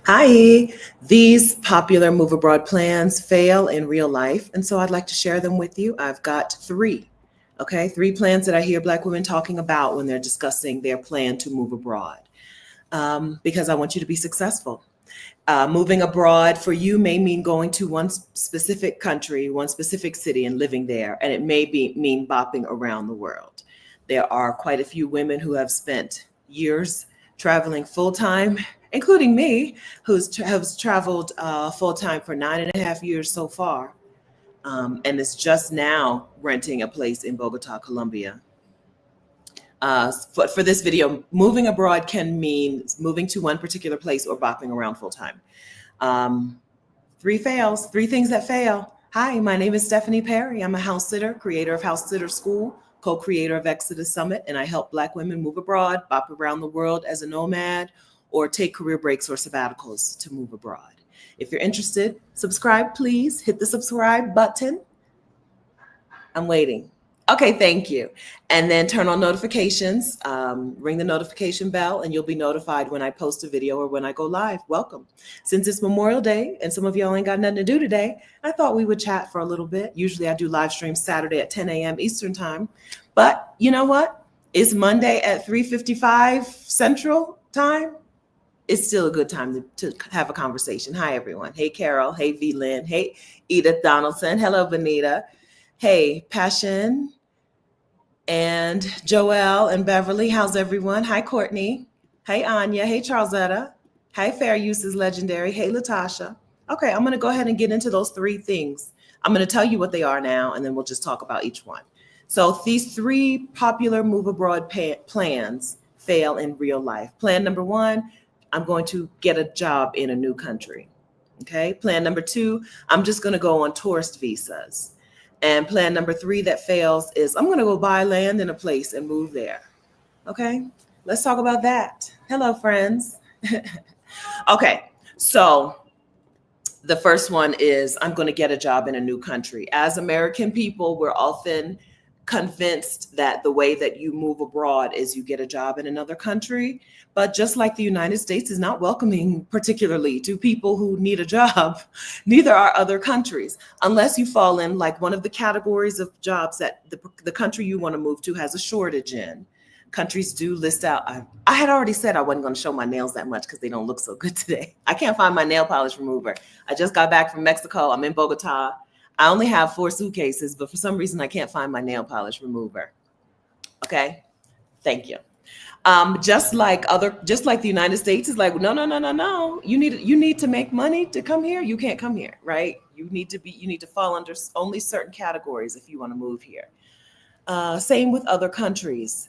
Hi, these popular move abroad plans fail in real life, and so I'd like to share them with you. I've got three, okay? Three plans that I hear Black women talking about when they're discussing their plan to move abroad, because I want you to be successful. Moving abroad for you may mean going to one specific country, one specific city, and living there, and it may mean bopping around the world. There are quite a few women who have spent years traveling full time, including me, has traveled full time for 9.5 years so far, and is just now renting a place in Bogotá, Colombia. For this video, moving abroad can mean moving to one particular place or bopping around full time. Um, three things that fail. Hi, my name is Stephanie Perry. I'm a house sitter, creator of House Sitter School, co-creator of Exodus Summit, and I help Black women move abroad, bop around the world as a nomad, or take career breaks or sabbaticals to move abroad. If you're interested, subscribe, please. Hit the subscribe button. I'm waiting. Okay, thank you. And then turn on notifications, ring the notification bell, and you'll be notified when I post a video or when I go live. Welcome. Since it's Memorial Day and some of y'all ain't got nothing to do today, I thought we would chat for a little bit. Usually I do live streams Saturday at 10 a.m. Eastern time. But you know what? It's Monday at 3:55 Central time. It's still a good time to have a conversation. Hi, everyone. Hey, Carol. Hey, V. Lynn. Hey, Edith Donaldson. Hello, Benita. Hey, Passion and Joelle and Beverly. How's everyone? Hi, Courtney. Hey, Anya. Hey, Charlesetta. Hi, Fair Use is Legendary. Hey, Latasha. Okay, I'm going to go ahead and get into those three things. I'm going to tell you what they are now, and then we'll just talk about each one. So these three popular move abroad plans fail in real life. Plan number one, I'm going to get a job in a new country. Okay. Plan number two, I'm just going to go on tourist visas. And plan number three that fails is I'm going to go buy land in a place and move there. Okay. Let's talk about that. Hello, friends. Okay. So the first one is I'm going to get a job in a new country. As American people, we're often convinced that the way that you move abroad is you get a job in another country. But just like the United States is not welcoming particularly to people who need a job, neither are other countries, unless you fall in like one of the categories of jobs that the country you want to move to has a shortage in. Countries do list out. I had already said I wasn't going to show my nails that much because they don't look so good today. I can't find my nail polish remover. I just got back from Mexico. I'm in Bogota. I only have 4 suitcases, but for some reason I can't find my nail polish remover. Okay, thank you. Just like the United States is like, no. You need to make money to come here. You can't come here, right? You need to fall under only certain categories if you want to move here. Same with other countries.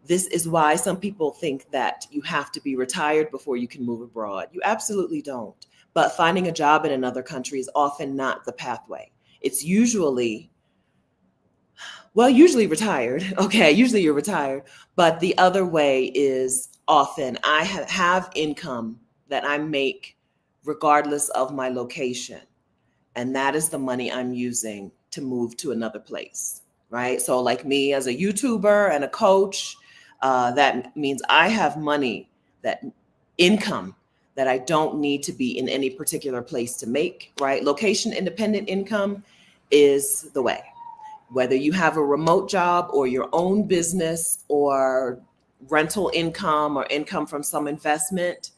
This is why some people think that you have to be retired before you can move abroad. You absolutely don't. But finding a job in another country is often not the pathway. It's usually retired. Okay, usually you're retired. But the other way is often I have income that I make regardless of my location. And that is the money I'm using to move to another place, right? So like me as a YouTuber and a coach, that means I have money, that income that I don't need to be in any particular place to make, right? Location independent income is the way. Whether you have a remote job or your own business or rental income or income from some investment,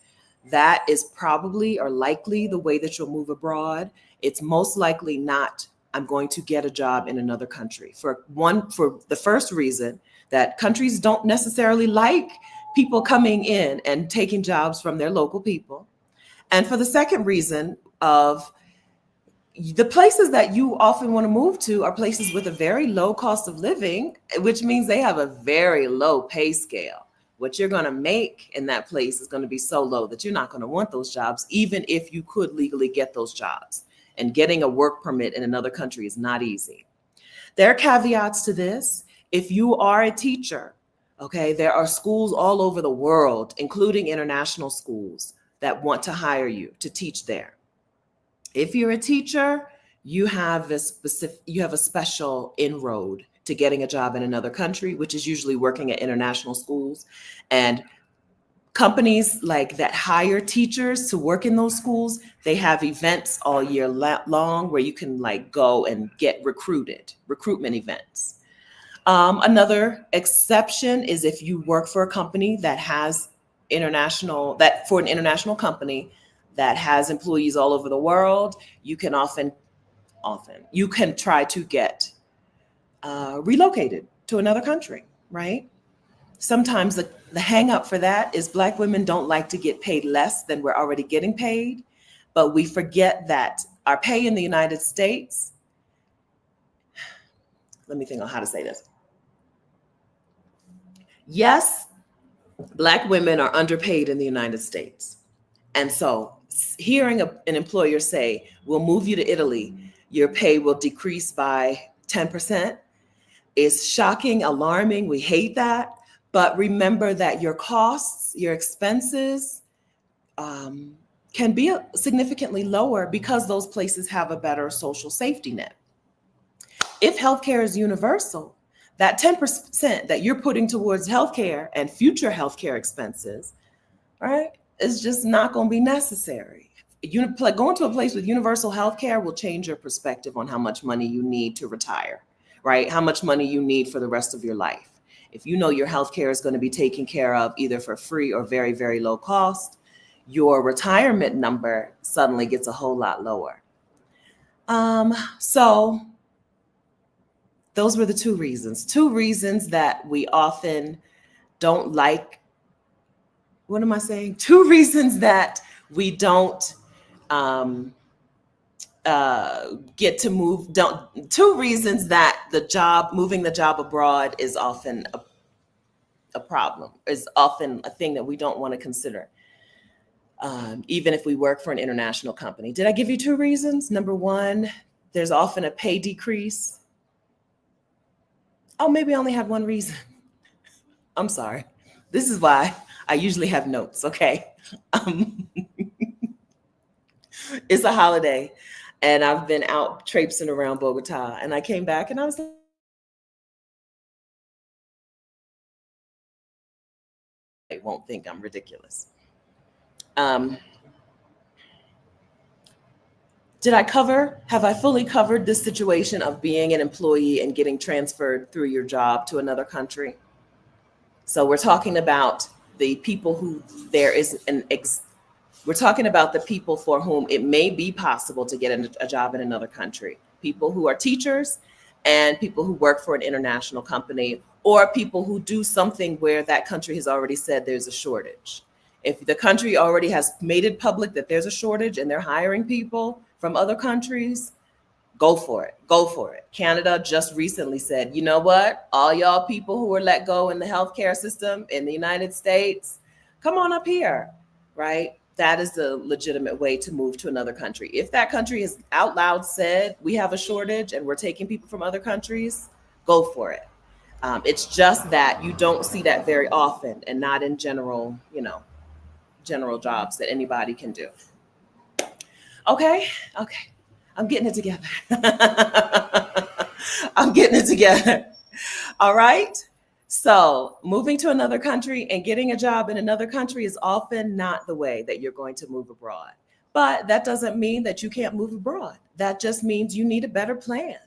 that is probably or likely the way that you'll move abroad. It's most likely not, I'm going to get a job in another country. For the first reason that countries don't necessarily like people coming in and taking jobs from their local people. And for the second reason of the places that you often want to move to are places with a very low cost of living, which means they have a very low pay scale. What you're going to make in that place is going to be so low that you're not going to want those jobs, even if you could legally get those jobs. And getting a work permit in another country is not easy. There are caveats to this. If you are a teacher, okay, there are schools all over the world, including international schools, that want to hire you to teach there. If you're a teacher, you have a special inroad to getting a job in another country, which is usually working at international schools. And Companies like that hire teachers to work in those schools, they have events all year long where you can like go and get recruitment events. Another exception is if you work for a company that has for an international company that has employees all over the world, you can often you can try to get relocated to another country, right? Sometimes the hang up for that is Black women don't like to get paid less than we're already getting paid, but we forget that our pay in the United States, let me think on how to say this. Yes, Black women are underpaid in the United States. And so hearing an employer say, we'll move you to Italy, your pay will decrease by 10% is shocking, alarming. We hate that. But remember that your costs, your expenses can be significantly lower because those places have a better social safety net. If healthcare is universal, that 10% that you're putting towards healthcare and future healthcare expenses, right, is just not going to be necessary. Going to a place with universal healthcare will change your perspective on how much money you need to retire, right? How much money you need for the rest of your life. If you know your healthcare is going to be taken care of either for free or very, very low cost, your retirement number suddenly gets a whole lot lower. So those were the two reasons that we often don't like. What am I saying? Two reasons that we don't get to move. Two reasons that moving the job abroad is often a problem, is often a thing that we don't want to consider. Even if we work for an international company. Did I give you two reasons? Number one, there's often a pay decrease. Oh, maybe I only had one reason. I'm sorry. This is why I usually have notes, okay? It's a holiday and I've been out traipsing around Bogotá and I came back and I was like, I won't think I'm ridiculous. Have I fully covered this situation of being an employee and getting transferred through your job to another country? So we're talking about the people who we're talking about the people for whom it may be possible to get a job in another country. People who are teachers and people who work for an international company, or people who do something where that country has already said there's a shortage. If the country already has made it public that there's a shortage and they're hiring people from other countries, go for it. Go for it. Canada just recently said, you know what? All y'all people who were let go in the healthcare system in the United States, come on up here, right? That is a legitimate way to move to another country. If that country has out loud said, we have a shortage and we're taking people from other countries, go for it. It's just that you don't see that very often and not in general jobs that anybody can do. Okay. I'm getting it together. I'm getting it together. All right. So moving to another country and getting a job in another country is often not the way that you're going to move abroad. But that doesn't mean that you can't move abroad. That just means you need a better plan.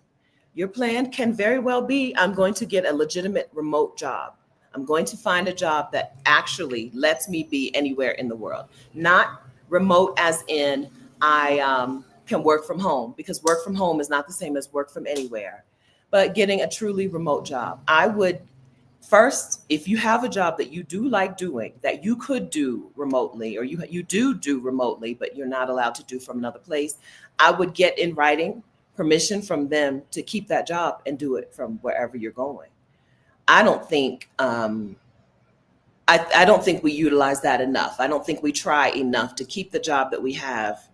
Your plan can very well be, I'm going to get a legitimate remote job. I'm going to find a job that actually lets me be anywhere in the world. Not remote as in I can work from home, because work from home is not the same as work from anywhere, but getting a truly remote job. I would first, if you have a job that you do like doing, that you could do remotely, or you do remotely, but you're not allowed to do from another place, I would get in writing permission from them to keep that job and do it from wherever you're going. I don't think I don't think we utilize that enough. I don't think we try enough to keep the job that we have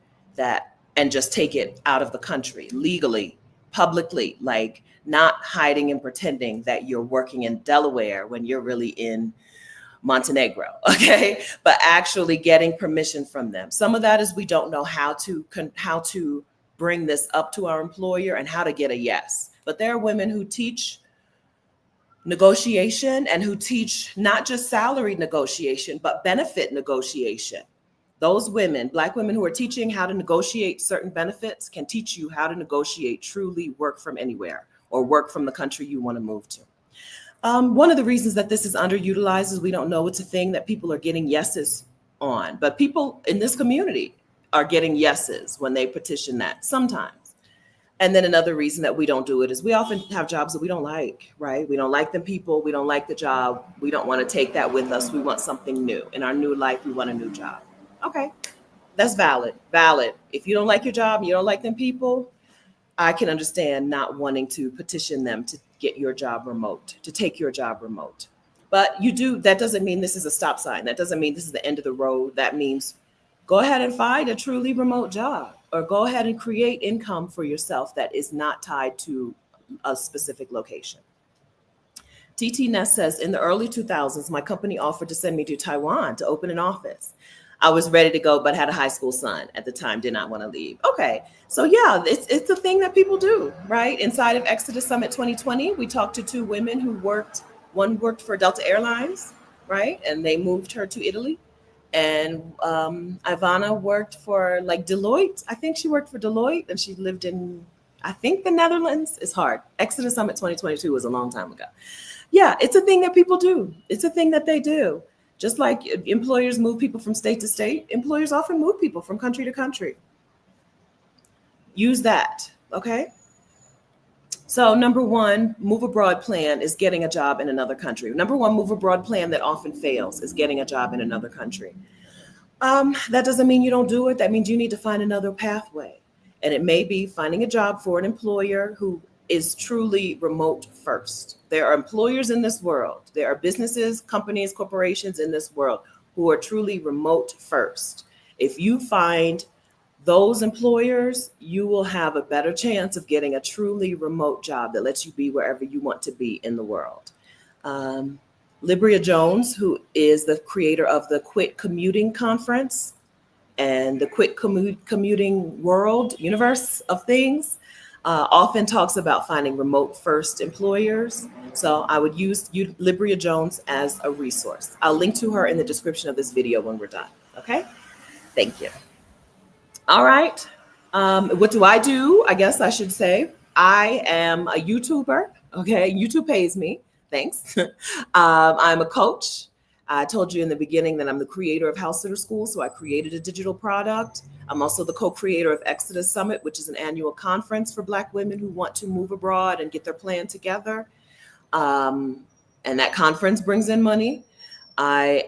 and just take it out of the country legally, publicly, like not hiding and pretending that you're working in Delaware when you're really in Montenegro, okay? But actually getting permission from them. Some of that is we don't know how to bring this up to our employer and how to get a yes. But there are women who teach negotiation and who teach not just salary negotiation, but benefit negotiation. Those women, Black women who are teaching how to negotiate certain benefits, can teach you how to negotiate truly work from anywhere or work from the country you want to move to. One of the reasons that this is underutilized is we don't know it's a thing that people are getting yeses on, but people in this community are getting yeses when they petition that sometimes. And then another reason that we don't do it is we often have jobs that we don't like, right? We don't like them people. We don't like the job. We don't want to take that with us. We want something new. In our new life, we want a new job. Okay, that's valid. Valid. If you don't like your job, you don't like them people, I can understand not wanting to petition them to get your job remote, to take your job remote. But you do, that doesn't mean this is a stop sign. That doesn't mean this is the end of the road. That means go ahead and find a truly remote job, or go ahead and create income for yourself that is not tied to a specific location. TT Ness says, in the early 2000s, my company offered to send me to Taiwan to open an office. I was ready to go, but had a high school son at the time, did not want to leave. Okay, so yeah, it's a thing that people do, right? Inside of Exodus Summit 2020, we talked to two women who one worked for Delta Airlines, right? And they moved her to Italy. And Ivana worked for like Deloitte. I think she worked for Deloitte, and she lived in, I think, the Netherlands. It's hard. Exodus Summit 2022 was a long time ago. Yeah, it's a thing that people do. It's a thing that they do. Just like employers move people from state to state, employers often move people from country to country. Use that, okay? So number one, move abroad plan is getting a job in another country. Number one, move abroad plan that often fails is getting a job in another country. That doesn't mean you don't do it. That means you need to find another pathway. And it may be finding a job for an employer who is truly remote first. There are employers in this world. There are businesses, companies, corporations in this world who are truly remote first. If you find those employers, you will have a better chance of getting a truly remote job that lets you be wherever you want to be in the world. Libria Jones, who is the creator of the Quit Commuting Conference and the Quit Commuting World, universe of things, often talks about finding remote first employers. So I would use Libria Jones as a resource. I'll link to her in the description of this video when we're done. Okay, thank you. All right, what do? I guess I should say I am a YouTuber. Okay, YouTube pays me. Thanks. I'm a coach. I told you in the beginning that I'm the creator of House Sitter School, so I created a digital product. I'm also the co-creator of Exodus Summit, which is an annual conference for Black women who want to move abroad and get their plan together. And that conference brings in money. I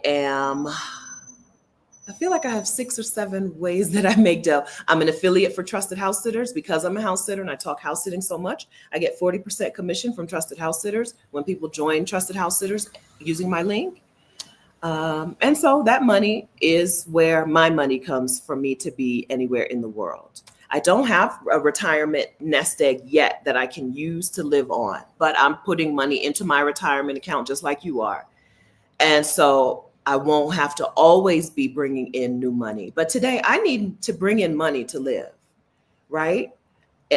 feel like I have 6 or 7 ways that I make dough. I'm an affiliate for Trusted House Sitters because I'm a house sitter and I talk house sitting so much. I get 40% commission from Trusted House Sitters when people join Trusted House Sitters using my link. And so that money is where my money comes for me to be anywhere in the world. I don't have a retirement nest egg yet that I can use to live on, but I'm putting money into my retirement account just like you are. And so I won't have to always be bringing in new money. But today I need to bring in money to live, right?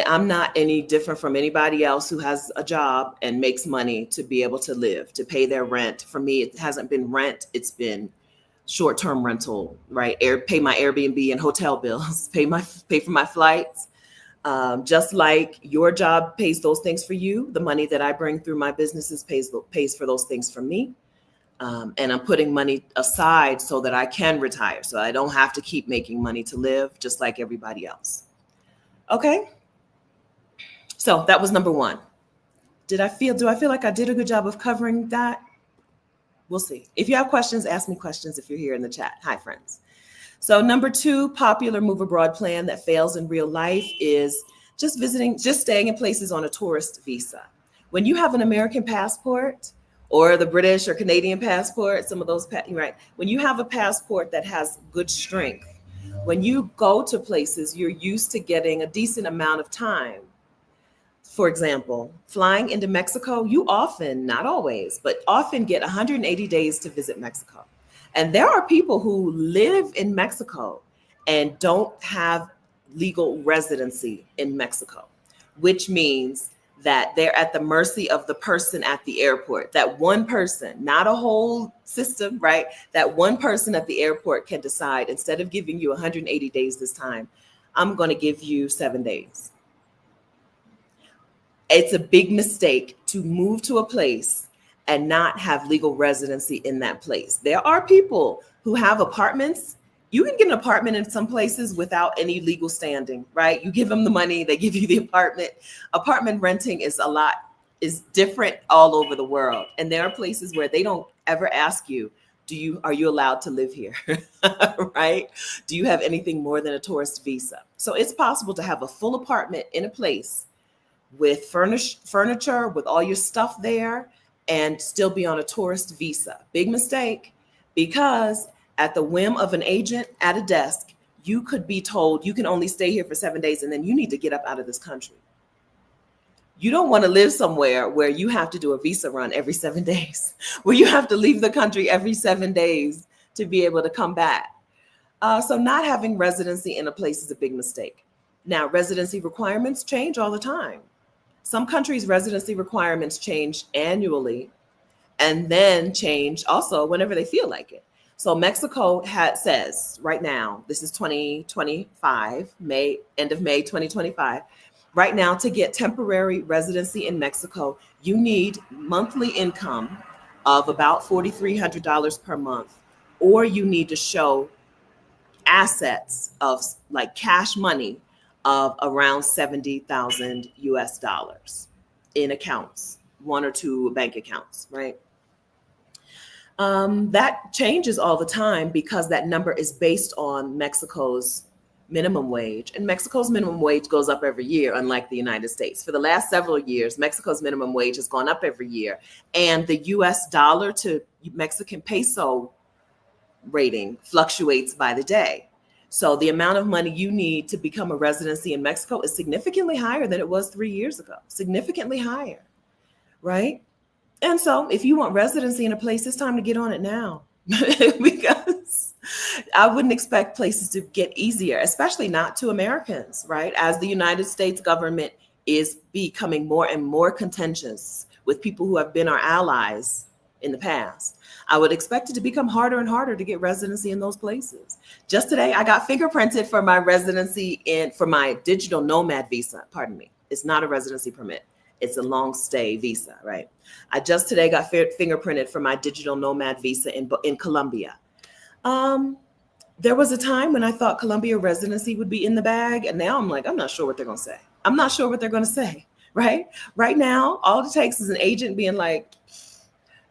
I'm not any different from anybody else who has a job and makes money to be able to live, to pay their rent. For me, it hasn't been rent. It's been short-term rental, right? Pay my Airbnb and hotel bills, pay for my flights. Just like your job pays those things for you, the money that I bring through my businesses pays for those things for me. And I'm putting money aside so that I can retire, so I don't have to keep making money to live just like everybody else. Okay. So that was number one. Do I feel like I did a good job of covering that? We'll see. If you have questions, ask me questions if you're here in the chat. Hi, friends. So number 2 popular move abroad plan that fails in real life is just staying in places on a tourist visa. When you have an American passport or the British or Canadian passport, some of those, right? When you have a passport that has good strength, when you go to places, you're used to getting a decent amount of time. For example, flying into Mexico, you often, not always, but often get 180 days to visit Mexico. And there are people who live in Mexico and don't have legal residency in Mexico, which means that they're at the mercy of the person at the airport. That one person, not a whole system, right? That one person at the airport can decide, instead of giving you 180 days this time, I'm going to give you 7 days. It's a big mistake to move to a place and not have legal residency in that place. There are people who have apartments. You can get an apartment in some places without any legal standing, right? You give them the money, they give you the apartment. Apartment renting is different all over the world. And there are places where they don't ever ask you, are you allowed to live here? Right? Do you have anything more than a tourist visa? So it's possible to have a full apartment in a place with furniture, with all your stuff there, and still be on a tourist visa. Big mistake, because at the whim of an agent at a desk, you could be told you can only stay here for 7 days and then you need to get up out of this country. You don't want to live somewhere where you have to do a visa run every 7 days, where you have to leave the country every 7 days to be able to come back. So not having residency in a place is a big mistake. Now, residency requirements change all the time. Some countries' residency requirements change annually and then change also whenever they feel like it. So Mexico says right now, this is 2025, end of May 2025. Right now, to get temporary residency in Mexico, you need monthly income of about $4,300 per month, or you need to show assets of like cash money of around 70,000 US dollars in accounts, 1 or 2 bank accounts, right? That changes all the time because that number is based on Mexico's minimum wage. And Mexico's minimum wage goes up every year, unlike the United States. For the last several years, Mexico's minimum wage has gone up every year. And the US dollar to Mexican peso rating fluctuates by the day. So the amount of money you need to become a residency in Mexico is significantly higher than it was 3 years ago, significantly higher, right? And so if you want residency in a place, it's time to get on it now because I wouldn't expect places to get easier, especially not to Americans, right? As the United States government is becoming more and more contentious with people who have been our allies in the past, I would expect it to become harder and harder to get residency in those places. Just today, I got fingerprinted for my residency for my digital nomad visa. Pardon me. It's not a residency permit. It's a long stay visa, right? I just today got fingerprinted for my digital nomad visa in Colombia. There was a time when I thought Colombia residency would be in the bag. And now I'm like, I'm not sure what they're going to say. I'm not sure what they're going to say, right? Right now, all it takes is an agent being like,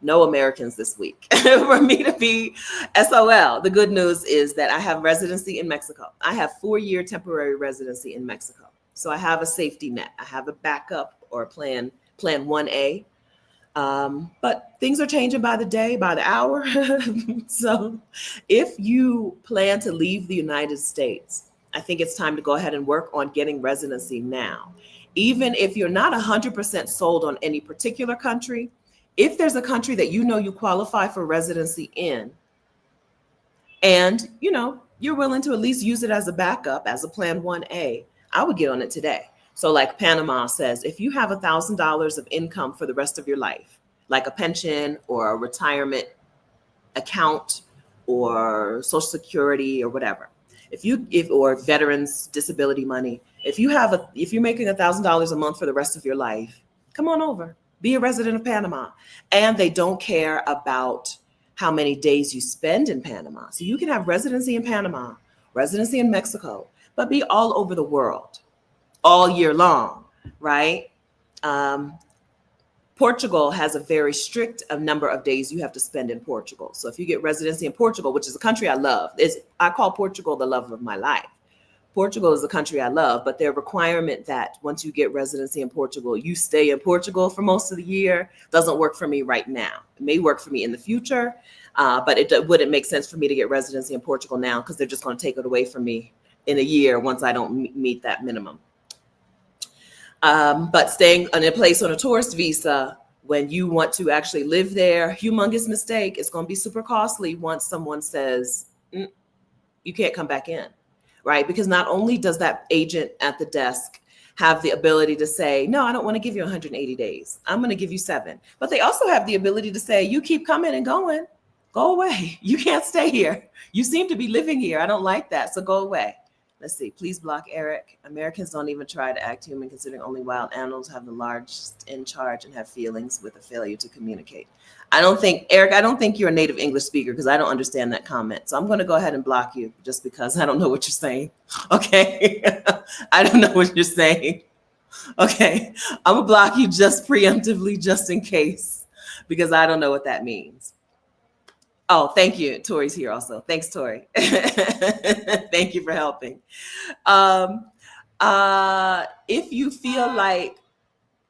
no Americans this week for me to be SOL. The good news is that I have residency in Mexico. I have 4-year temporary residency in Mexico. So I have a safety net. I have a backup or a plan 1A. But things are changing by the day, by the hour. So if you plan to leave the United States, I think it's time to go ahead and work on getting residency now. Even if you're not 100% sold on any particular country, if there's a country that you know you qualify for residency in, and you're willing to at least use it as a backup, as a plan 1A, I would get on it today. So like Panama says, if you have $1,000 of income for the rest of your life, like a pension or a retirement account or Social Security or whatever, or veterans disability money, if you're making $1,000 a month for the rest of your life, come on over. Be a resident of Panama. And they don't care about how many days you spend in Panama. So you can have residency in Panama, residency in Mexico, but be all over the world all year long, right? Portugal has a very strict number of days you have to spend in Portugal. So if you get residency in Portugal, which is a country I love, I call Portugal the love of my life. Portugal is a country I love, but their requirement that once you get residency in Portugal, you stay in Portugal for most of the year doesn't work for me right now. It may work for me in the future, but it wouldn't make sense for me to get residency in Portugal now because they're just going to take it away from me in a year once I don't meet that minimum. But staying in a place on a tourist visa when you want to actually live there, humongous mistake. It's going to be super costly once someone says, you can't come back in. Right? Because not only does that agent at the desk have the ability to say, no, I don't want to give you 180 days. I'm going to give you 7. But they also have the ability to say, you keep coming and going, go away. You can't stay here. You seem to be living here. I don't like that. So go away. Let's see. Please block Eric. Americans don't even try to act human, considering only wild animals have the largest in charge and have feelings with a failure to communicate. I don't think, Eric, I don't think you're a native English speaker because I don't understand that comment. So I'm going to go ahead and block you just because I don't know what you're saying. Okay. I don't know what you're saying. Okay. I'm going to block you just preemptively, just in case, because I don't know what that means. Oh, thank you. Tori's here also. Thanks, Tori. Thank you for helping. If you feel like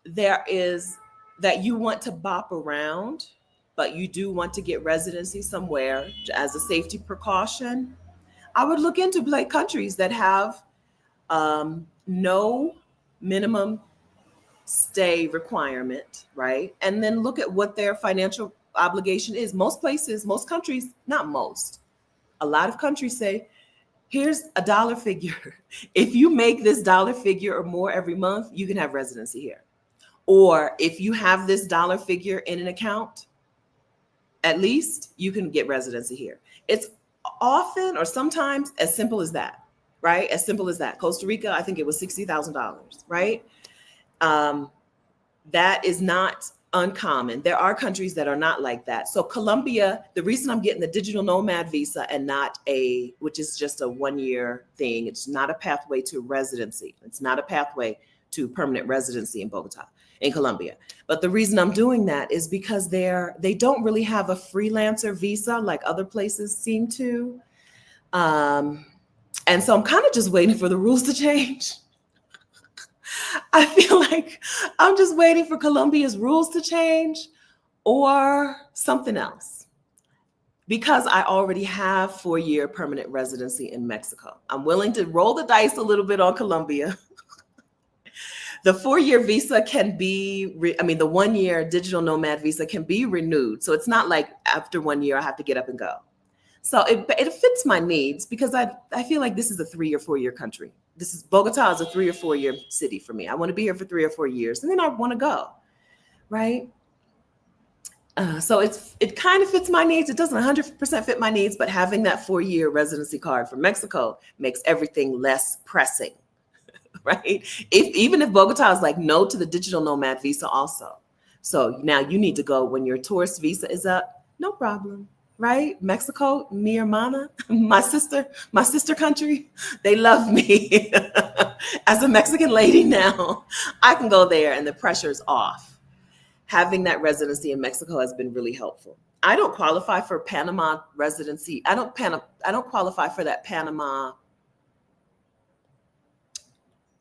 there is that you want to bop around, but you do want to get residency somewhere as a safety precaution, I would look into like countries that have no minimum stay requirement, right? And then look at what their financial obligation is. Most places, most countries, not most, a lot of countries say, here's a dollar figure. If you make this dollar figure or more every month, you can have residency here. Or if you have this dollar figure in an account, at least you can get residency here. It's often or sometimes as simple as that, right? As simple as that. Costa Rica, I think it was $60,000, right? That is not uncommon. There are countries that are not like that. So Colombia, the reason I'm getting the digital nomad visa and not which is just a 1-year thing, it's not a pathway to residency. It's not a pathway to permanent residency in Bogotá, in Colombia. But the reason I'm doing that is because they don't really have a freelancer visa like other places seem to. And so I'm kind of just waiting for the rules to change. I feel like I'm just waiting for Colombia's rules to change or something else, because I already have 4-year permanent residency in Mexico. I'm willing to roll the dice a little bit on Colombia. The 4-year visa can be, the 1-year digital nomad visa can be renewed. So it's not like after 1 year, I have to get up and go. So it fits my needs because I feel like this is a 3 or 4 year country. Bogotá is a 3 or 4 year city for me. I want to be here for 3 or 4 years and then I want to go, right? So it kind of fits my needs. It doesn't 100% fit my needs, but having that 4-year residency card for Mexico makes everything less pressing, right? Even if Bogotá is like no to the digital nomad visa also. So now you need to go when your tourist visa is up, no problem. Right? Mexico, mi hermana, my sister country, they love me. As a Mexican lady now, I can go there and the pressure's off. Having that residency in Mexico has been really helpful. I don't qualify for Panama residency. I don't qualify for that Panama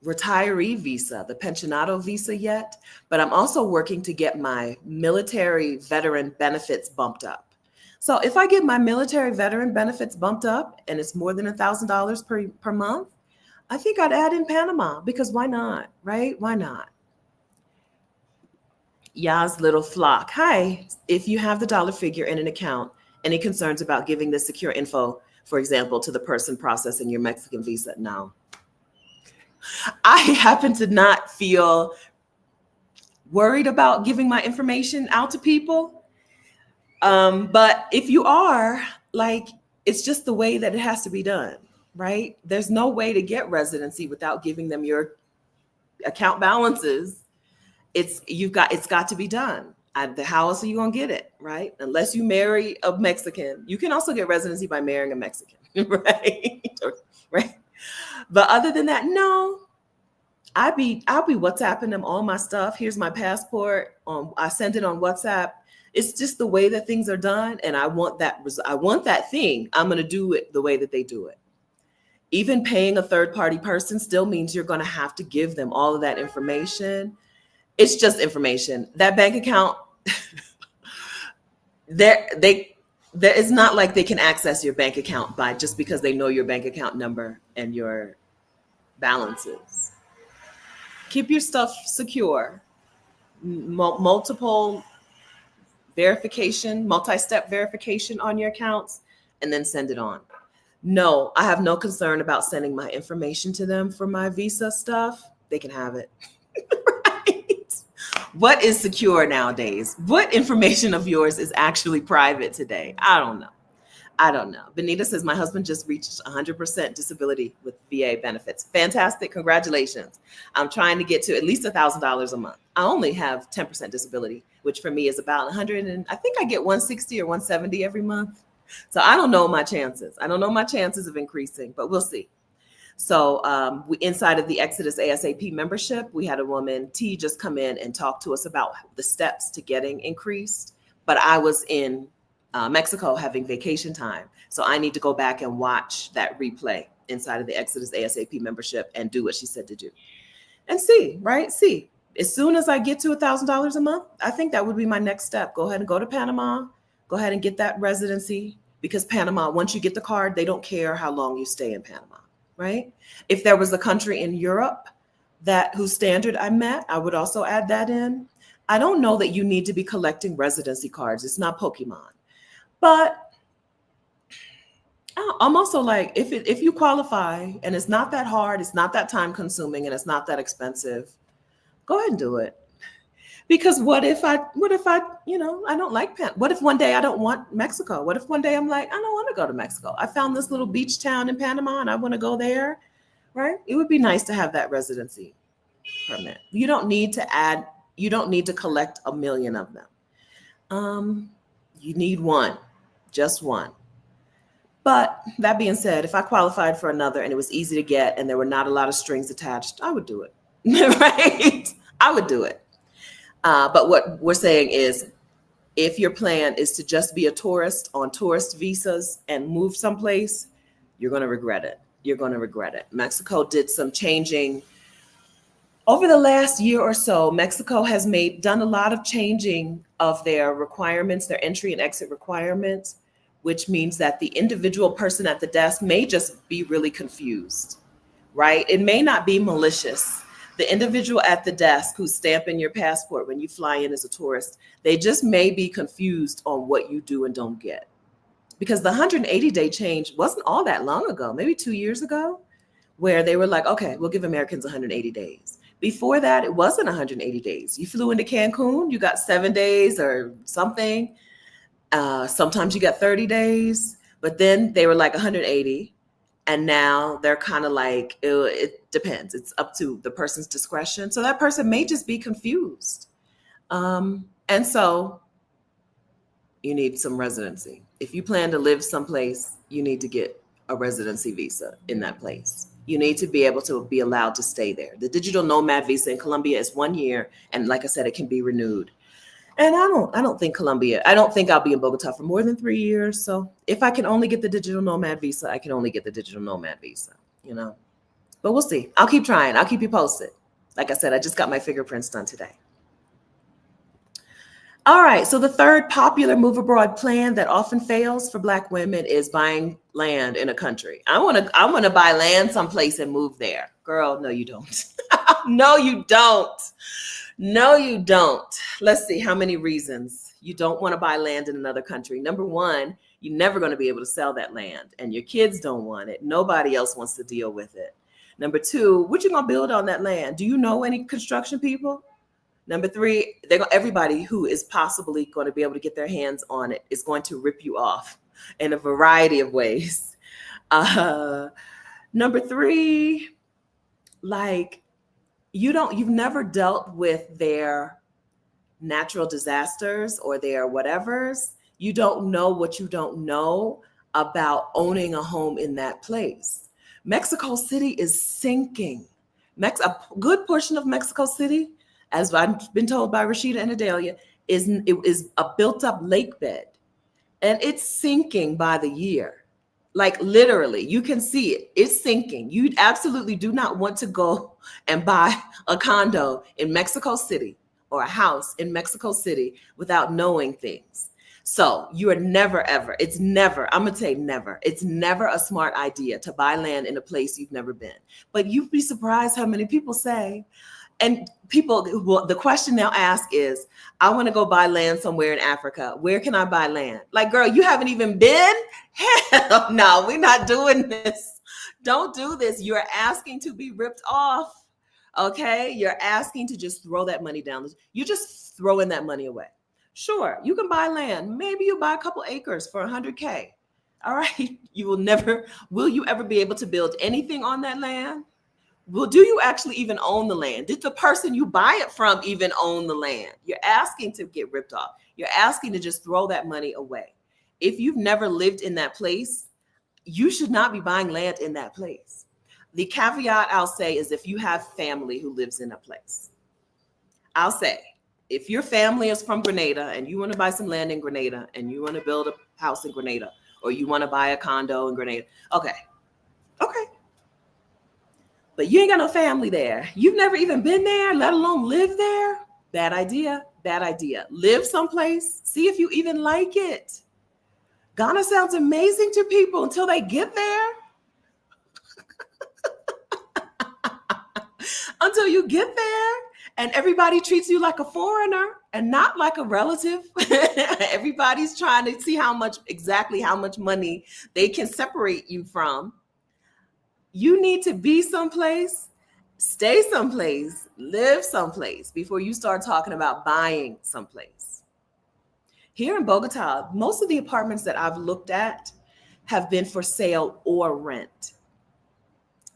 retiree visa, the pensionado visa yet, but I'm also working to get my military veteran benefits bumped up. So if I get my military veteran benefits bumped up and it's more than $1,000 per month, I think I'd add in Panama because why not, right? Why not? Yas little flock. Hi, if you have the dollar figure in an account, any concerns about giving the secure info, for example, to the person processing your Mexican visa? No. I happen to not feel worried about giving my information out to people. But if you are, like, it's just the way that it has to be done, right? There's no way to get residency without giving them your account balances. It's got to be done. How else are you gonna get it, right? Unless you marry a Mexican. You can also get residency by marrying a Mexican, right? Right. But other than that, no. I'll be WhatsApping them all my stuff. Here's my passport. I send it on WhatsApp. It's just the way that things are done. And I want that thing. I'm going to do it the way that they do it. Even paying a third party person still means you're going to have to give them all of that information. It's just information. That bank account, it's not like they can access your bank account just because they know your bank account number and your balances. Keep your stuff secure. Multiple verification, multi-step verification on your accounts, and then send it on. No, I have no concern about sending my information to them for my visa stuff. they can have it. Right? What is secure nowadays? What information of yours is actually private today? I don't know. I don't know. Benita says, my husband just reached 100% disability with VA benefits. Fantastic. Congratulations. I'm trying to get to at least $1,000 a month. I only have 10% disability, which for me is about 100. And I think I get 160 or 170 every month. So I don't know my chances. I don't know my chances of increasing, but we'll see. So inside of the Exodus ASAP membership, we had a woman, T, just come in and talk to us about the steps to getting increased. But I was in Mexico having vacation time. So I need to go back and watch that replay inside of the Exodus ASAP membership and do what she said to do. And see, right? See, as soon as I get to $1,000 a month, I think that would be my next step. Go ahead and go to Panama. Go ahead and get that residency, because Panama, once you get the card, they don't care how long you stay in Panama, right? If there was a country in Europe whose standard I met, I would also add that in. I don't know that you need to be collecting residency cards. It's not Pokemon. But I'm also like, if you qualify and it's not that hard, it's not that time consuming, and it's not that expensive, go ahead and do it. Because what if I, I don't like what if one day I don't want Mexico? What if one day I'm like, I don't want to go to Mexico. I found this little beach town in Panama and I want to go there, right? It would be nice to have that residency permit. You don't need to collect 1 million of them. You need one. Just one. But that being said, if I qualified for another and it was easy to get and there were not a lot of strings attached, I would do it, right? I would do it. But what we're saying is, if your plan is to just be a tourist on tourist visas and move someplace, you're going to regret it. You're going to regret it. Mexico did some changing. Over the last year or so, Mexico has done a lot of changing of their requirements, their entry and exit requirements, which means that the individual person at the desk may just be really confused, right? It may not be malicious. The individual at the desk who's stamping your passport when you fly in as a tourist, they just may be confused on what you do and don't get. Because the 180-day change wasn't all that long ago, maybe 2 years ago, where they were like, okay, we'll give Americans 180 days. Before that, it wasn't 180 days. You flew into Cancun, you got 7 days or something. Sometimes you got 30 days, but then they were like 180. And now they're kind of like, it depends. It's up to the person's discretion. So that person may just be confused. And so you need some residency. If you plan to live someplace, you need to get a residency visa in that place. You need to be able to be allowed to stay there. The digital nomad visa in Colombia is 1 year. And like I said, it can be renewed. And I don't think I'll be in Bogotá for more than 3 years. So if I can only get the digital nomad visa, I can only get the digital nomad visa, but we'll see. I'll keep trying. I'll keep you posted. Like I said, I just got my fingerprints done today. All right. So the third popular move abroad plan that often fails for Black women is buying land in a country. I want to buy land someplace and move there. Girl, no, you don't. No, you don't. No, you don't. Let's see how many reasons you don't want to buy land in another country. Number one, you're never going to be able to sell that land, and your kids don't want it. Nobody else wants to deal with it. Number two, what you going to build on that land? Do you know any construction people? Number three, everybody who is possibly going to be able to get their hands on it is going to rip you off in a variety of ways. Number three, you've never dealt with their natural disasters or their whatevers. You don't know what you don't know about owning a home in that place. Mexico City is sinking. A good portion of Mexico City, as I've been told by Rashida and Adelia, is a built up lake bed, and it's sinking by the year. Like literally, you can see it. It's sinking. You absolutely do not want to go and buy a condo in Mexico City or a house in Mexico City without knowing things. So you are never, ever, it's never a smart idea to buy land in a place you've never been. But you'd be surprised how many people say, and the question they'll ask is, I want to go buy land somewhere in Africa. Where can I buy land? Like, girl, you haven't even been? Hell no, we're not doing this. Don't do this. You're asking to be ripped off. Okay, you're asking to just throw that money down. You're just throwing that money away. Sure, you can buy land. Maybe you buy a couple acres for 100K. All right, will you ever be able to build anything on that land? Well, do you actually even own the land? Did the person you buy it from even own the land? You're asking to get ripped off. You're asking to just throw that money away. If you've never lived in that place, you should not be buying land in that place. The caveat I'll say is if you have family who lives in a place. I'll say, if your family is from Grenada and you want to buy some land in Grenada and you want to build a house in Grenada or you want to buy a condo in Grenada, okay. But you ain't got no family there. You've never even been there, let alone live there. Bad idea. Live someplace. See if you even like it. Ghana sounds amazing to people until they get there. Until you get there and everybody treats you like a foreigner and not like a relative. Everybody's trying to see exactly how much money they can separate you from. You need to be someplace, stay someplace, live someplace before you start talking about buying someplace. Here in Bogotá, most of the apartments that I've looked at have been for sale or rent,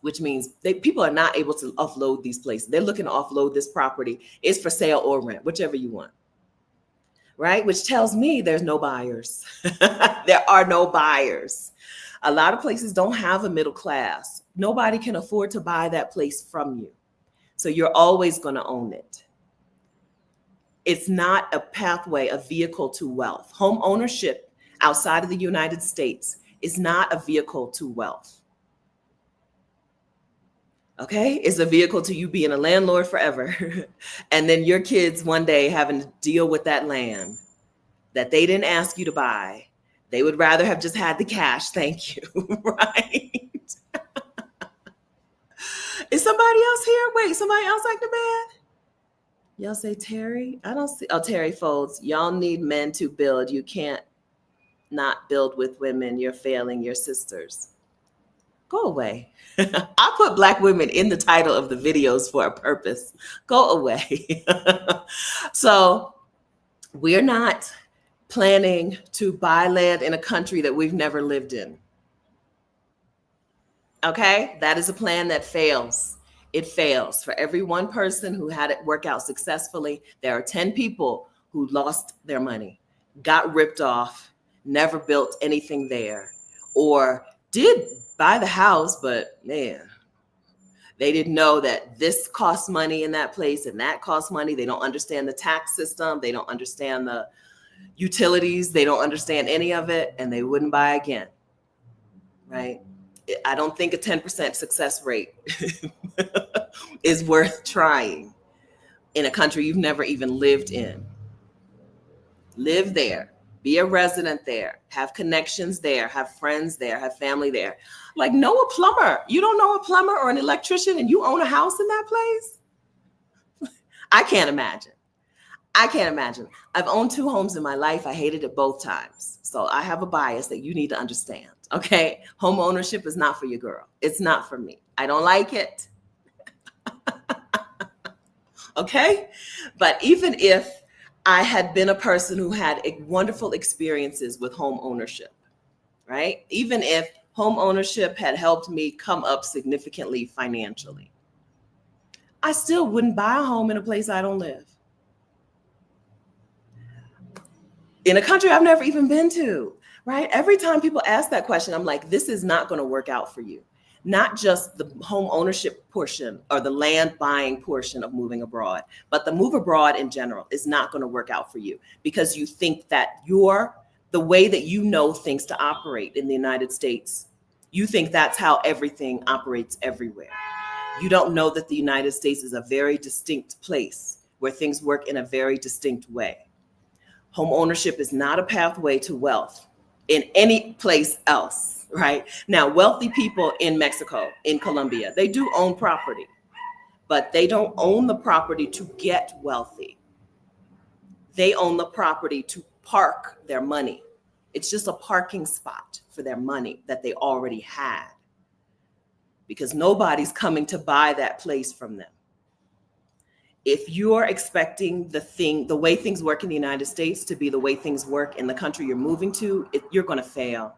which means people are not able to offload these places. They're looking to offload this property. It's for sale or rent, whichever you want, right? Which tells me there's no buyers. There are no buyers. A lot of places don't have a middle class. Nobody can afford to buy that place from you. So you're always going to own it. It's not a pathway, a vehicle to wealth. Home ownership outside of the United States is not a vehicle to wealth. Okay? It's a vehicle to you being a landlord forever. And then your kids one day having to deal with that land that they didn't ask you to buy. They would rather have just had the cash. Thank you. Right? Is somebody else here? Wait, somebody else like the band? Y'all say Terry? I don't see. Oh, Terry Folds. Y'all need men to build. You can't not build with women. You're failing your sisters. Go away. I put Black women in the title of the videos for a purpose. Go away. So we're not planning to buy land in a country that we've never lived in. Okay, that is a plan that fails. It fails. For every one person who had it work out successfully, there are 10 people who lost their money, got ripped off, never built anything there, or did buy the house, but man, they didn't know that this costs money in that place and that costs money. They don't understand the tax system. They don't understand the utilities. They don't understand any of it, and they wouldn't buy again, right? I don't think a 10% success rate is worth trying in a country you've never even lived in. Live there, be a resident there, have connections there, have friends there, have family there. Like, know a plumber. You don't know a plumber or an electrician and you own a house in that place? I can't imagine. I've owned 2 homes in my life. I hated it both times. So I have a bias that you need to understand. Okay. Home ownership is not for your girl. It's not for me. I don't like it. Okay. But even if I had been a person who had wonderful experiences with home ownership, right? Even if home ownership had helped me come up significantly financially, I still wouldn't buy a home in a place I don't live. In a country I've never even been to, right? Every time people ask that question, I'm like, this is not going to work out for you. Not just the home ownership portion or the land buying portion of moving abroad, but the move abroad in general is not going to work out for you because you think that the way that you know things to operate in the United States, you think that's how everything operates everywhere. You don't know that the United States is a very distinct place where things work in a very distinct way. Home ownership is not a pathway to wealth in any place else, right? Now, wealthy people in Mexico, in Colombia, they do own property, but they don't own the property to get wealthy. They own the property to park their money. It's just a parking spot for their money that they already had because nobody's coming to buy that place from them. if you're expecting the way things work in the United States to be the way things work in the country you're moving to, you're going to fail.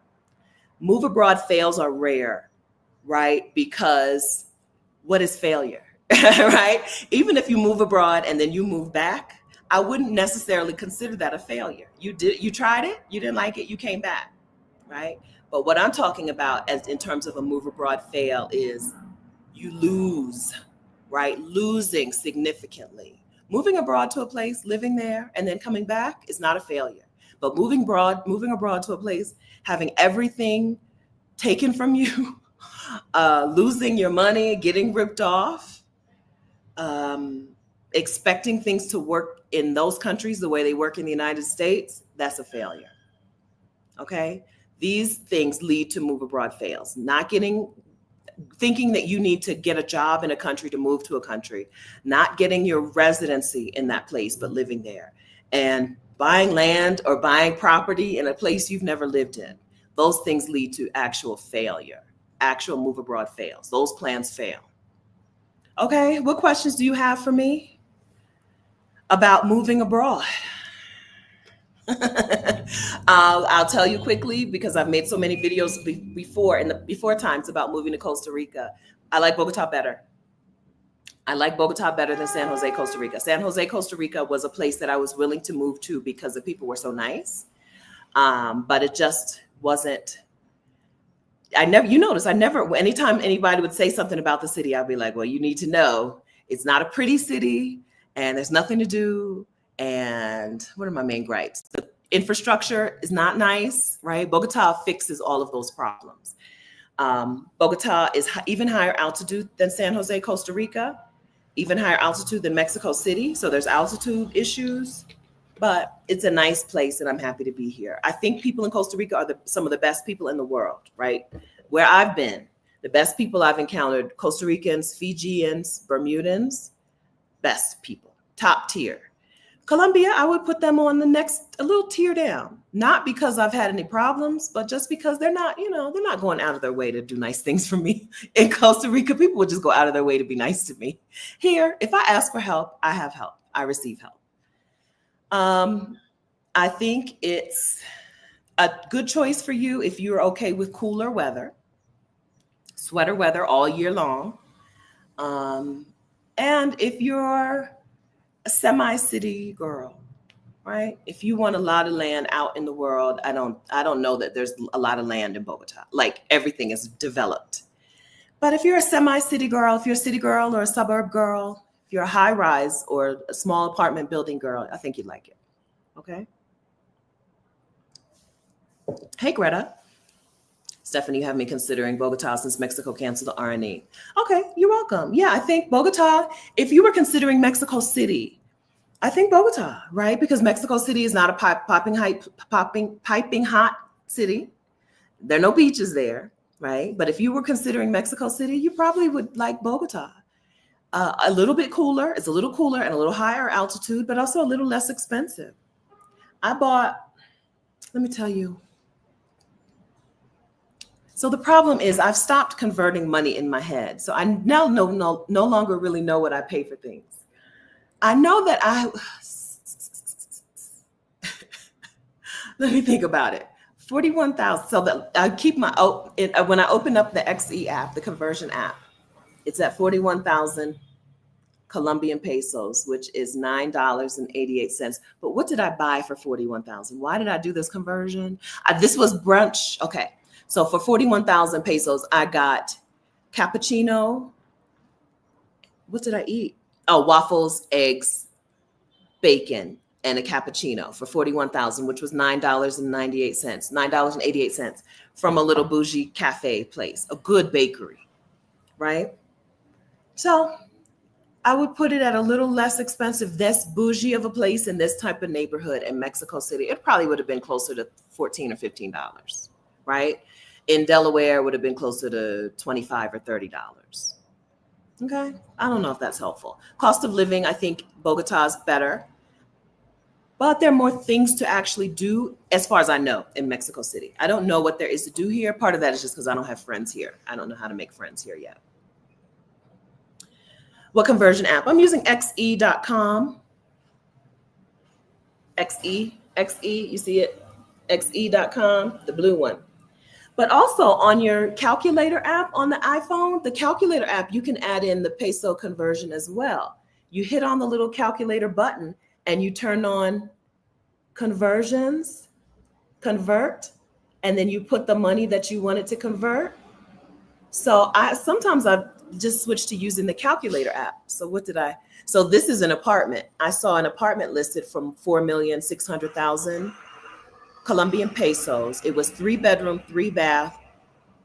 Move abroad fails are rare, right? Because what is failure, right? Even if you move abroad and then you move back, I wouldn't necessarily consider that a failure. You tried it, you didn't like it, you came back, right? But what I'm talking about as in terms of a move abroad fail is you lose, right? Losing significantly. Moving abroad to a place, living there, and then coming back is not a failure. But moving abroad to a place, having everything taken from you, losing your money, getting ripped off, expecting things to work in those countries the way they work in the United States, that's a failure. Okay? These things lead to move abroad fails. Thinking that you need to get a job in a country to move to a country, not getting your residency in that place, but living there, and buying land or buying property in a place you've never lived in. Those things lead to actual failure, actual move abroad fails. Those plans fail. Okay, what questions do you have for me about moving abroad? I'll tell you quickly because I've made so many videos before times about moving to Costa Rica. I like Bogotá better. I like Bogotá better than San Jose, Costa Rica. San Jose, Costa Rica was a place that I was willing to move to because the people were so nice. But it just wasn't. Anytime anybody would say something about the city, I'd be like, well, you need to know it's not a pretty city and there's nothing to do. And what are my main gripes? The infrastructure is not nice, right? Bogotá fixes all of those problems. Bogotá is even higher altitude than San Jose, Costa Rica, even higher altitude than Mexico City. So there's altitude issues, but it's a nice place and I'm happy to be here. I think people in Costa Rica are some of the best people in the world, right? Where I've been, the best people I've encountered, Costa Ricans, Fijians, Bermudans, best people, top tier. Colombia, I would put them on a little tier down, not because I've had any problems, but just because they're not going out of their way to do nice things for me. In Costa Rica, people would just go out of their way to be nice to me. Here, if I ask for help, I have help. I receive help. I think it's a good choice for you if you're okay with cooler weather, sweater weather all year long. And if you're a semi-city girl, right? If you want a lot of land out in the world, I don't know that there's a lot of land in Bogotá. Like everything is developed. But if you're a semi-city girl, if you're a city girl or a suburb girl, if you're a high-rise or a small apartment building girl, I think you'd like it. Okay? Hey, Greta. Stephanie, you have me considering Bogotá since Mexico canceled the RNE. Okay, you're welcome. Yeah, I think Bogotá, if you were considering Mexico City, I think Bogotá, right? Because Mexico City is not a piping hot city. There are no beaches there, right? But if you were considering Mexico City, you probably would like Bogotá. A little bit cooler. It's a little cooler and a little higher altitude, but also a little less expensive. Let me tell you. So the problem is I've stopped converting money in my head. So I now no longer really know what I pay for things. I know that let me think about it. 41,000. So that I keep when I open up the XE app, the conversion app, it's at 41,000 Colombian pesos, which is $9.88. But what did I buy for 41,000? Why did I do this conversion? This was brunch. Okay. So for 41,000 pesos, I got cappuccino. What did I eat? Oh, waffles, eggs, bacon, and a cappuccino for 41,000, which was $9.88 from a little bougie cafe place, a good bakery, right? So I would put it at a little less expensive, this bougie of a place in this type of neighborhood in Mexico City. It probably would have been closer to $14 or $15, right? In Delaware, it would have been closer to $25 or $30. Okay, I don't know if that's helpful. Cost of living, I think Bogotá is better, but there are more things to actually do, as far as I know, in Mexico City. I don't know what there is to do here. Part of that is just because I don't have friends here. I don't know how to make friends here yet. What conversion app? I'm using xe.com. XE, you see it? xe.com, the blue one. But also on your calculator app on the iPhone, the calculator app, you can add in the peso conversion as well. You hit on the little calculator button and you turn on conversions, convert, and then you put the money that you wanted to convert. So I've just switched to using the calculator app. So this is an apartment. I saw an apartment listed from 4,600,000 Colombian pesos. It was 3 bedroom, 3 bath,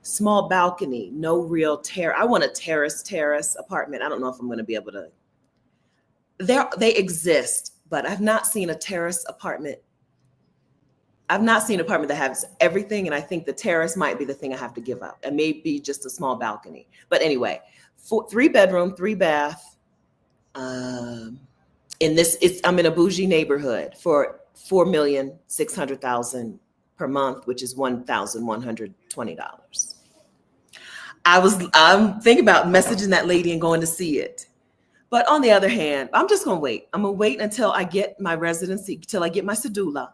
small balcony, no real I want a terrace apartment. I don't know if I'm going to be able to. They exist, but I've not seen a terrace apartment. I've not seen an apartment that has everything, and I think the terrace might be the thing I have to give up. And maybe just a small balcony. But anyway, 3 bedroom, 3 bath. I'm in a bougie neighborhood for 4,600,000 per month, which is $1,120. I'm thinking about messaging that lady and going to see it. But on the other hand, I'm just going to wait. I'm going to wait until I get my residency, till I get my cedula,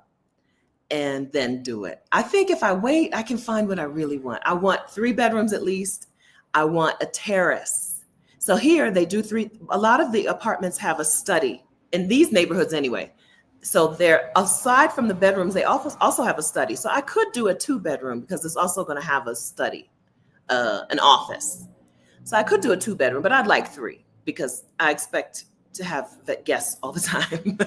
and then do it. I think if I wait, I can find what I really want. I want 3 bedrooms at least. I want a terrace. So here they do a lot of the apartments have a study in these neighborhoods anyway. So they're, aside from the bedrooms, they also have a study. So I could do a 2 bedroom because it's also going to have a study, an office. So I could do a 2 bedroom, but I'd like 3 because I expect to have guests all the time.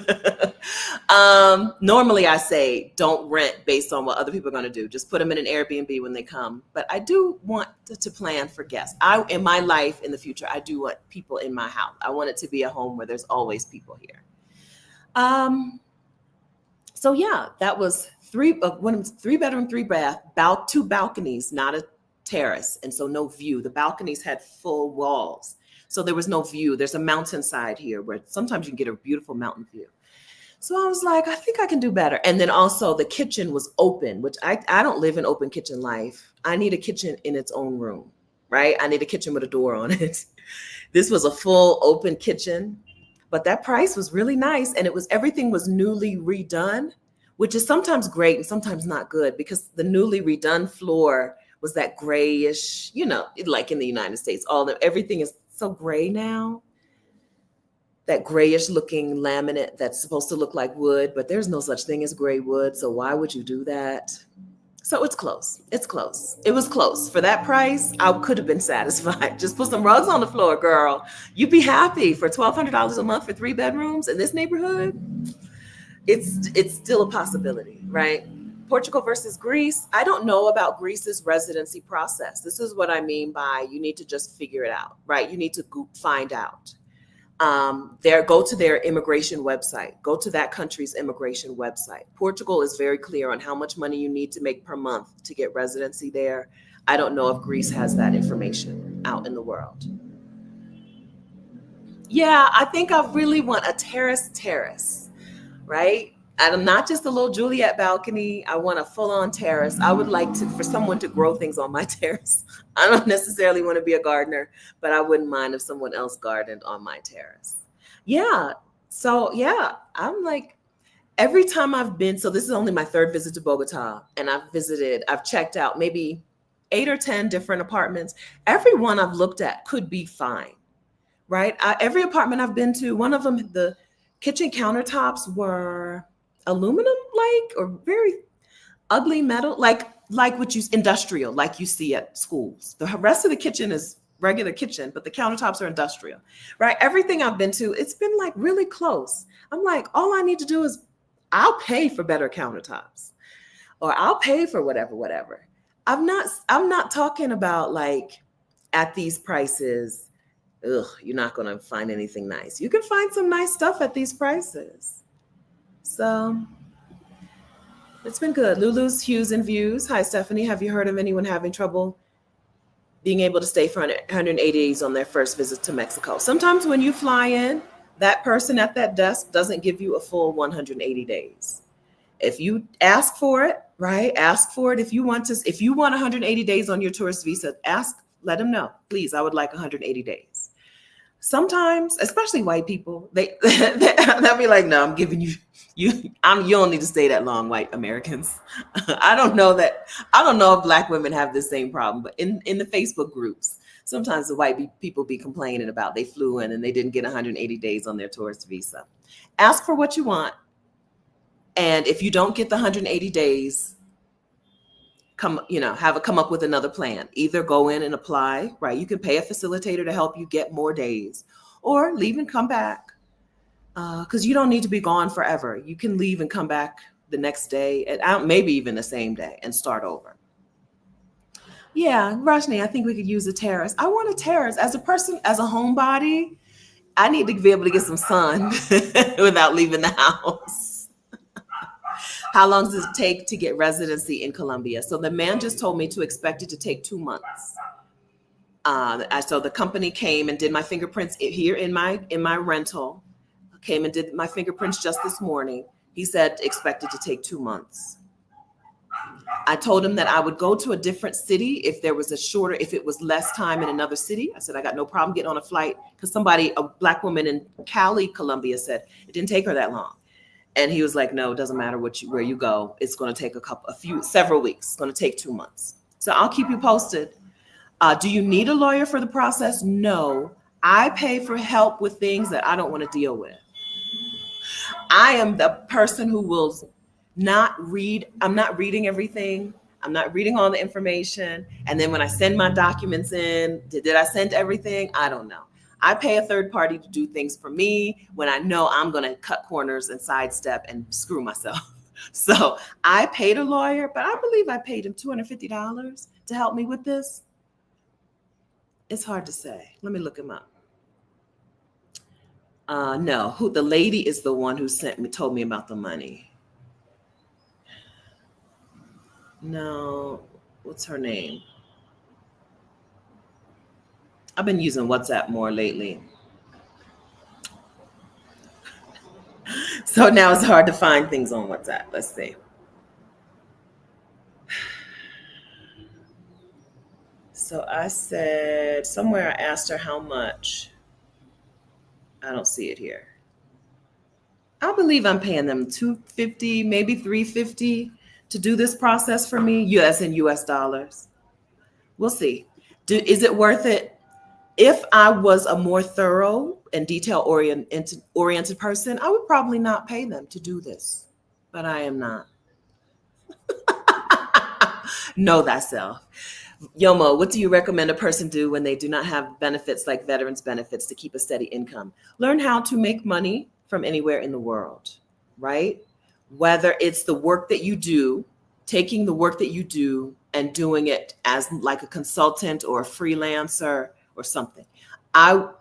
Normally I say don't rent based on what other people are going to do. Just put them in an Airbnb when they come. But I do want to plan for guests. In my life in the future, I do want people in my house. I want it to be a home where there's always people here. So yeah, that was 3 bedroom, 3 bath, 2 balconies, not a terrace. And so no view. The balconies had full walls. So there was no view. There's a mountainside here where sometimes you can get a beautiful mountain view. So I was like, I think I can do better. And then also the kitchen was open, which I don't live in open kitchen life. I need a kitchen in its own room, right? I need a kitchen with a door on it. This was a full open kitchen, but that price was really nice. And everything was newly redone, which is sometimes great and sometimes not good because the newly redone floor was that grayish, like in the United States, everything is so gray now. That grayish looking laminate that's supposed to look like wood, but there's no such thing as gray wood. So why would you do that? So it's close. It's close. It was close. For that price, I could have been satisfied. Just put some rugs on the floor, girl. You'd be happy for $1,200 a month for 3 bedrooms in this neighborhood. It's still a possibility, right? Portugal versus Greece. I don't know about Greece's residency process. This is what I mean by you need to just figure it out, right? You need to find out. Go to their immigration website. Go to that country's immigration website. Portugal is very clear on how much money you need to make per month to get residency there. I don't know if Greece has that information out in the world. Yeah, I think I really want a terrace, right? I'm not just a little Juliet balcony. I want a full-on terrace. I would like for someone to grow things on my terrace. I don't necessarily want to be a gardener, but I wouldn't mind if someone else gardened on my terrace. Yeah. So yeah, I'm like, every time I've been, so this is only my 3rd visit to Bogotá, and I've checked out maybe 8 or 10 different apartments. Every one I've looked at could be fine, right? Every apartment I've been to, one of them, the kitchen countertops were aluminum or very ugly metal, like industrial, like you see at schools. The rest of the kitchen is regular kitchen, but the countertops are industrial, right? Everything I've been to, it's been like really close. I'm like, all I need to do is I'll pay for better countertops or I'll pay for whatever. I'm not talking about like at these prices, you're not going to find anything nice. You can find some nice stuff at these prices. So it's been good. Lulu's Hues and Views. Hi, Stephanie. Have you heard of anyone having trouble being able to stay for 180 days on their first visit to Mexico? Sometimes when you fly in, that person at that desk doesn't give you a full 180 days. If you ask for it, right? Ask for it. If you want 180 days on your tourist visa, let them know. Please, I would like 180 days. Sometimes, especially white people, they'll be like, "No, I'm giving you you don't need to stay that long, white Americans." I don't know that I don't know if Black women have the same problem, but in the Facebook groups, sometimes the people be complaining about they flew in and they didn't get 180 days on their tourist visa. Ask for what you want, and if you don't get the 180 days, come up with another plan. Either go in and apply, right? You can pay a facilitator to help you get more days, or leave and come back, because you don't need to be gone forever. You can leave and come back the next day, and maybe even the same day, and start over. Yeah, Rajni, I think we could use a terrace. I want a terrace. As a person, as a homebody, I need to be able to get some sun without leaving the house. How long does it take to get residency in Colombia? So the man just told me to expect it to take 2 months. So the company came and did my fingerprints here in my rental. Came and did my fingerprints just this morning. He said expected to take 2 months. I told him that I would go to a different city if it was less time in another city. I said I got no problem getting on a flight, because a Black woman in Cali, Colombia, said it didn't take her that long. And he was like, "No, it doesn't matter where you go. It's going to take several weeks. It's going to take 2 months." So I'll keep you posted. Do you need a lawyer for the process? No. I pay for help with things that I don't want to deal with. I am the person who will not read. I'm not reading everything. I'm not reading all the information. And then when I send my documents in, did I send everything? I don't know. I pay a third party to do things for me when I know I'm going to cut corners and sidestep and screw myself. So I paid a lawyer, but I believe I paid him $250 to help me with this. It's hard to say. Let me look him up. No, the lady is the one who told me about the money. No, what's her name? I've been using WhatsApp more lately. So now it's hard to find things on WhatsApp. Let's see. So I said somewhere, I asked her how much. I don't see it here. I believe I'm paying them $250, maybe $350 to do this process for me. Yes, in US dollars. We'll see. Is it worth it? If I was a more thorough and detail-oriented person, I would probably not pay them to do this, but I am not. Know thyself. Yomo, what do you recommend a person do when they do not have benefits like veterans benefits to keep a steady income? Learn how to make money from anywhere in the world, right? Whether it's the work that you do, taking the work that you do and doing it as like a consultant or a freelancer or something.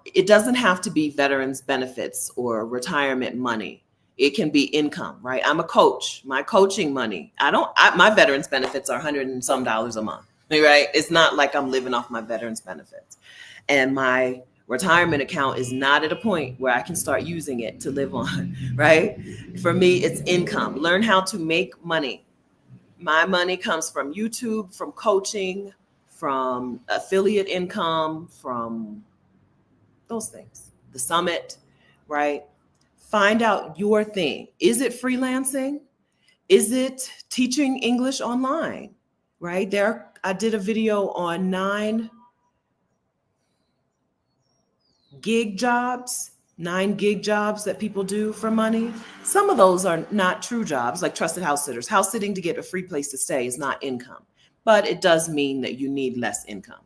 It doesn't have to be veterans benefits or retirement money. It can be income, right? I'm a coach. My coaching money, my veterans benefits are $100 and some a month, right? It's not like I'm living off my veterans benefits. And my retirement account is not at a point where I can start using it to live on, right? For me, it's income. Learn how to make money. My money comes from YouTube, from coaching, from affiliate income, from those things. The summit, right? Find out your thing. Is it freelancing? Is it teaching English online, right? I did a video on 9 gig jobs that people do for money. Some of those are not true jobs, like trusted house sitters. House sitting to get a free place to stay is not income, but it does mean that you need less income.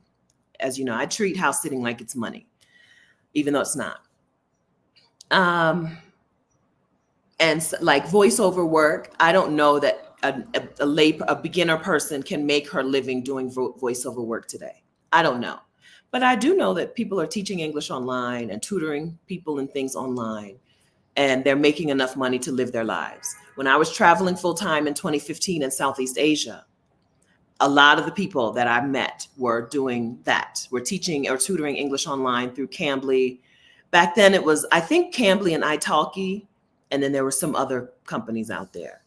As you know, I treat house sitting like it's money, even though it's not. And like voiceover work, I don't know that a beginner person can make her living doing voiceover work today. I don't know. But I do know that people are teaching English online and tutoring people and things online, and they're making enough money to live their lives. When I was traveling full time in 2015 in Southeast Asia, a lot of the people that I met were doing that. Were teaching or tutoring English online through Cambly. Back then it was, I think, Cambly and italki, and then there were some other companies out there,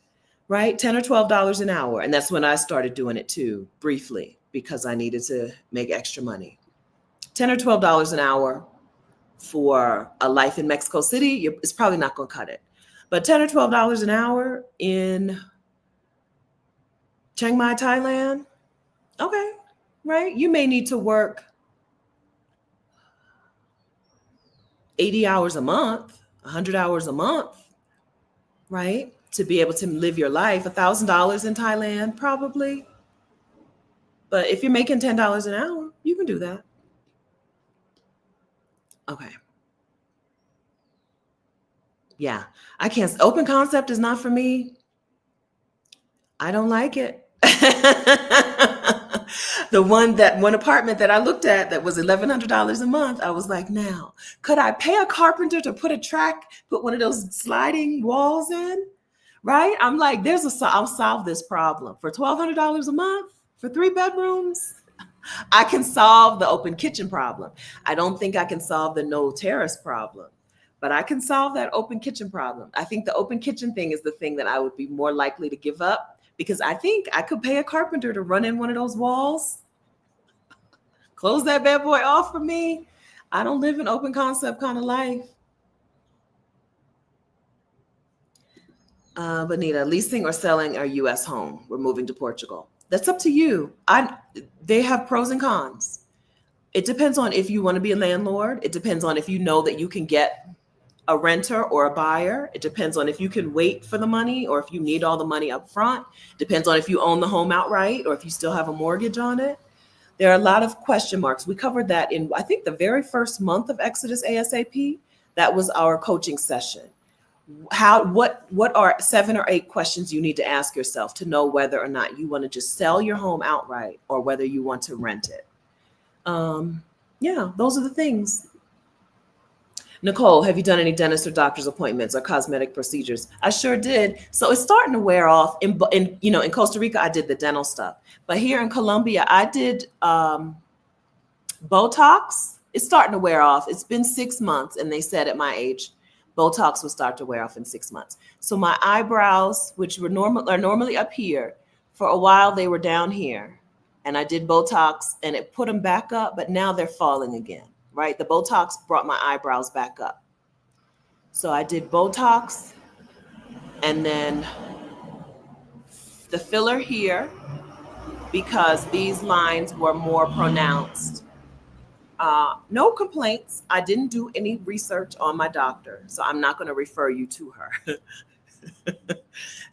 right? $10 or $12 an hour. And that's when I started doing it too, briefly, because I needed to make extra money. $10 or $12 an hour for a life in Mexico City, it's probably not going to cut it. But $10 or $12 an hour in Chiang Mai, Thailand, okay, right? You may need to work 80 hours a month, 100 hours a month, right? To be able to live your life. $1,000 in Thailand, probably. But if you're making $10 an hour, you can do that. Okay. Yeah. I can't. Open concept is not for me. I don't like it. The one apartment that I looked at that was $1,100 a month, I was like, now, could I pay a carpenter to put one of those sliding walls in? Right? I'm like, I'll solve this problem for $1,200 a month for 3 bedrooms. I can solve the open kitchen problem. I don't think I can solve the no terrace problem, but I can solve that open kitchen problem. I think the open kitchen thing is the thing that I would be more likely to give up, because I think I could pay a carpenter to run in one of those walls, close that bad boy off for me. I don't live an open concept kind of life. Bonita, leasing or selling our U.S. home. We're moving to Portugal. That's up to you. They have pros and cons. It depends on if you want to be a landlord. It depends on if you know that you can get a renter or a buyer. It depends on if you can wait for the money or if you need all the money up front. Depends on if you own the home outright or if you still have a mortgage on it. There are a lot of question marks. We covered that in, I think, the very first month of Exodus ASAP. That was our coaching session. What are 7 or 8 questions you need to ask yourself to know whether or not you want to just sell your home outright or whether you want to rent it? Yeah, those are the things. Nicole, have you done any dentist or doctor's appointments or cosmetic procedures? I sure did. So it's starting to wear off. In Costa Rica, I did the dental stuff, but here in Colombia, I did Botox. It's starting to wear off. It's been 6 months, and they said at my age, Botox will start to wear off in 6 months. So my eyebrows, which are normally up here, for a while they were down here, and I did Botox, and it put them back up, but now they're falling again. Right? The Botox brought my eyebrows back up. So I did Botox and then the filler here because these lines were more pronounced. No complaints. I didn't do any research on my doctor, so I'm not going to refer you to her.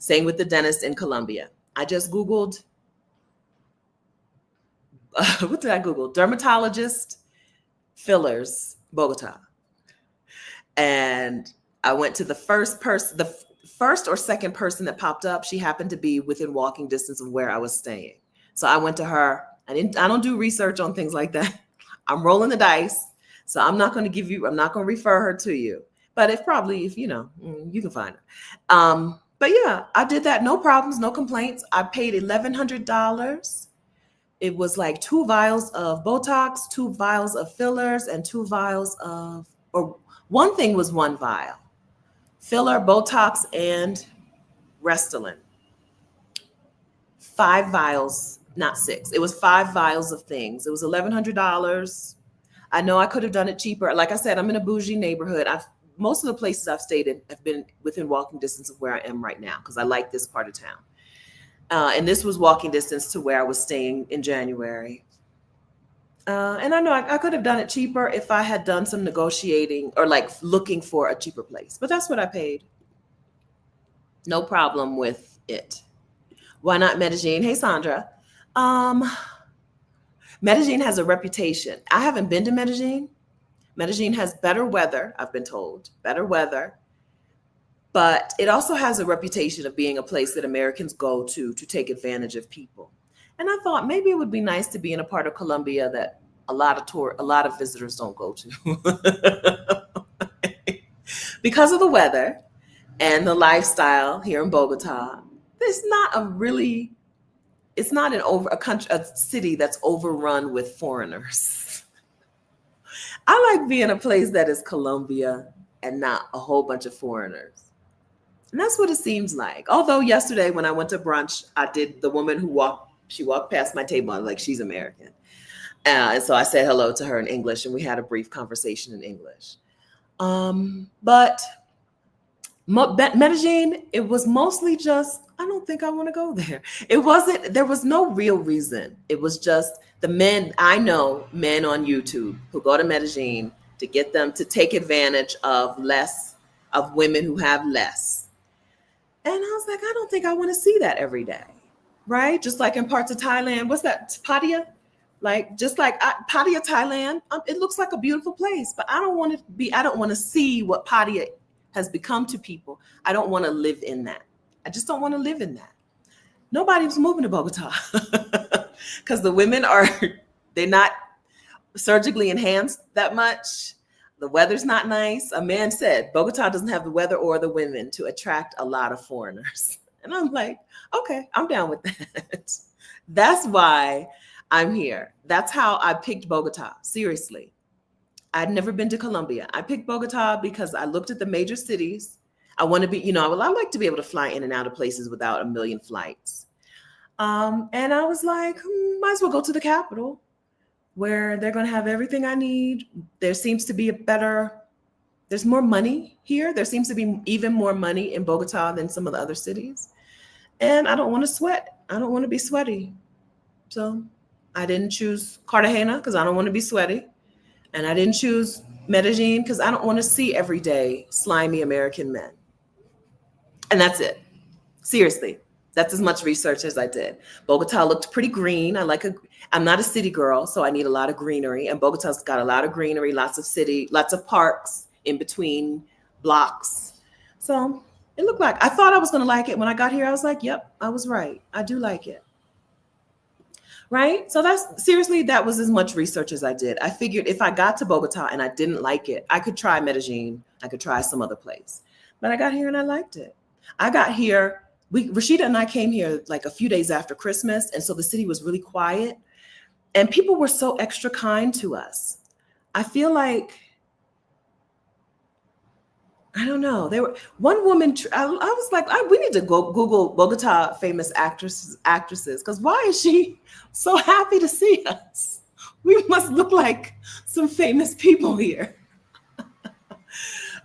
Same with the dentist in Colombia. I just Googled, what did I Google? Dermatologist fillers, Bogotá. And I went to the first or second person that popped up. She happened to be within walking distance of where I was staying. So I went to her. I don't do research on things like that. I'm rolling the dice. So I'm not going to refer her to you. But you can find her. But yeah, I did that. No problems, no complaints. I paid $1,100. It was like 2 vials of Botox, 2 vials of fillers, and 2 vials of, or one thing was 1 vial. Filler, Botox, and Restylane. 5 vials, not 6. It was 5 vials of things. It was $1,100. I know I could have done it cheaper. Like I said, I'm in a bougie neighborhood. Most of the places I've stayed in have been within walking distance of where I am right now because I like this part of town. And this was walking distance to where I was staying in January. And I know I could have done it cheaper if I had done some negotiating or like looking for a cheaper place. But that's what I paid. No problem with it. Why not Medellin? Hey, Sandra. Medellin has a reputation. I haven't been to Medellin. Medellin has better weather, I've been told. Better weather. But it also has a reputation of being a place that Americans go to take advantage of people. And I thought maybe it would be nice to be in a part of Colombia that a lot of visitors don't go to. Because of the weather and the lifestyle here in Bogotá, it's not a city that's overrun with foreigners. I like being a place that is Colombia and not a whole bunch of foreigners. And that's what it seems like. Although yesterday when I went to brunch, the woman who walked past my table. I was like, she's American. And so I said hello to her in English, and we had a brief conversation in English. But Medellin, it was mostly just, I don't think I want to go there. There was no real reason. It was just the men, I know men on YouTube who go to Medellin to get them to take advantage of of women who have less. And I was like, I don't think I want to see that every day. Right? Just like in parts of Thailand. What's that? Pattaya? Like, just like Pattaya, Thailand. It looks like a beautiful place, but I don't want to see what Pattaya has become to people. I don't want to live in that. I just don't want to live in that. Nobody was moving to Bogota because the women they're not surgically enhanced that much. The weather's not nice. A man said Bogota doesn't have the weather or the women to attract a lot of foreigners. And I'm like, okay, I'm down with that. That's why I'm here. That's how I picked Bogota. Seriously. I'd never been to Colombia. I picked Bogota because I looked at the major cities. I want to be, I like to be able to fly in and out of places without a million flights. And I was like, might as well go to the capital where they're going to have everything I need. There seems to be there's more money here. There seems to be even more money in Bogota than some of the other cities. And I don't want to sweat. I don't want to be sweaty. So I didn't choose Cartagena because I don't want to be sweaty. And I didn't choose Medellin because I don't want to see everyday slimy American men. And that's it. Seriously, that's as much research as I did. Bogota looked pretty green. I'm not a city girl, so I need a lot of greenery. And Bogota's got a lot of greenery, lots of parks in between blocks. So it looked like, I thought I was going to like it. When I got here, I was like, yep, I was right. I do like it. Right? So that was as much research as I did. I figured if I got to Bogota and I didn't like it, I could try Medellin. I could try some other place. But I got here and I liked it. I got here, Rashida and I came here like a few days after Christmas. And so the city was really quiet and people were so extra kind to us. I feel like, I don't know. One woman, I was like, we need to go Google Bogota famous actresses, because why is she so happy to see us? We must look like some famous people here.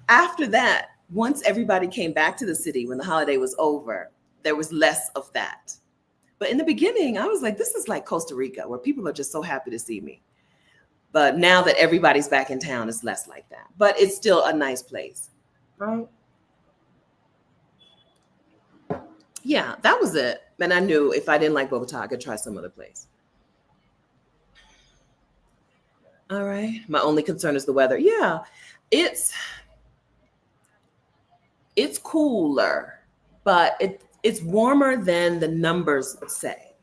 After that, once everybody came back to the city, when the holiday was over, there was less of that. But in the beginning, I was like, this is like Costa Rica, where people are just so happy to see me. But now that everybody's back in town, it's less like that. But it's still a nice place. Right. Yeah, that was it. And I knew if I didn't like Bogota, I could try some other place. All right. My only concern is the weather. Yeah, it's cooler, but it's warmer than the numbers say.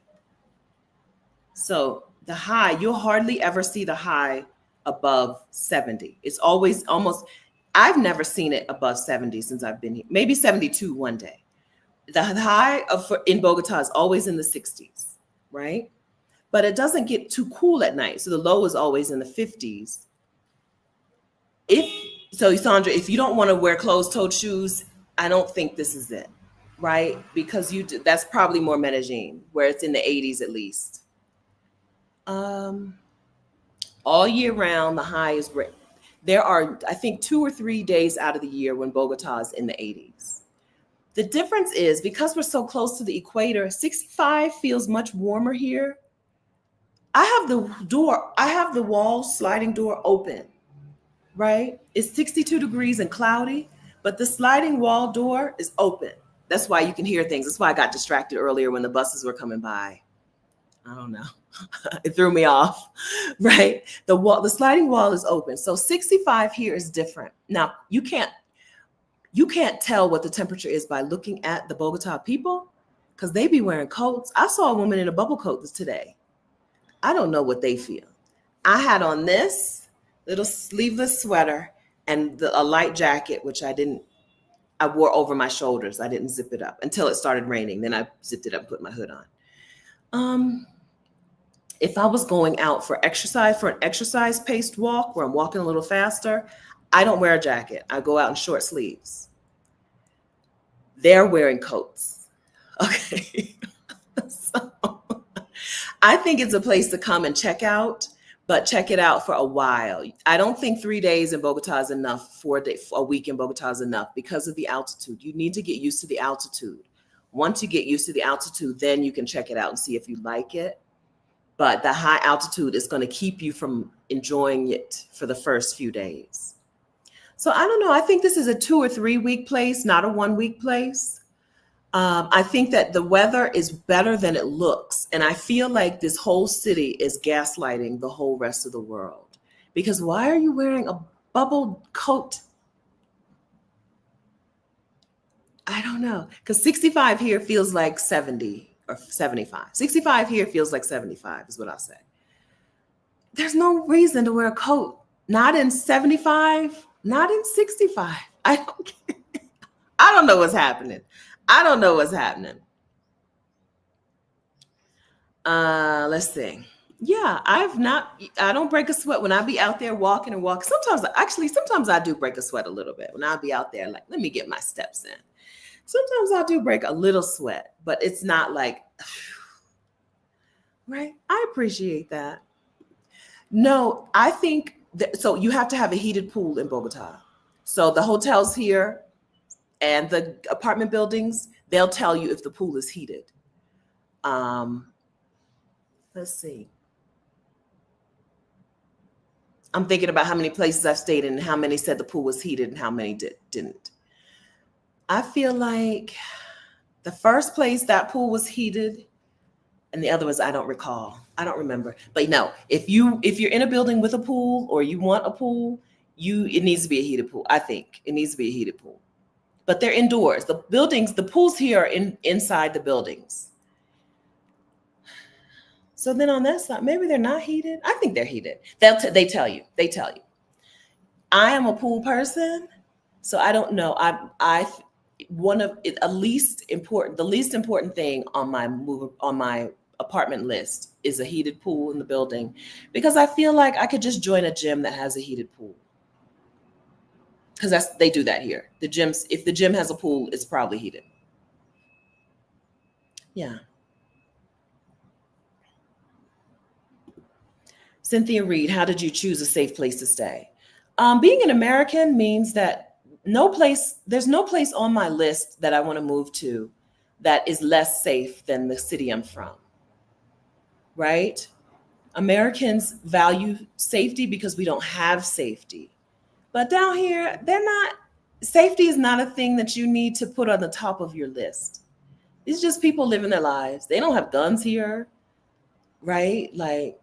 So the high, you'll hardly ever see the high above 70. It's always I've never seen it above 70 since I've been here. Maybe 72 one day. The high in Bogota is always in the 60s, right? But it doesn't get too cool at night. So the low is always in the 50s. Sandra, if you don't want to wear closed-toed shoes, I don't think this is it, right? Because that's probably more Medellin, where it's in the 80s at least. All year round, the high is great. There are, I think, 2 or 3 days out of the year when Bogota is in the 80s. The difference is because we're so close to the equator, 65 feels much warmer here. I have the wall sliding door open, right? It's 62 degrees and cloudy, but the sliding wall door is open. That's why you can hear things. That's why I got distracted earlier when the buses were coming by. I don't know. It threw me off, right? The sliding wall is open. So 65 here is different. Now, you can't tell what the temperature is by looking at the Bogota people because they be wearing coats. I saw a woman in a bubble coat today. I don't know what they feel. I had on this little sleeveless sweater and a light jacket, which I wore over my shoulders. I didn't zip it up until it started raining. Then I zipped it up and put my hood on. If I was going out for an exercise paced walk where I'm walking a little faster, I don't wear a jacket. I go out in short sleeves. They're wearing coats. Okay. So I think it's a place to come and check out. but check it out for a while. I don't think 3 days in Bogota is enough. A week in Bogota is enough because of the altitude. You need to get used to the altitude. Once you get used to the altitude, then you can check it out and see if you like it. But the high altitude is going to keep you from enjoying it for the first few days. So I don't know. I think this is a 2 or 3 week place, not a 1 week place. I think that the weather is better than it looks. And I feel like this whole city is gaslighting the whole rest of the world. Because why are you wearing a bubble coat? I don't know. Because 65 here feels like 70 or 75. 65 here feels like 75 is what I'll say. There's no reason to wear a coat. Not in 75, not in 65. I don't know what's happening. I don't know what's happening. Let's see. Yeah, I don't break a sweat when I be out there walking. Sometimes I do break a sweat a little bit when I be out there, like, let me get my steps in. Sometimes I do break a little sweat, but it's not like, right? I appreciate that. No, I think so you have to have a heated pool in Bogota. So the hotels here and the apartment buildings, they'll tell you if the pool is heated. Let's see. I'm thinking about how many places I've stayed in and how many said the pool was heated and how many didn't. I feel like the first place that pool was heated and the other ones I don't recall. I don't remember. But no, if you're in a building with a pool or you want a pool, it needs to be a heated pool. I think it needs to be a heated pool. But they're indoors. The pools here are inside the buildings. So then on that side, maybe they're not heated. I think they're heated. They tell you. I am a pool person, so I don't know. The least important thing on my apartment list is a heated pool in the building, because I feel like I could just join a gym that has a heated pool. Because they do that here. If the gym has a pool, it's probably heated. Yeah. Cynthia Reed, how did you choose a safe place to stay? Being an American means that there's no place on my list that I want to move to that is less safe than the city I'm from, right? Americans value safety because we don't have safety. But down here, safety is not a thing that you need to put on the top of your list. It's just people living their lives. They don't have guns here, right? Like,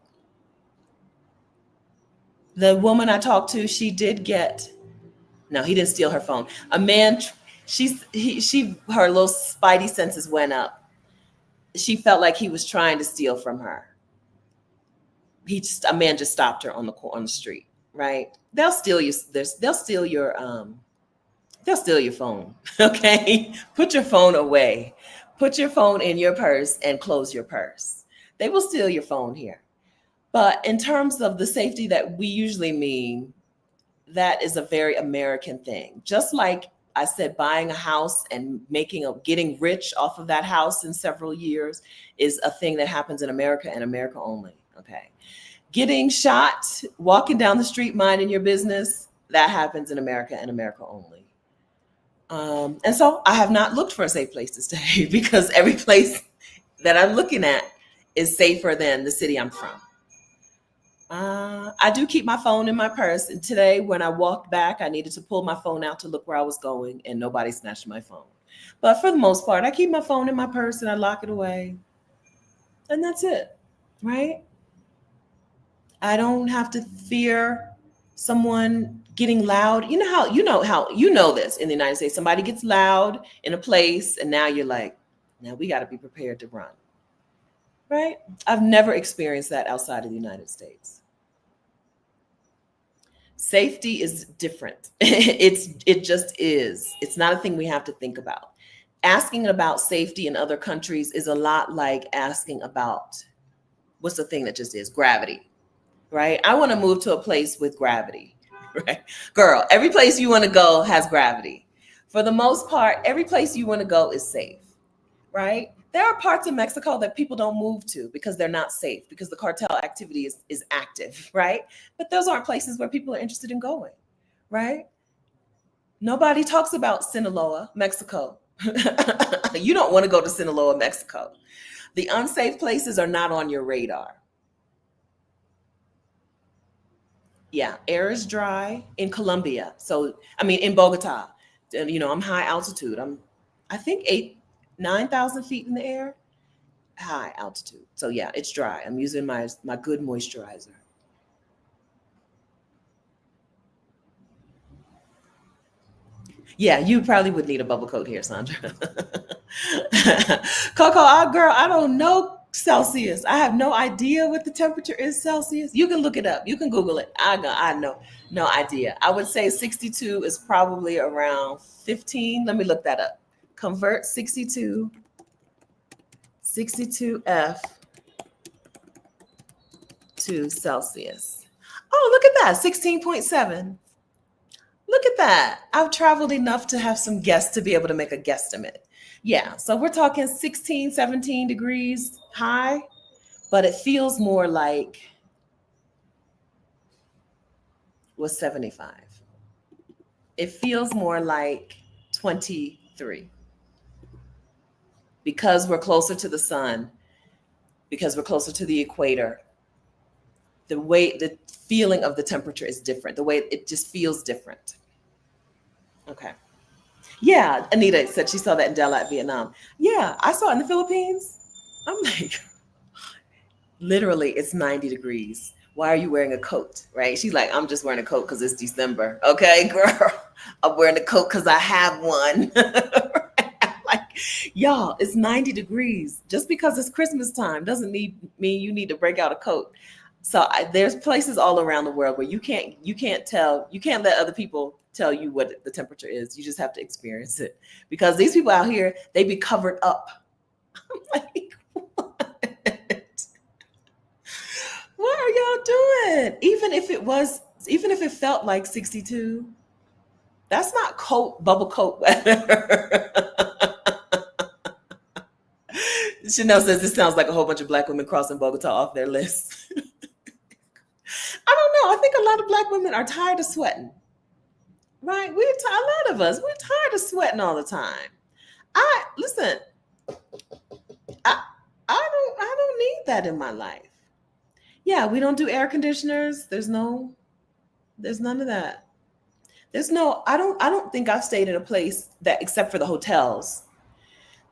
the woman I talked to, he didn't steal her phone. A man, her little spidey senses went up. She felt like he was trying to steal from her. A man just stopped her on the street, right? They'll steal your phone. Okay. Put your phone away. Put your phone in your purse and close your purse. They will steal your phone here. But in terms of the safety that we usually mean, that is a very American thing. Just like I said, buying a house and getting rich off of that house in several years is a thing that happens in America and America only. Okay. Getting shot, walking down the street, minding your business, that happens in America and America only. And so I have not looked for a safe place to stay because every place that I'm looking at is safer than the city I'm from. I do keep my phone in my purse. And today, when I walked back, I needed to pull my phone out to look where I was going, and nobody snatched my phone. But for the most part, I keep my phone in my purse and I lock it away. And that's it, right? I don't have to fear someone getting loud. You know this in the United States. Somebody gets loud in a place, and now you're like, now we got to be prepared to run. Right? I've never experienced that outside of the United States. Safety is different. It just is. It's not a thing we have to think about. Asking about safety in other countries is a lot like asking about what's the thing that just is gravity, right? I want to move to a place with gravity, right? Girl, every place you want to go has gravity. For the most part, every place you want to go is safe, right? There are parts of Mexico that people don't move to because they're not safe, because the cartel activity is active, right? But those aren't places where people are interested in going, right? Nobody talks about Sinaloa, Mexico. You don't want to go to Sinaloa, Mexico. The unsafe places are not on your radar. Yeah, air is dry in Colombia. So, I mean, in Bogotá, and, I'm high altitude. I think 9,000 feet in the air, high altitude. So yeah, it's dry. I'm using my good moisturizer. Yeah, you probably would need a bubble coat here, Sandra. Coco, girl, I don't know Celsius. I have no idea what the temperature is Celsius. You can look it up. You can Google it. I know, no idea. I would say 62 is probably around 15. Let me look that up. Convert 62F to Celsius. Oh, look at that, 16.7. Look at that. I've traveled enough to have some guests to be able to make a guesstimate. Yeah, so we're talking 16, 17 degrees high, but it feels more like was 75. It feels more like 23 because we're closer to the sun, because we're closer to the equator. The feeling of the temperature is different. The way it just feels different. Okay. Yeah, Anita said she saw that in Dalat, Vietnam. Yeah, I saw it in the Philippines. I'm like, literally, it's 90 degrees. Why are you wearing a coat? Right? She's like, I'm just wearing a coat because it's December. Okay, girl. I'm wearing a coat because I have one. Like, y'all, it's 90 degrees. Just because it's Christmas time doesn't mean you need to break out a coat. So there's places all around the world where you can't let other people tell you what the temperature is. You just have to experience it, because these people out here, they be covered up. I'm like, what are y'all doing? Even if it felt like 62, that's not bubble coat weather. Chanel says this sounds like a whole bunch of Black women crossing Bogota off their list. I don't know. I think a lot of Black women are tired of sweating. Right? A lot of us, we're tired of sweating all the time. Listen, I don't need that in my life. Yeah, we don't do air conditioners. There's none of that. I don't think I've stayed in a place that, except for the hotels,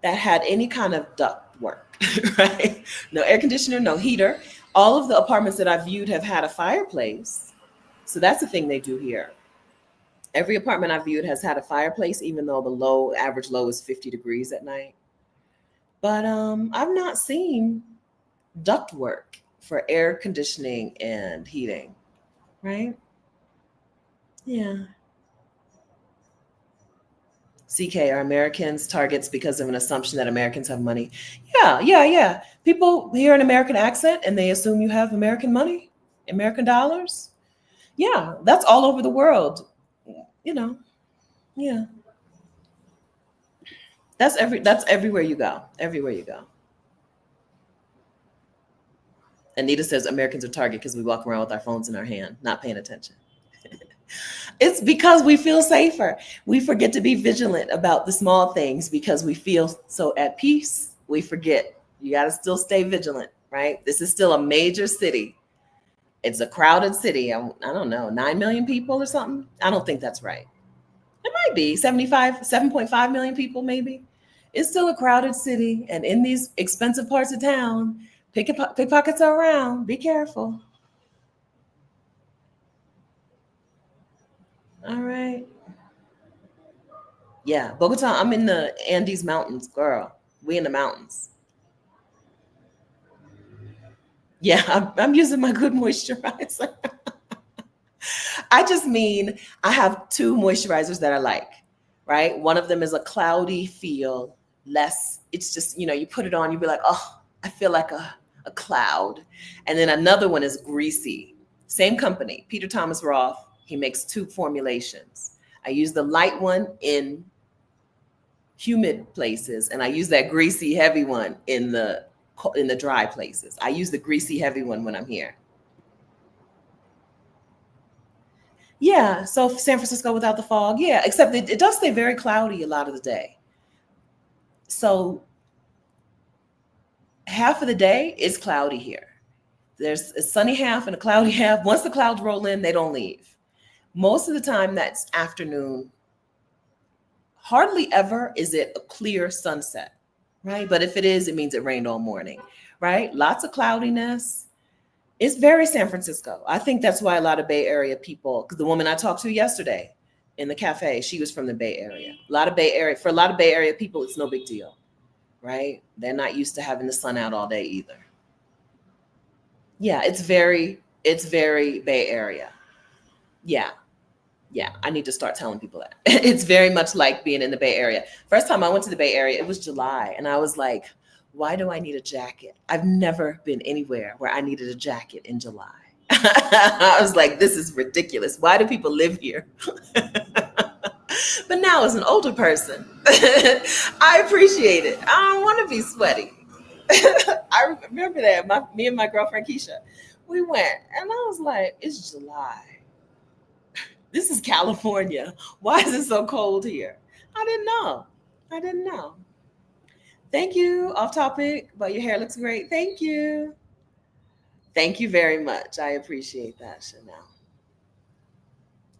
that had any kind of duct work, right? No air conditioner, no heater. All of the apartments that I've viewed have had a fireplace. So that's the thing they do here. Every apartment I've viewed has had a fireplace, even though the average low is 50 degrees at night. But I've not seen duct work for air conditioning and heating, right? Yeah. CK, are Americans targets because of an assumption that Americans have money? Yeah. People hear an American accent and they assume you have American money, American dollars. Yeah, that's all over the world. Yeah. That's everywhere you go. Everywhere you go. Anita says Americans are target because we walk around with our phones in our hand, not paying attention. It's because we feel safer. We forget to be vigilant about the small things because we feel so at peace. We forget. You got to still stay vigilant, right? This is still a major city. It's a crowded city. I don't know, 9 million people or something. I don't think that's right. It might be 7.5 million people, maybe. It's still a crowded city. And in these expensive parts of town, pickpockets are around. Be careful. All right. Yeah, Bogota, I'm in the Andes Mountains, girl. We in the mountains. Yeah, I'm using my good moisturizer. I just mean I have two moisturizers that I like, right? One of them is a cloudy feel, less, it's just, you put it on, you be like, oh, I feel like a cloud. And then another one is greasy. Same company, Peter Thomas Roth. He makes two formulations. I use the light one in humid places, and I use that greasy, heavy one in the dry places. I use the greasy, heavy one when I'm here. Yeah, so San Francisco without the fog, yeah, except it does stay very cloudy a lot of the day. So half of the day is cloudy here. There's a sunny half and a cloudy half. Once the clouds roll in, they don't leave. Most of the time, that's afternoon. Hardly ever is it a clear sunset, right? But if it is, it means it rained all morning, right? Lots of cloudiness. It's very San Francisco. I think that's why a lot of Bay Area people, because the woman I talked to yesterday in the cafe, she was from the Bay Area. For a lot of Bay Area people, it's no big deal, right? They're not used to having the sun out all day either. Yeah, it's very Bay Area. Yeah. Yeah, I need to start telling people that. It's very much like being in the Bay Area. First time I went to the Bay Area, it was July, and I was like, why do I need a jacket? I've never been anywhere where I needed a jacket in July. I was like, this is ridiculous. Why do people live here? But now as an older person, I appreciate it. I don't want to be sweaty. I remember that me and my girlfriend Keisha, we went, and I was like, it's July. This is California. Why is it so cold here? I didn't know. I didn't know. Thank you. Off topic, but your hair looks great. Thank you. Thank you very much. I appreciate that, Chanel.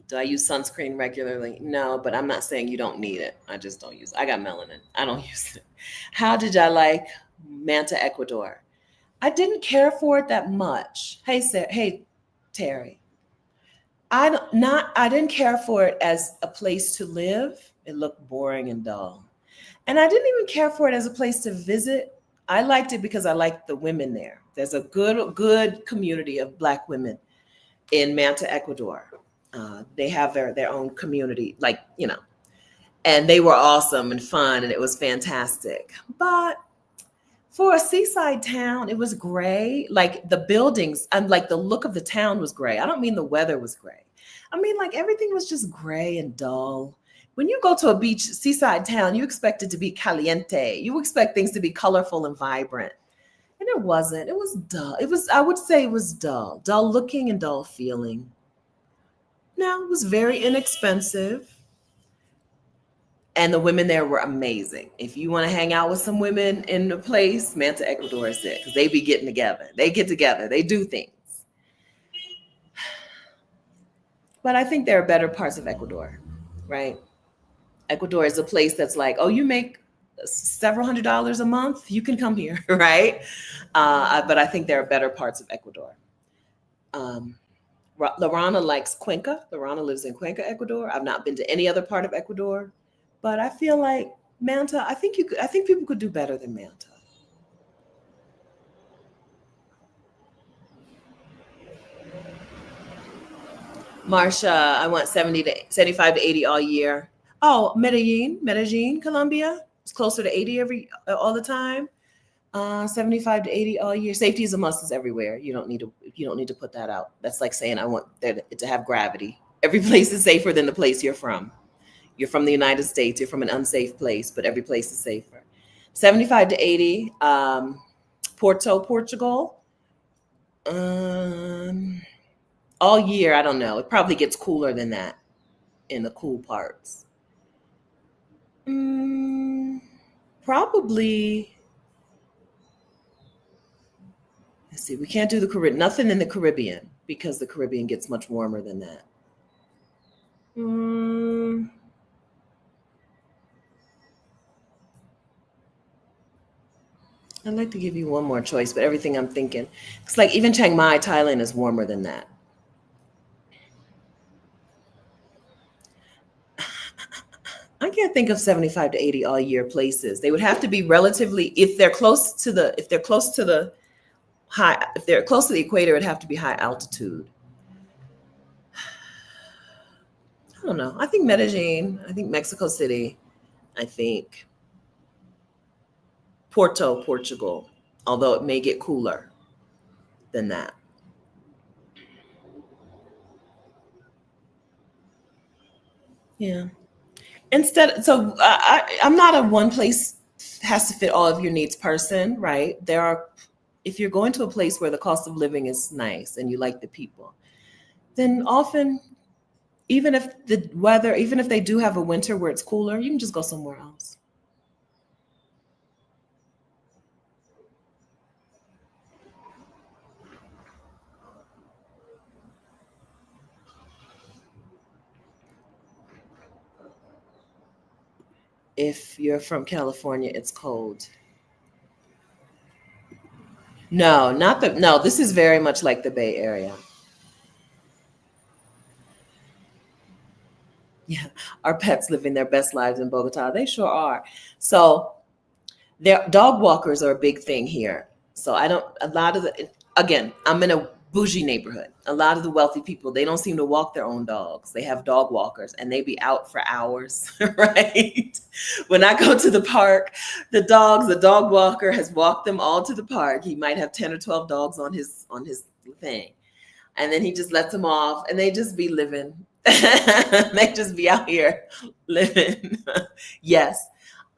Do I use sunscreen regularly? No, but I'm not saying you don't need it. I just don't use it. I got melanin. I don't use it. How did I like Manta, Ecuador? I didn't care for it that much. Hey, Sarah, hey, Terry. I didn't care for it as a place to live. It looked boring and dull. And I didn't even care for it as a place to visit. I liked it because I liked the women there. There's a good community of Black women in Manta, Ecuador. They have their own community, like, and they were awesome and fun, and it was fantastic. But for a seaside town, it was gray. Like the buildings and like the look of the town was gray. I don't mean the weather was gray. I mean, like everything was just gray and dull. When you go to a beach, seaside town, you expect it to be caliente. You expect things to be colorful and vibrant. And it wasn't. It was dull. I would say it was dull. Dull looking and dull feeling. Now, it was very inexpensive. And the women there were amazing. If you want to hang out with some women in the place, Manta, Ecuador is it, because they be getting together. They get together. They do things. But I think there are better parts of Ecuador, right? Ecuador is a place that's like, oh, you make several $100s a month, you can come here, right? But I think there are better parts of Ecuador. Lorana likes Cuenca. Lorana lives in Cuenca, Ecuador. I've not been to any other part of Ecuador, but I feel like Manta. I think people could do better than Manta. Marsha, I want 75 to 80 all year. Oh, Medellin, Colombia. It's closer to 80 all the time. 75 to 80 all year. Safety is a must is everywhere. You don't need to put that out. That's like saying I want it to have gravity. Every place is safer than the place you're from. You're from the United States. You're from an unsafe place, but every place is safer. 75 to 80. Porto, Portugal. All year, I don't know. It probably gets cooler than that in the cool parts. Probably. Let's see. We can't do the Caribbean. Nothing in the Caribbean because the Caribbean gets much warmer than that. I'd like to give you one more choice, but everything I'm thinking, it's like even Chiang Mai, Thailand is warmer than that. I can't think of 75 to 80 all year places. They would have to be relatively, if they're close to the equator, it'd have to be high altitude. I don't know. I think Medellin, I think Mexico City, I think Porto, Portugal, although it may get cooler than that. Yeah. I'm not a one place has to fit all of your needs person, right? If you're going to a place where the cost of living is nice and you like the people, then often, even if they do have a winter where it's cooler, you can just go somewhere else. If you're from California, it's cold. No, this is very much like the Bay Area. Yeah, our pets living their best lives in Bogota. They sure are. So their dog walkers are a big thing here. So I don't, a lot of the, again, I'm in a bougie neighborhood. A lot of the wealthy people, they don't seem to walk their own dogs. They have dog walkers and they be out for hours, right? When I go to the park, the dog walker has walked them all to the park. He might have 10 or 12 dogs on his thing. And then he just lets them off and they just be living. They just be out here living. Yes.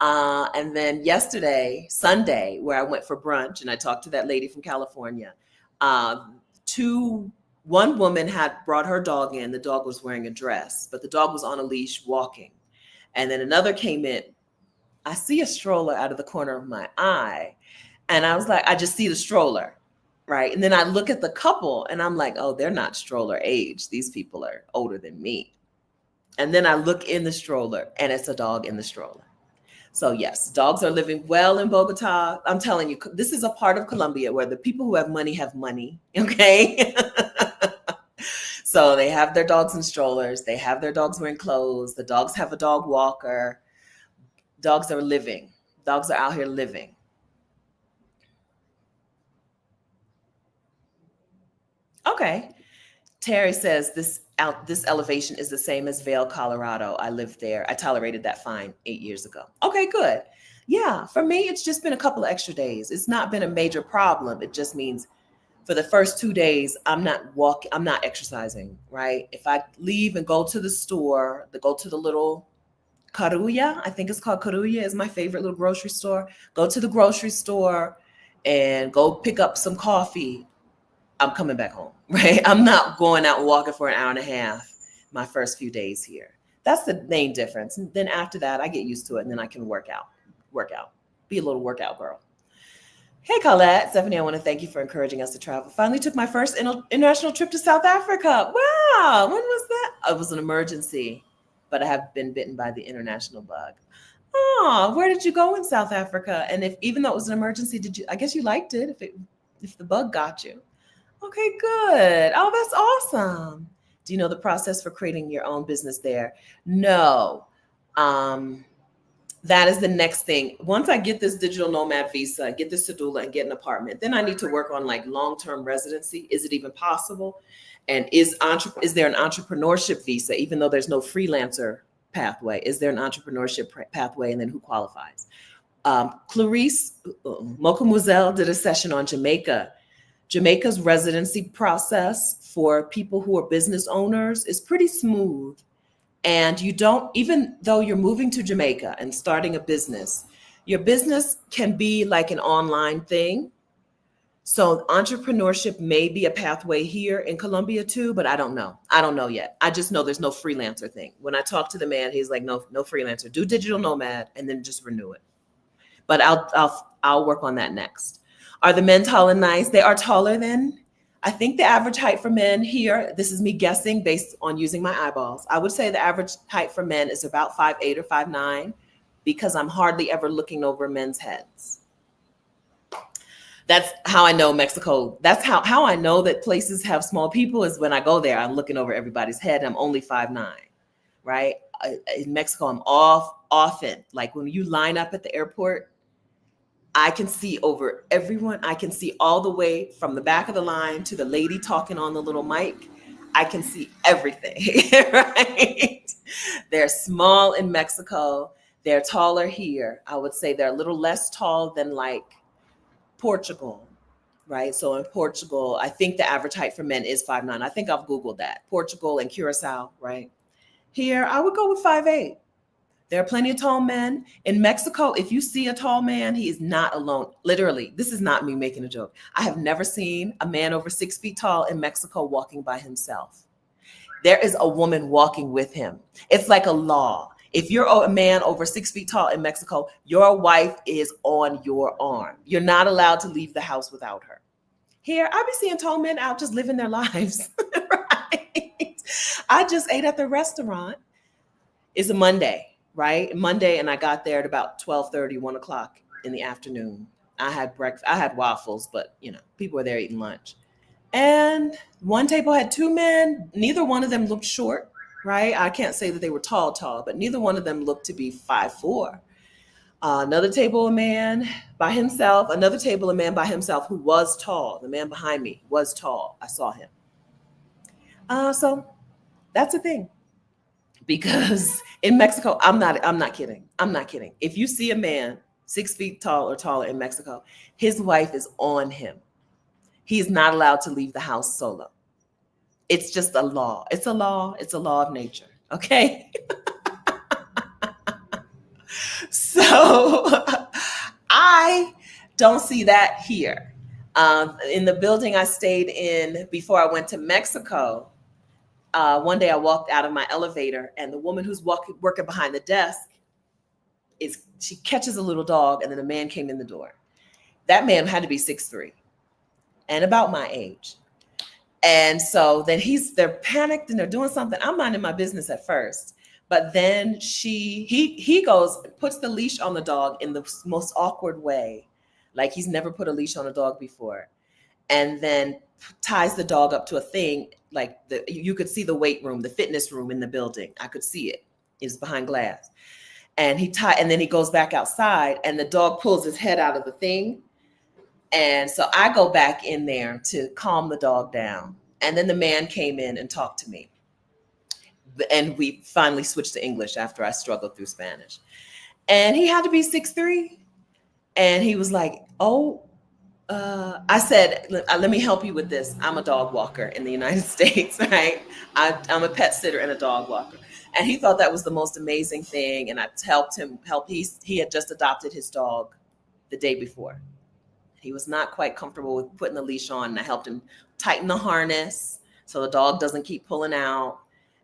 And then yesterday, Sunday, where I went for brunch and I talked to that lady from California, two, one woman had brought her dog in. The dog was wearing a dress, but the dog was on a leash walking. And then another came in. I see a stroller out of the corner of my eye. And I was like, I just see the stroller. Right. And then I look at the couple and I'm like, oh, they're not stroller age. These people are older than me. And then I look in the stroller and it's a dog in the stroller. So yes, dogs are living well in Bogota. I'm telling you, this is a part of Colombia where the people who have money have money. Okay. So they have their dogs in strollers. They have their dogs wearing clothes. The dogs have a dog walker. Dogs are living. Dogs are out here living. Okay. Terry says this elevation is the same as Vail, Colorado. I lived there. I tolerated that fine 8 years ago. Okay, good. Yeah, for me, it's just been a couple of extra days. It's not been a major problem. It just means for the first 2 days, I'm not walking, I'm not exercising, right? If I leave and go to the store, go to the little Carulla, I think it's called Carulla, is my favorite little grocery store. Go to the grocery store and go pick up some coffee. I'm coming back home, right? I'm not going out walking for an hour and a half my first few days here. That's the main difference. And then after that, I get used to it and then I can work out, be a little workout girl. Hey, Colette. Stephanie, I want to thank you for encouraging us to travel. Finally took my first international trip to South Africa. Wow. When was that? It was an emergency, but I have been bitten by the international bug. Oh, where did you go in South Africa? And even though it was an emergency, I guess you liked it if the bug got you. Okay, good. Oh, that's awesome. Do you know the process for creating your own business there? No. That is the next thing. Once I get this digital nomad visa, get this cedula and get an apartment, then I need to work on like long-term residency. Is it even possible? And is there an entrepreneurship visa, even though there's no freelancer pathway? Is there an entrepreneurship pathway, and then who qualifies? Clarice Mokamuzel did a session on Jamaica. Jamaica's residency process for people who are business owners is pretty smooth. And you don't, even though you're moving to Jamaica and starting a business, your business can be like an online thing. So entrepreneurship may be a pathway here in Colombia too, but I don't know. I don't know yet. I just know there's no freelancer thing. When I talked to the man, he's like, no freelancer. Do digital nomad and then just renew it. But I'll work on that next. Are the men tall and nice? They are taller than, I think the average height for men here, this is me guessing based on using my eyeballs. I would say the average height for men is about 5'8" or 5'9", because I'm hardly ever looking over men's heads. That's how I know Mexico. That's how I know that places have small people is when I go there, I'm looking over everybody's head. I'm only 5'9", right? In Mexico, I'm often, like when you line up at the airport, I can see over everyone. I can see all the way from the back of the line to the lady talking on the little mic. I can see everything, right? They're small in Mexico. They're taller here. I would say they're a little less tall than like Portugal, right? So in Portugal, I think the average height for men is 5'9". I think I've Googled that. Portugal and Curacao, right? Here, I would go with 5'8". There are plenty of tall men. In Mexico, if you see a tall man, he is not alone. Literally, this is not me making a joke. I have never seen a man over 6 feet tall in Mexico walking by himself. There is a woman walking with him. It's like a law. If you're a man over 6 feet tall in Mexico, your wife is on your arm. You're not allowed to leave the house without her. Here, I be seeing tall men out just living their lives. Right? I just ate at the restaurant. It's a Monday, right? Monday, and I got there at about 12:30, 1 o'clock in the afternoon. I had breakfast. I had waffles, but people were there eating lunch. And one table had two men. Neither one of them looked short, right? I can't say that they were tall, but neither one of them looked to be 5'4". Another table, a man by himself. Another table, a man by himself who was tall. The man behind me was tall. I saw him. So that's a thing. Because in Mexico, I'm not kidding. I'm not kidding. If you see a man 6 feet tall or taller in Mexico, his wife is on him. He is not allowed to leave the house solo. It's just a law. It's a law. It's a law of nature. Okay. So I don't see that here. In the building I stayed in before I went to Mexico, one day I walked out of my elevator, and the woman who's working behind the desk she catches a little dog, and then a man came in the door. That man had to be 6'3" and about my age. And so then they're panicked and they're doing something. I'm minding my business at first, but then he goes, puts the leash on the dog in the most awkward way, like he's never put a leash on a dog before, and then ties the dog up to a thing. Like you could see the weight room, the fitness room in the building. I could see it. It's behind glass. And and then he goes back outside, and the dog pulls his head out of the thing. And so I go back in there to calm the dog down. And then the man came in and talked to me. And we finally switched to English after I struggled through Spanish. And he had to be 6'3". And he was like, oh, I said, let me help you with this. I'm a dog walker in the United States, right? I'm a pet sitter and a dog walker. And he thought that was the most amazing thing. And I helped him. He had just adopted his dog the day before. He was not quite comfortable with putting the leash on. And I helped him tighten the harness so the dog doesn't keep pulling out.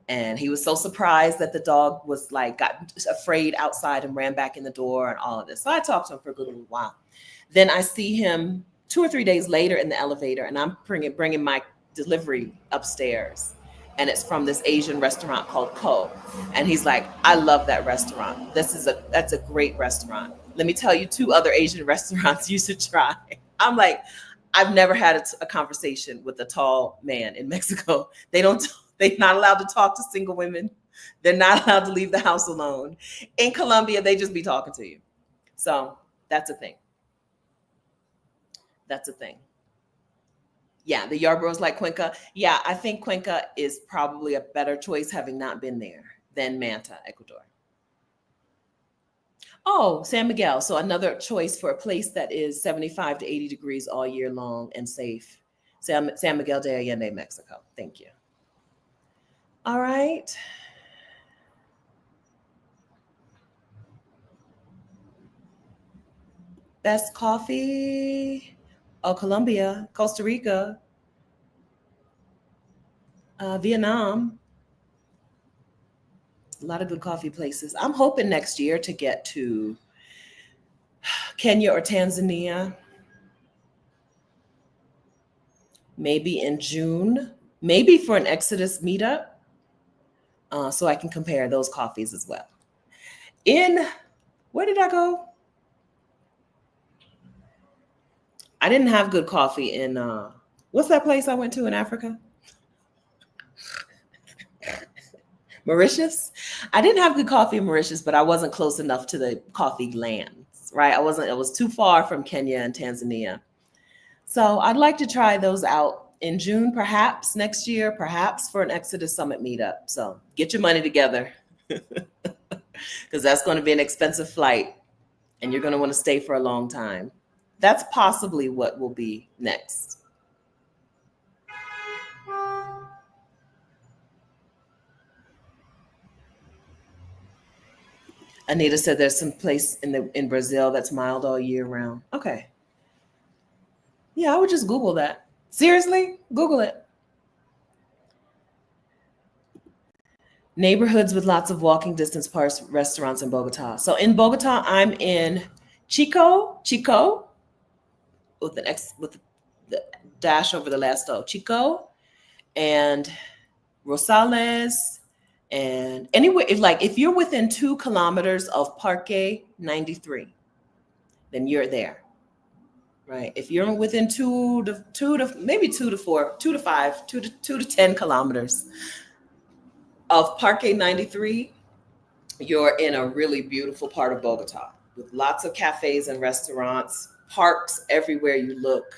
And he was so surprised that the dog was got afraid outside and ran back in the door and all of this. So I talked to him for a good little while. Then I see him 2 or 3 days later in the elevator, and I'm bringing my delivery upstairs. And it's from this Asian restaurant called Ko. And he's like, I love that restaurant. That's a great restaurant. Let me tell you 2 other Asian restaurants you should try. I'm like, I've never had a conversation with a tall man in Mexico. They're not allowed to talk to single women. They're not allowed to leave the house alone. In Colombia, they just be talking to you. So that's a thing. That's a thing. Yeah, the Yarboroughs like Cuenca. Yeah, I think Cuenca is probably a better choice, having not been there, than Manta, Ecuador. Oh, San Miguel. So another choice for a place that is 75 to 80 degrees all year long and safe. San Miguel de Allende, Mexico. Thank you. All right. Best coffee. Oh, Colombia, Costa Rica, Vietnam. A lot of good coffee places. I'm hoping next year to get to Kenya or Tanzania. Maybe in June. Maybe for an Exodus meetup. So I can compare those coffees as well. Where did I go? I didn't have good coffee in, what's that place I went to in Africa? Mauritius. I didn't have good coffee in Mauritius, but I wasn't close enough to the coffee lands, right? It was too far from Kenya and Tanzania. So I'd like to try those out in June, perhaps next year, perhaps for an Exodus Summit meetup. So get your money together because that's going to be an expensive flight and you're going to want to stay for a long time. That's possibly what will be next. Anita said there's some place in Brazil that's mild all year round. Okay. Yeah, I would just Google that. Seriously, Google it. Neighborhoods with lots of walking distance parks, restaurants in Bogota. So in Bogota, I'm in Chico, with an X with the dash over the last O, Chico, and Rosales, and anywhere if you're within 2 kilometers of Parque 93, then you're there. Right. If you're within maybe 2 to 4, 2 to 5, 2 to 10 kilometers of Parque 93, you're in a really beautiful part of Bogota with lots of cafes and restaurants, parks everywhere you look,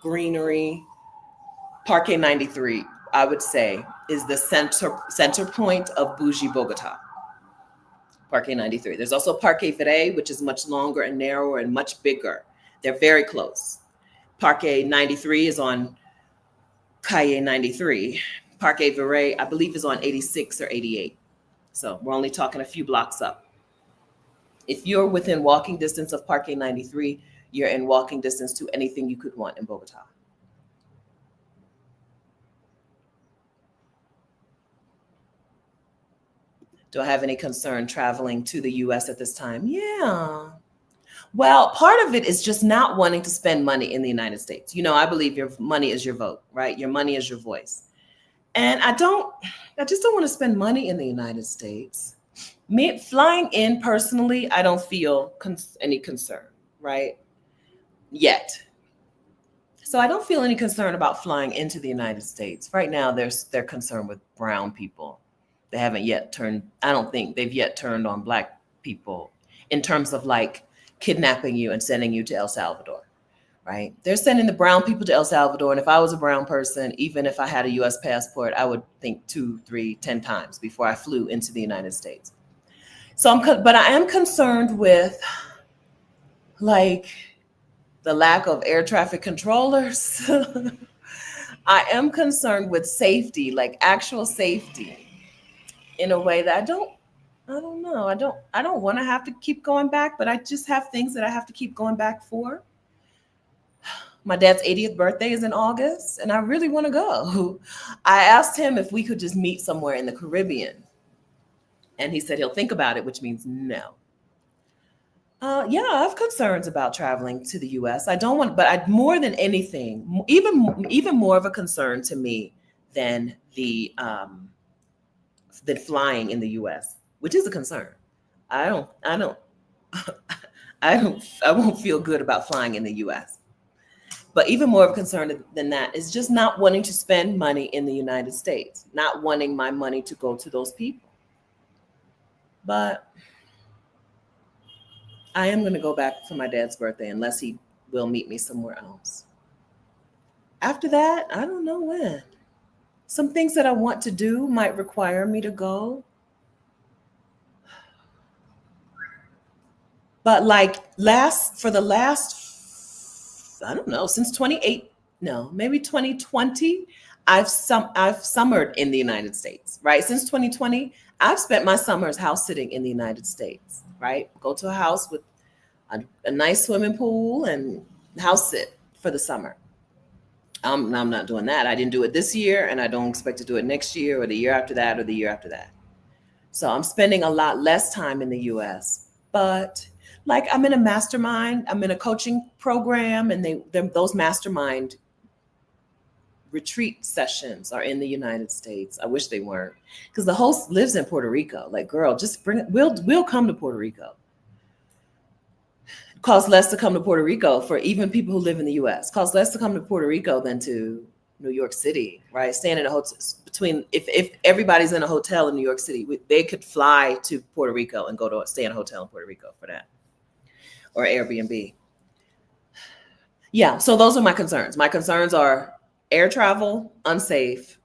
greenery. Parque 93, I would say, is the center point of bougie Bogota. Parque 93. There's also Parque Vere, which is much longer and narrower and much bigger. They're very close. Parque 93 is on Calle 93. Parque Vere, I believe, is on 86 or 88. So we're only talking a few blocks up. If you're within walking distance of Parque 93, you're in walking distance to anything you could want in Bogota. Do I have any concern traveling to the US at this time? Yeah. Well, part of it is just not wanting to spend money in the United States. I believe your money is your vote, right? Your money is your voice. And I just don't want to spend money in the United States. Me flying in personally, I don't feel any concern, right? Yet. So I don't feel any concern about flying into the United States. Right now, they're concerned with brown people. They haven't yet I don't think they've yet turned on black people in terms of kidnapping you and sending you to El Salvador, right? They're sending the brown people to El Salvador. And if I was a brown person, even if I had a US passport, I would think 2, 3, 10 times before I flew into the United States. But I am concerned with the lack of air traffic controllers. I am concerned with safety, actual safety, in a way that I don't know. I don't want to have to keep going back, but I just have things that I have to keep going back for. My dad's 80th birthday is in August, and I really want to go. I asked him if we could just meet somewhere in the Caribbean, and he said he'll think about it, which means no. Yeah, I have concerns about traveling to the US. I don't want, but more than anything, even more of a concern to me than than flying in the US, which is a concern. I won't feel good about flying in the US. But even more of a concern than that is just not wanting to spend money in the United States, not wanting my money to go to those people. But I am going to go back for my dad's birthday unless he will meet me somewhere else. After that, I don't know when. Some things that I want to do might require me to go. But for the last, I don't know, since 28, no, maybe 2020, I've summered in the United States, right? Since 2020, I've spent my summers house sitting in the United States, right? Go to a house with a nice swimming pool and house sit for the summer. I'm not doing that. I didn't do it this year, and I don't expect to do it next year or the year after that or the year after that. So I'm spending a lot less time in the US, but I'm in a mastermind, I'm in a coaching program, and those mastermind retreat sessions are in the United States. I wish they weren't, because the host lives in Puerto Rico. Girl, just bring it. We'll come to Puerto Rico. It costs less to come to Puerto Rico for even people who live in the US. It costs less to come to Puerto Rico than to New York City, right? Staying in a hotel if everybody's in a hotel in New York City, they could fly to Puerto Rico and stay in a hotel in Puerto Rico for that, or Airbnb. Yeah, so those are my concerns. My concerns are air travel, unsafe.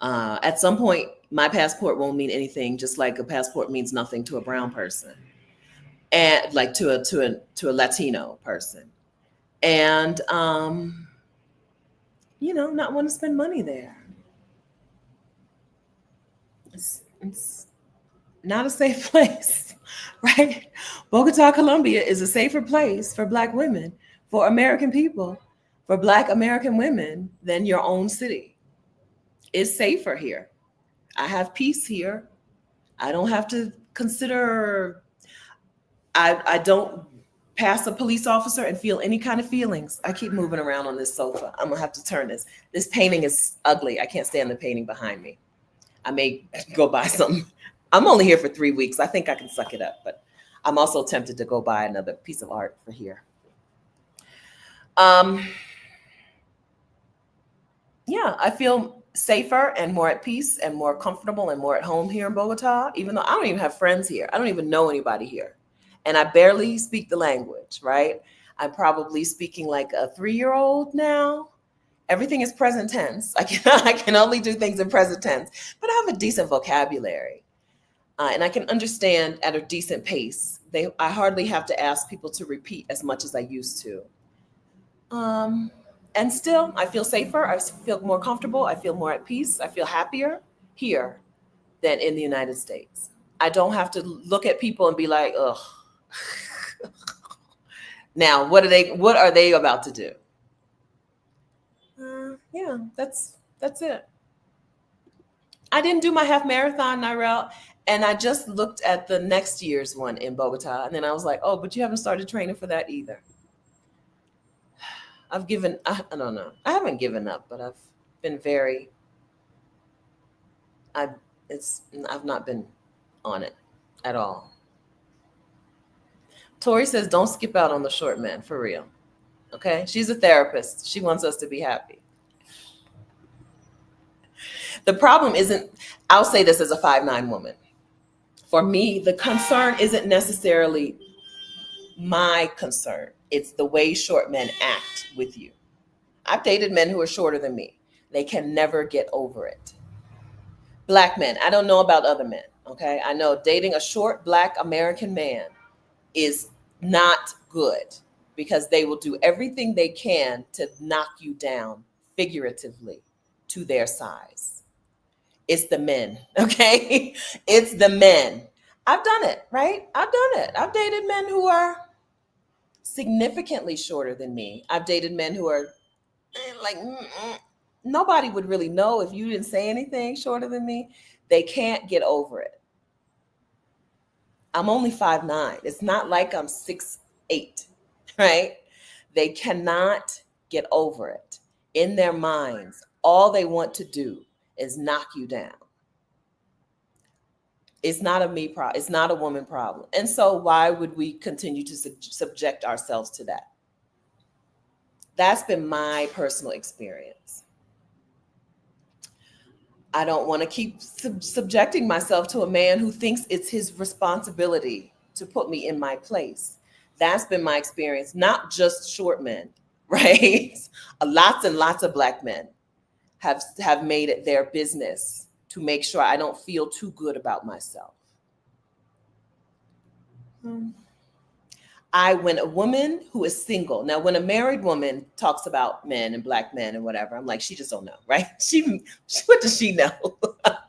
At some point, my passport won't mean anything, just like a passport means nothing to a brown person, and to a Latino person, and not want to spend money there. It's not a safe place. right? Bogotá, Colombia is a safer place for Black women, for American people, for Black American women than your own city. It's safer here. I have peace here. I don't have to consider, I don't pass a police officer and feel any kind of feelings. I keep moving around on this sofa. I'm gonna have to turn this. This painting is ugly. I can't stand the painting behind me. I may go buy some. I'm only here for 3 weeks. I think I can suck it up, but I'm also tempted to go buy another piece of art for here. Yeah, I feel safer and more at peace and more comfortable and more at home here in Bogota, even though I don't even have friends here. I don't even know anybody here. And I barely speak the language, right? I'm probably speaking like a 3-year-old now. Everything is present tense. I can only do things in present tense, but I have a decent vocabulary. And I can understand at a decent pace. I hardly have to ask people to repeat as much as I used to. And still, I feel safer. I feel more comfortable. I feel more at peace. I feel happier here than in the United States. I don't have to look at people and be like, ugh. Now, what are they about to do? Yeah, that's it. I didn't do my half marathon, Nirel, and I just looked at the next year's one in Bogota, and then I was like, oh, but you haven't started training for that either. I don't know. I haven't given up, but I've been I've not been on it at all. Tori says, don't skip out on the short men, for real. Okay? She's a therapist. She wants us to be happy. The problem isn't, I'll say this as a 5'9" woman. For me, the concern isn't necessarily my concern. It's the way short men act with you. I've dated men who are shorter than me. They can never get over it. Black men, I don't know about other men, okay? I know dating a short Black American man is not good because they will do everything they can to knock you down figuratively to their size. It's the men, okay? It's the men. I've done it, right? I've done it. I've dated men who are significantly shorter than me. I've dated men who are like, nobody would really know if you didn't say anything shorter than me. They can't get over it. I'm only 5'9". It's not like I'm 6'8", right? They cannot get over it. In their minds, all they want to do is knock you down. It's not a me problem. It's not a woman problem. And so why would we continue to subject ourselves to that? That's been my personal experience. I don't want to keep subjecting myself to a man who thinks it's his responsibility to put me in my place. That's been my experience, not just short men, right? Lots and lots of Black men have made it their business to make sure I don't feel too good about myself. When a woman who is single, now when a married woman talks about men and Black men and whatever, I'm like, she just don't know, right? What does she know?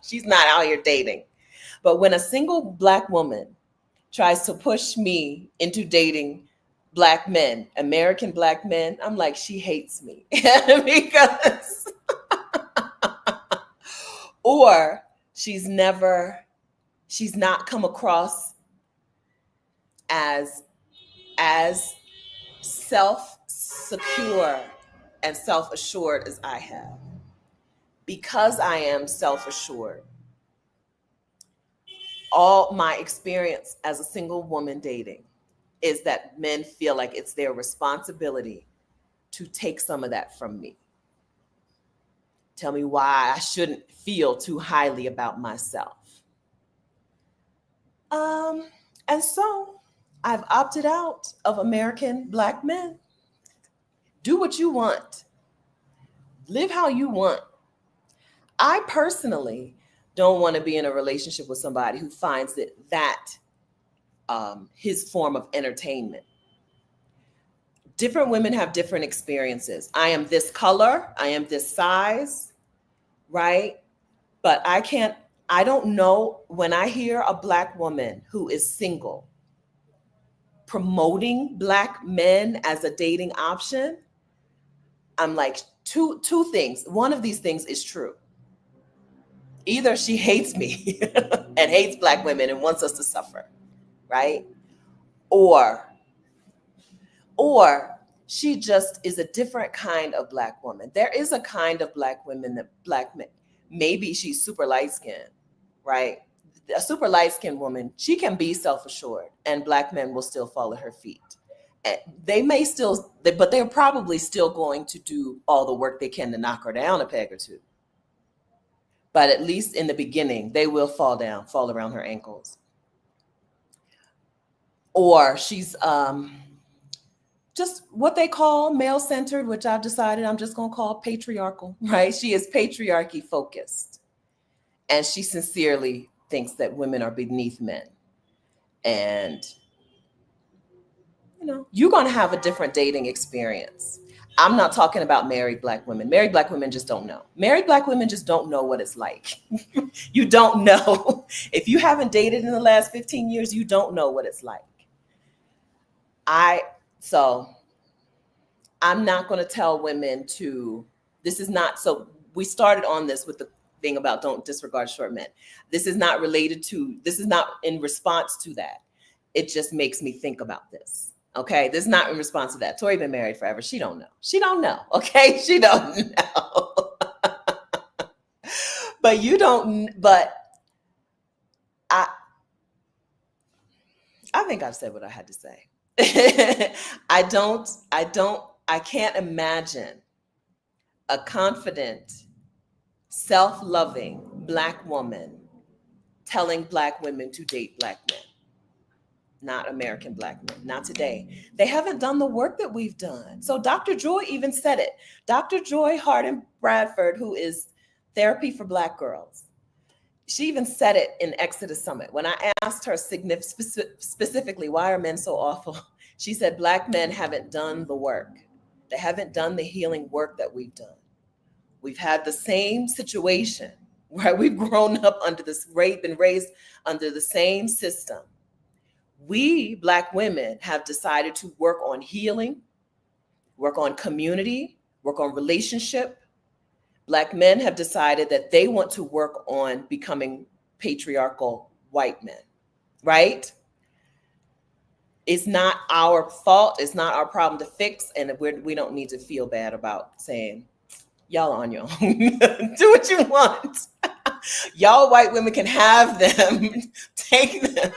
She's not out here dating. But when a single Black woman tries to push me into dating Black men, American Black men, I'm like, she hates me because, or she's not come across as self-secure and self-assured as I have. Because I am self-assured, all my experience as a single woman dating is that men feel like it's their responsibility to take some of that from me. Tell me why I shouldn't feel too highly about myself. And so I've opted out of American Black men. Do what you want. Live how you want. I personally don't want to be in a relationship with somebody who finds that his form of entertainment. Different women have different experiences. I am this color, I am this size, right? But I I don't know, when I hear a Black woman who is single promoting Black men as a dating option, I'm like, two things. One of these things is true. Either she hates me and hates Black women and wants us to suffer, right? Or or she just is a different kind of Black woman. There is a kind of Black women that Black men, maybe she's super light skinned, right? A super light skinned woman, she can be self assured, and Black men will still fall at her feet. And they may still, but they're probably still going to do all the work they can to knock her down a peg or two. But at least in the beginning, they will fall down, fall around her ankles. Or she's just what they call male centered, which I've decided I'm just going to call patriarchal, right? She is patriarchy focused. And she sincerely thinks that women are beneath men. And, you're going to have a different dating experience. I'm not talking about married Black women. Married Black women just don't know. Married Black women just don't know what it's like. You don't know. If you haven't dated in the last 15 years, you don't know what it's like. So I'm not going to tell women this is not, so we started on this with the thing about don't disregard short men. This is not in response to that. It just makes me think about this. Okay. This is not in response to that. Tori been married forever. She don't know. She don't know. Okay. She don't know. But I think I've said what I had to say. I can't imagine a confident, self-loving Black woman telling Black women to date Black men. Not American Black men, not today. They haven't done the work that we've done. So Dr. Joy even said it. Dr. Joy Harden Bradford, who is Therapy for Black Girls, she even said it in Exodus Summit. When I asked her specifically, why are men so awful? She said, Black men haven't done the work. They haven't done the healing work that we've done. We've had the same situation, right? We've grown up under this, been raised under the same system. We Black women have decided to work on healing, work on community, work on relationship. Black men have decided that they want to work on becoming patriarchal white men, right? It's not our fault. It's not our problem to fix. And we don't need to feel bad about saying, y'all on your own. Do what you want. Y'all white women can have them. Take them.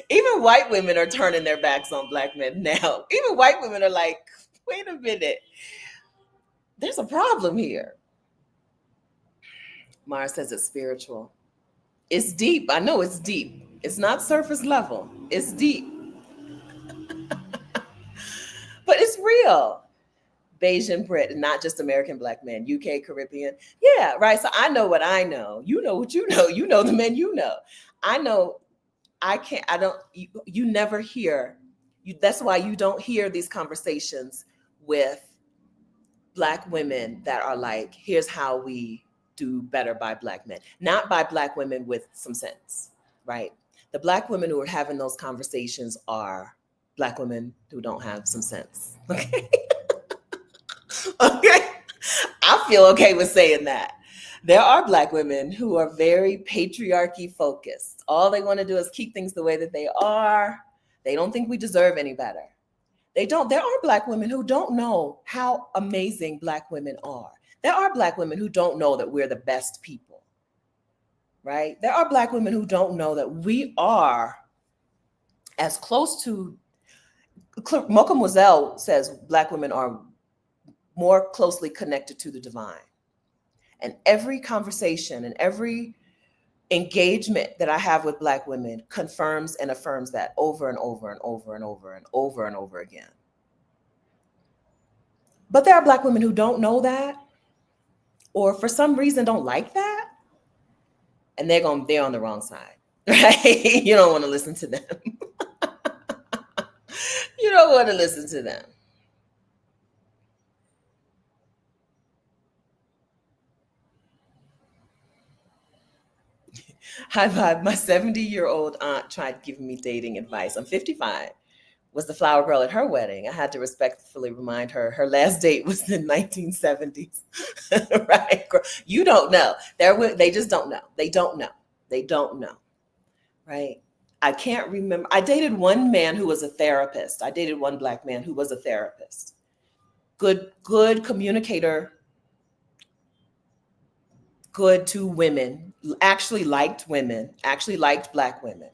Even white women are turning their backs on Black men now. Even white women are like, wait a minute. There's a problem here. Mara says it's spiritual. It's deep. I know it's deep. It's not surface level. It's deep. But it's real. Bayesian Brit, not just American Black men, UK, Caribbean. Yeah, right. So I know what I know. You know what you know. You know the men you know. I know. You never hear. That's why you don't hear these conversations with Black women that are like, here's how we do better by Black men. Not by Black women with some sense, right? The Black women who are having those conversations are Black women who don't have some sense. Okay. Okay. I feel okay with saying that. There are Black women who are very patriarchy focused. All they want to do is keep things the way that they are. They don't think we deserve any better. They don't. There are Black women who don't know how amazing Black women are. There are Black women who don't know that we're the best people, right? There are Black women who don't know that we are as close to, Mocha Moselle says Black women are more closely connected to the divine. And every conversation and every engagement that I have with Black women confirms and affirms that over and over and over and over and over and over again. But there are Black women who don't know that, or for some reason don't like that, and they're on the wrong side, right? You don't want to listen to them. You don't want to listen to them. High five. My 70-year-old aunt tried giving me dating advice. I'm 55. Was the flower girl at her wedding. I had to respectfully remind her her last date was in 1970s. Right? You don't know. They just don't know. They don't know. They don't know. Right? I can't remember. I dated one man who was a therapist. I dated one black man who was a therapist. Good communicator, good to women, actually liked women, actually liked black women.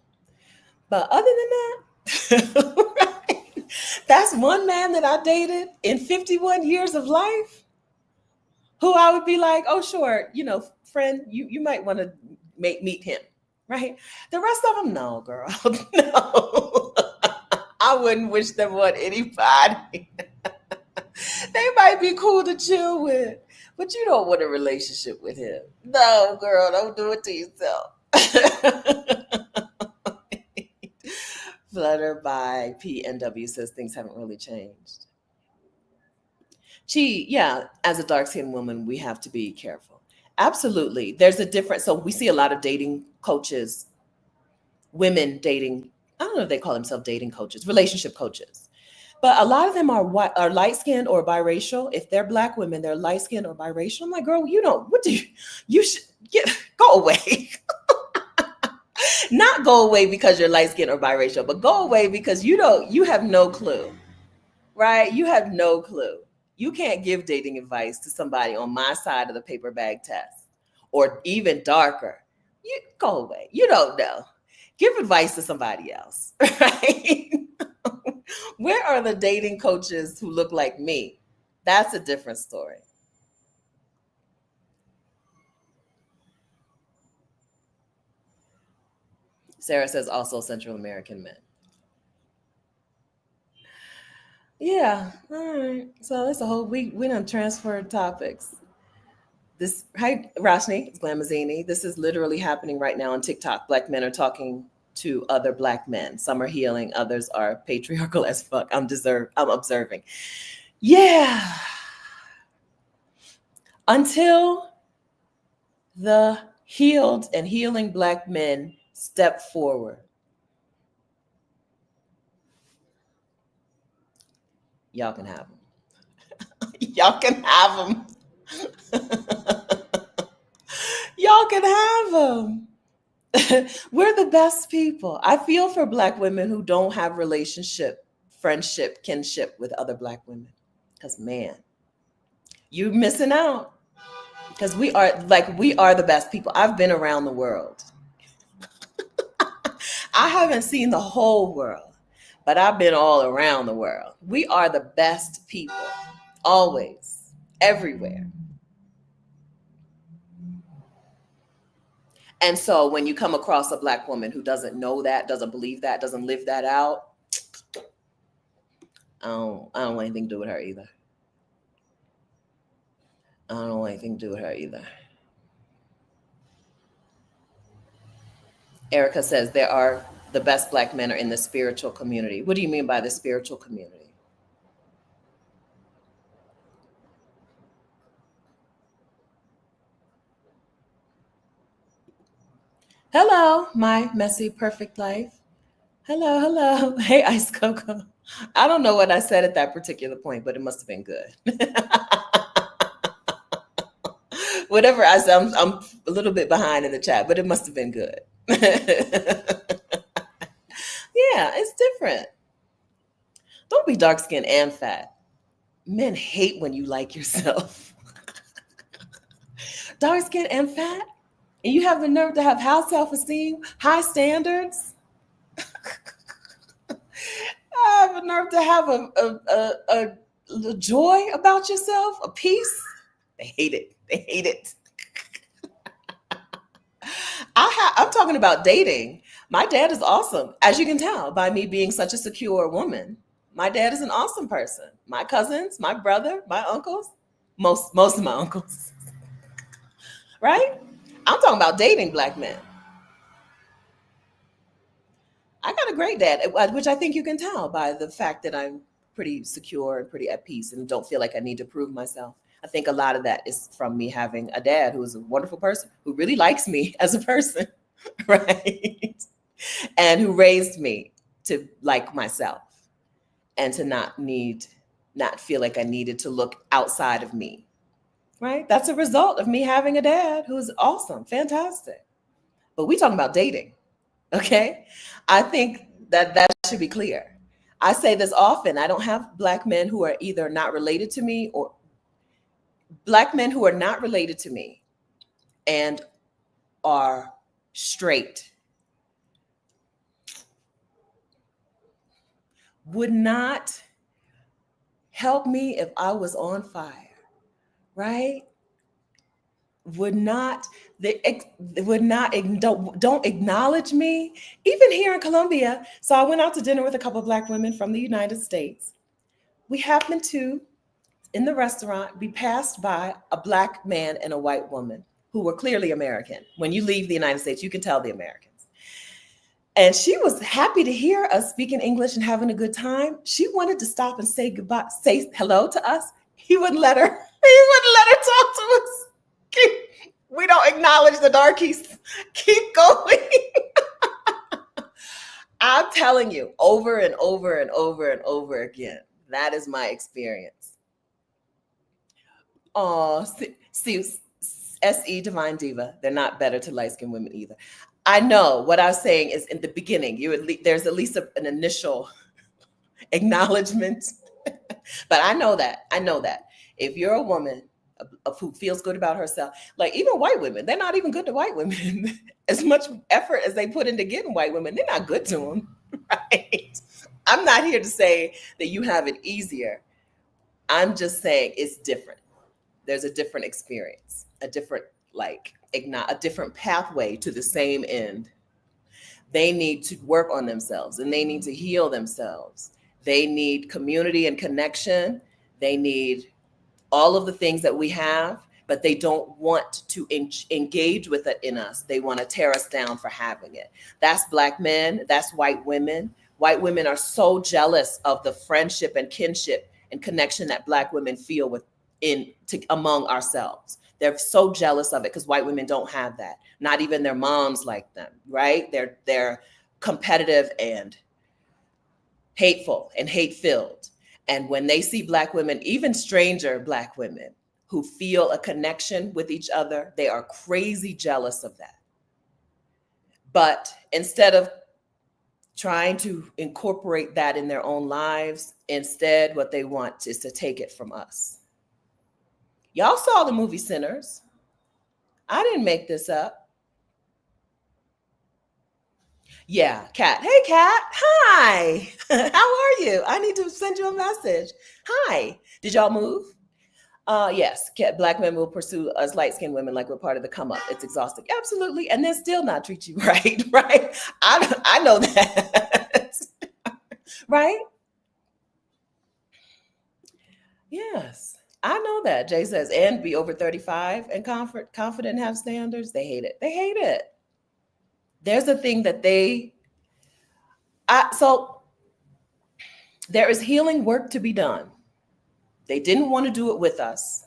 But other than that, right? That's one man that I dated in 51 years of life who I would be like, oh, sure, friend, you might want to meet him, right? The rest of them, no, girl, no. I wouldn't wish them on anybody. They might be cool to chill with, but you don't want a relationship with him. No, girl, don't do it to yourself. Flutter by PNW says things haven't really changed. Yeah, as a dark-skinned woman, we have to be careful. Absolutely. There's a difference. So we see a lot of dating coaches, women dating, I don't know if they call themselves dating coaches, relationship coaches. But a lot of them are light-skinned or biracial. If they're black women, they're light-skinned or biracial. I'm like, girl, you should go away. Not go away because you're light-skinned or biracial, but go away because you have no clue, right? You have no clue. You can't give dating advice to somebody on my side of the paper bag test, or even darker. You go away. You don't know. Give advice to somebody else, right? Where are the dating coaches who look like me? That's a different story. Sarah says also Central American men. Yeah. All right. So that's a whole week. We done transferred topics. Hi, Rashni, it's Glamazini. This is literally happening right now on TikTok. Black men are talking to other black men. Some are healing, others are patriarchal as fuck. I'm observing. Yeah. Until the healed and healing black men step forward, y'all can have them. Y'all can have them. Y'all can have them. We're the best people. I feel for black women who don't have relationship, friendship, kinship with other black women. Because man, you're missing out. Because we are the best people. I've been around the world. I haven't seen the whole world, but I've been all around the world. We are the best people. Always. Everywhere. And so when you come across a black woman who doesn't know that, doesn't believe that, doesn't live that out, I don't want anything to do with her either. I don't want anything to do with her either. Erica says the best black men are in the spiritual community. What do you mean by the spiritual community? Hello, my messy, perfect life. Hello, hello. Hey, Ice Coco. I don't know what I said at that particular point, but it must have been good. Whatever I said, I'm a little bit behind in the chat, but it must have been good. Yeah, it's different. Don't be dark skinned and fat. Men hate when you like yourself. Dark skinned and fat? And you have the nerve to have high self-esteem, high standards? I have a nerve to have a joy about yourself, a peace. They hate it. They hate it. I'm talking about dating. My dad is awesome, as you can tell by me being such a secure woman. My dad is an awesome person. My cousins, my brother, my uncles, most of my uncles, right? I'm talking about dating black men. I got a great dad, which I think you can tell by the fact that I'm pretty secure and pretty at peace and don't feel like I need to prove myself. I think a lot of that is from me having a dad who is a wonderful person, who really likes me as a person, right? And who raised me to like myself and to not feel like I needed to look outside of me, right? That's a result of me having a dad who's awesome, fantastic. But we talking about dating, okay? I think that should be clear. I say this often. I don't have black men who are either not related to me or black men who are not related to me and are straight would not help me if I was on fire, right? Would not they would not don't acknowledge me even here in Colombia. So I went out to dinner with a couple of black women from the United States. We happened to in the restaurant be passed by a black man and a white woman who were clearly American. When you leave the United States, you can tell the Americans. And she was happy to hear us speaking English and having a good time. She wanted to stop and say goodbye, say hello to us. He wouldn't let her. He wouldn't let her talk to us. We don't acknowledge the darkies. Keep going. I'm telling you over and over and over and over again. That is my experience. Oh, see, SE Divine Diva. They're not better to light-skinned women either. I know what I was saying is in the beginning, there's at least an initial acknowledgement. But I know that. If you're a woman who feels good about herself, like even white women, they're not even good to white women. As much effort as they put into getting white women, they're not good to them, right? I'm not here to say that you have it easier. I'm just saying it's different. There's a different experience, a different a different pathway to the same end. They need to work on themselves and they need to heal themselves. They need community and connection. They need all of the things that we have, but they don't want to engage with it in us. They want to tear us down for having it. That's black men. That's white women. White women are so jealous of the friendship and kinship and connection that black women feel among ourselves. They're so jealous of it because white women don't have that. Not even their moms like them, right? They're competitive and hateful and hate-filled. And when they see black women, even stranger black women who feel a connection with each other, they are crazy jealous of that. But instead of trying to incorporate that in their own lives, instead what they want is to take it from us. Y'all saw the movie Sinners. I didn't make this up. Yeah, Kat. Hey, Kat. Hi. How are you? I need to send you a message. Hi. Did y'all move? Yes. Black men will pursue us light-skinned women like we're part of the come up. It's exhausting. Absolutely. And then still not treat you right. Right. I know that. Right. Yes. I know that. Jay says, and be over 35 and confident and have standards. They hate it. They hate it. There's a thing that so there is healing work to be done. They didn't want to do it with us.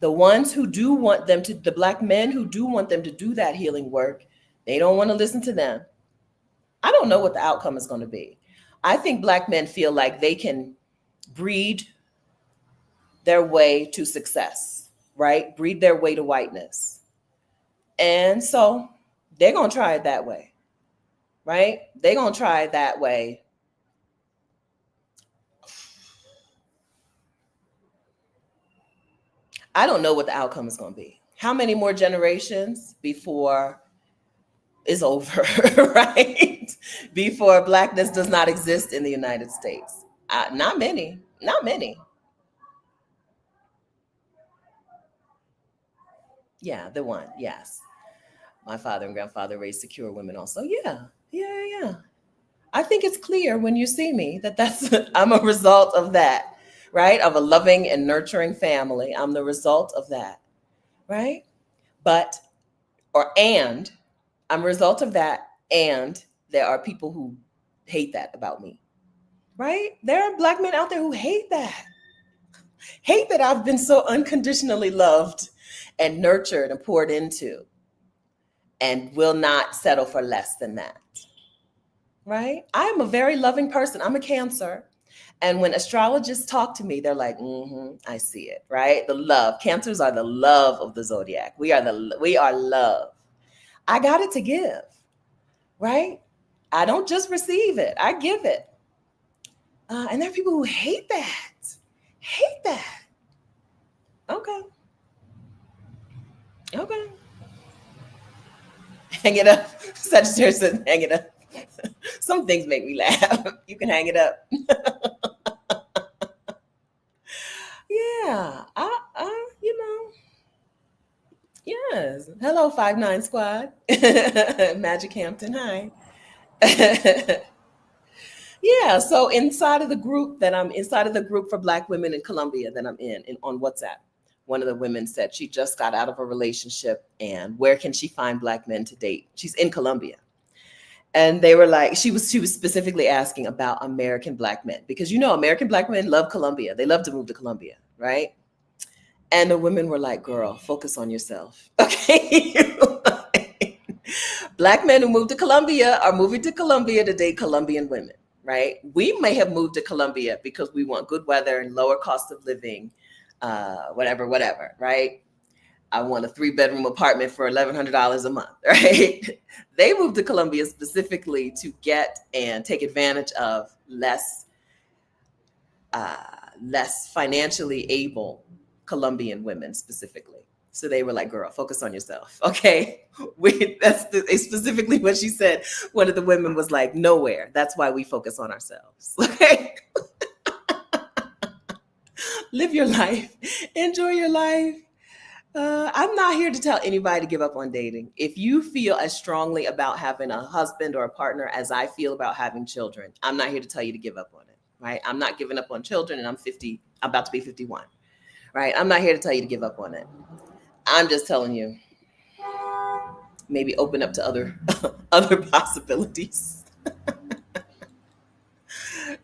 The ones who do want them to, the black men who do want them to do that healing work, they don't want to listen to them. I don't know what the outcome is going to be. I think black men feel like they can breed their way to success, right? Breed their way to whiteness. And so they're going to try it that way, right? They're going to try it that way. I don't know what the outcome is going to be. How many more generations before is over, right? Before blackness does not exist in the United States? Not many. Yeah, the one, yes. My father and grandfather raised secure women also. Yeah. I think it's clear when you see me that I'm a result of that, right? Of a loving and nurturing family. I'm the result of that, right? I'm a result of that, and there are people who hate that about me, right? There are black men out there who hate that. Hate that I've been so unconditionally loved and nurtured and poured into. and will not settle for less than that. Right? I am a very loving person. I'm a Cancer. And when astrologists talk to me, they're like, I see it, right? The love. Cancers are the love of the zodiac. We are love. I got it to give, right? I don't just receive it, I give it. And there are people who hate that. Hate that. Okay. Okay. Hang it up. Sagittarius says, hang it up. Some things make me laugh. You can hang it up. Yeah. Yes. Hello, 5'9" squad. Magic Hampton. Hi. Yeah. So inside of the group for Black women in Colombia that I'm in on WhatsApp, one of the women said she just got out of a relationship and where can she find Black men to date? She's in Colombia. And they were like, she was specifically asking about American Black men because American Black men love Colombia. They love to move to Colombia, right? And the women were like, girl, focus on yourself. Okay. Black men who move to Colombia are moving to Colombia to date Colombian women, right? We may have moved to Colombia because we want good weather and lower cost of living, whatever, right? I want a 3-bedroom apartment for $1,100 a month, right? They moved to Colombia specifically to get and take advantage of less financially able Colombian women specifically. So they were like, girl, focus on yourself. Okay. That's specifically what she said. One of the women was like, nowhere. That's why we focus on ourselves. Okay. Live your life. Enjoy your life. I'm not here to tell anybody to give up on dating. If you feel as strongly about having a husband or a partner as I feel about having children, I'm not here to tell you to give up on it, right? I'm not giving up on children and I'm about to be 51, right? I'm not here to tell you to give up on it. I'm just telling you, maybe open up to other possibilities.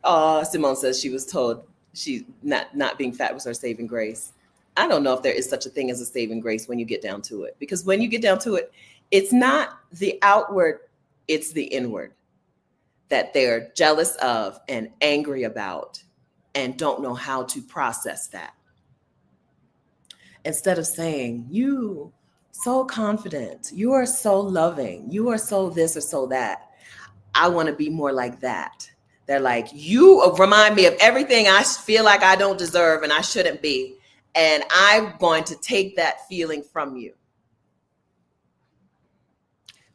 Simone says she was told she not being fat was her saving grace. I don't know if there is such a thing as a saving grace when you get down to it, because when you get down to it, it's not the outward, it's the inward that they're jealous of and angry about and don't know how to process that. Instead of saying, you so confident, you are so loving, you are so this or so that, I want to be more like that. They're like, you remind me of everything I feel like I don't deserve and I shouldn't be. And I'm going to take that feeling from you.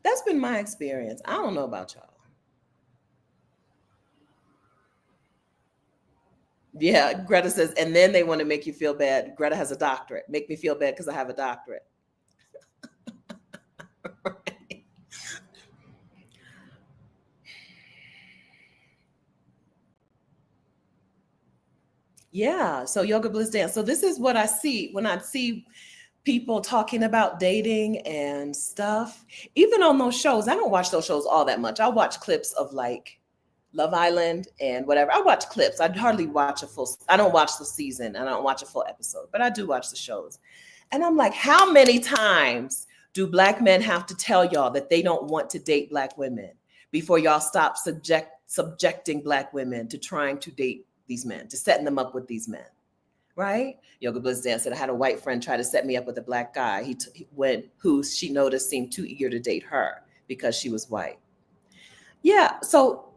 That's been my experience. I don't know about y'all. Yeah, Greta says, and then they want to make you feel bad. Greta has a doctorate. Make me feel bad because I have a doctorate. Right. Yeah, so yoga bliss dance. So this is what I see when I see people talking about dating and stuff. Even on those shows, I don't watch those shows all that much. I watch clips of like Love Island and whatever. I watch clips. I hardly watch I don't watch the season. I don't watch a full episode, but I do watch the shows. And I'm like, how many times do Black men have to tell y'all that they don't want to date Black women before y'all stop subjecting Black women to trying to date these men, to setting them up with these men, right? Yoga Bliss Dan said, I had a white friend try to set me up with a Black guy who she noticed seemed too eager to date her because she was white. Yeah, so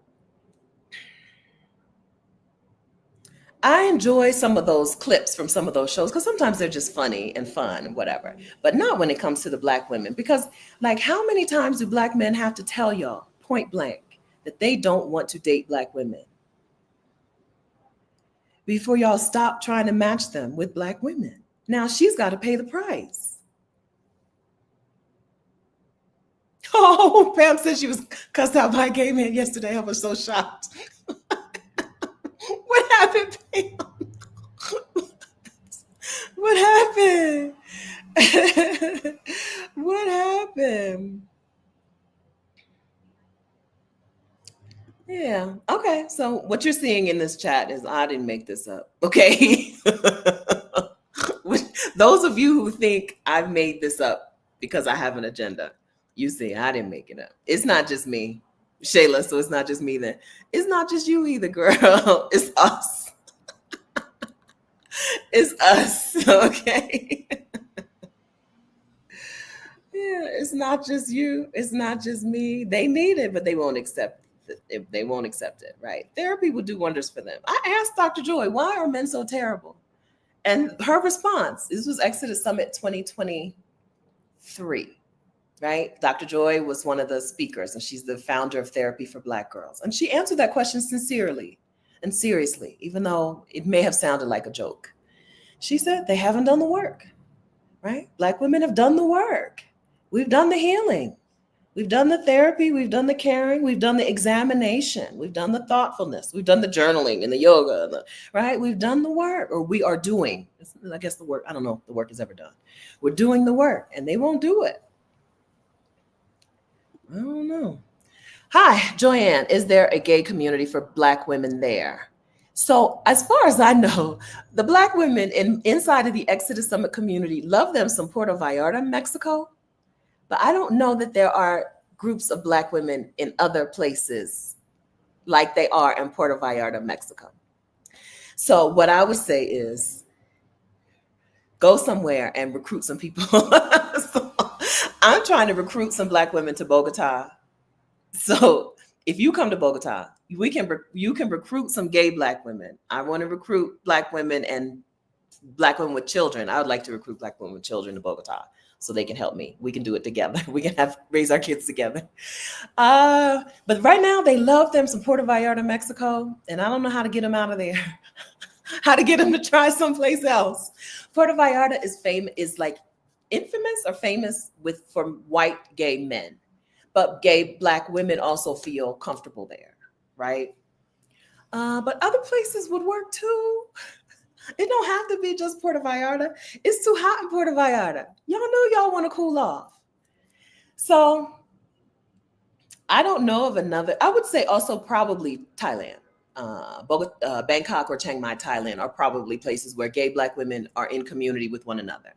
I enjoy some of those clips from some of those shows because sometimes they're just funny and fun and whatever, but not when it comes to the Black women. Because like, how many times do Black men have to tell y'all point blank that they don't want to date Black women before y'all stop trying to match them with Black women? Now she's got to pay the price. Oh, Pam said she was cussed out by a gay man yesterday. I was so shocked. What happened, Pam? What happened? What happened? Yeah. Okay. So what you're seeing in this chat is I didn't make this up. Okay. Those of you who think I've made this up because I have an agenda, You see, I didn't make it up. It's not just me, Shayla. So it's not just me then. It's not just you either, girl. It's us. It's us. Okay. Yeah, it's not just you. It's not just me. They need it, but they won't accept it. They won't accept it, right? Therapy will do wonders for them. I asked Dr. Joy, why are men so terrible? And her response, this was Exodus Summit 2023, right? Dr. Joy was one of the speakers, and she's the founder of Therapy for Black Girls. And she answered that question sincerely and seriously, even though it may have sounded like a joke. She said, they haven't done the work, right? Black women have done the work. We've done the healing. We've done the therapy. We've done the caring. We've done the examination. We've done the thoughtfulness. We've done the journaling and the yoga, right? We've done the work, or we are doing. I guess the work, I don't know if the work is ever done. We're doing the work, and they won't do it. I don't know. Hi, Joanne. Is there a gay community for Black women there? So as far as I know, the Black women inside of the Exodus Summit community love them some Puerto Vallarta, Mexico. But I don't know that there are groups of Black women in other places like they are in Puerto Vallarta, Mexico. So what I would say is go somewhere and recruit some people. So I'm trying to recruit some Black women to Bogotá. So if you come to Bogotá, you can recruit some gay Black women. I want to recruit Black women and Black women with children. I would like to recruit Black women with children to Bogotá, so they can help me. We can do it together. We can raise our kids together. But right now they love them some Puerto Vallarta, Mexico. And I don't know how to get them out of there. How to get them to try someplace else. Puerto Vallarta is like infamous or famous for white gay men, but gay Black women also feel comfortable there, right? But other places would work too. It don't have to be just Puerto Vallarta. It's too hot in Puerto Vallarta. Y'all know y'all want to cool off. So I don't know of another. I would say also probably Thailand. Bangkok or Chiang Mai, Thailand are probably places where gay Black women are in community with one another.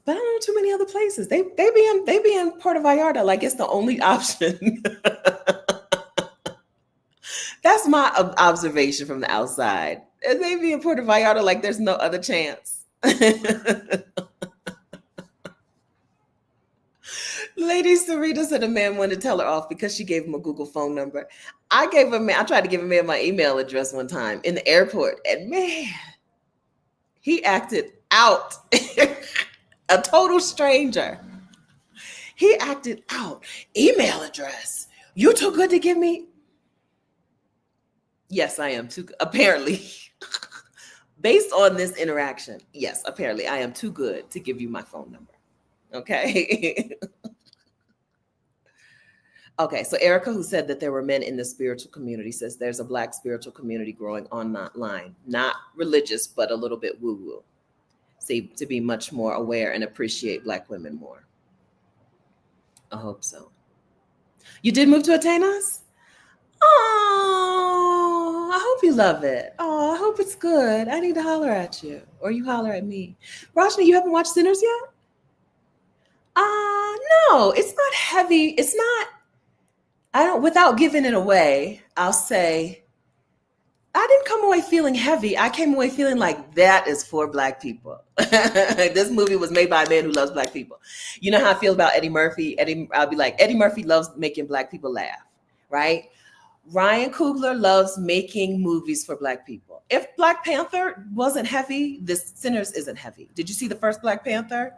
But I don't know too many other places. They be in Puerto Vallarta like it's the only option. That's my observation from the outside. They be in Puerto Vallarta like there's no other chance. Lady Sarita said a man wanted to tell her off because she gave him a Google phone number. I tried to give a man my email address one time in the airport, and man, he acted out. A total stranger. He acted out. Email address. You too good to give me? Yes, I am too. Apparently, based on this interaction, yes, apparently I am too good to give you my phone number. Okay. Okay, so Erica, who said that there were men in the spiritual community, says there's a Black spiritual community growing online, not religious, but a little bit woo-woo. See, to be much more aware and appreciate Black women more. I hope so. You did move to Atenas? Oh, I hope you love it. Oh, I hope it's good. I need to holler at you, or you holler at me. Rajni, you haven't watched Sinners yet? No, it's not heavy. It's not. Without giving it away, I'll say I didn't come away feeling heavy. I came away feeling like that is for Black people. This movie was made by a man who loves Black people. You know how I feel about Eddie Murphy? I'll be like, Eddie Murphy loves making Black people laugh, right? Ryan Coogler loves making movies for Black people. If Black Panther wasn't heavy, this Sinners isn't heavy. Did you see the first Black Panther?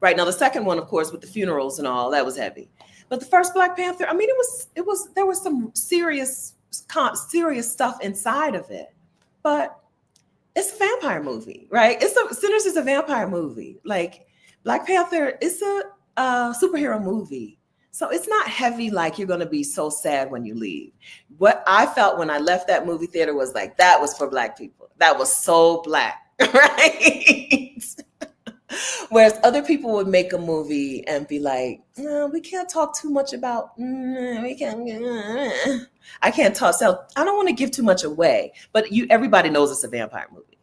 Right, now the second one, of course, with the funerals and all, that was heavy. But the first Black Panther, I mean, there was some serious stuff inside of it. But it's a vampire movie, right? Sinners is a vampire movie. Like Black Panther is a superhero movie. So it's not heavy like you're going to be so sad when you leave. What I felt when I left that movie theater was like, that was for Black people. That was so Black, right? Whereas other people would make a movie and be like, no, we can't talk too much about, I can't talk. So I don't want to give too much away, but everybody knows it's a vampire movie.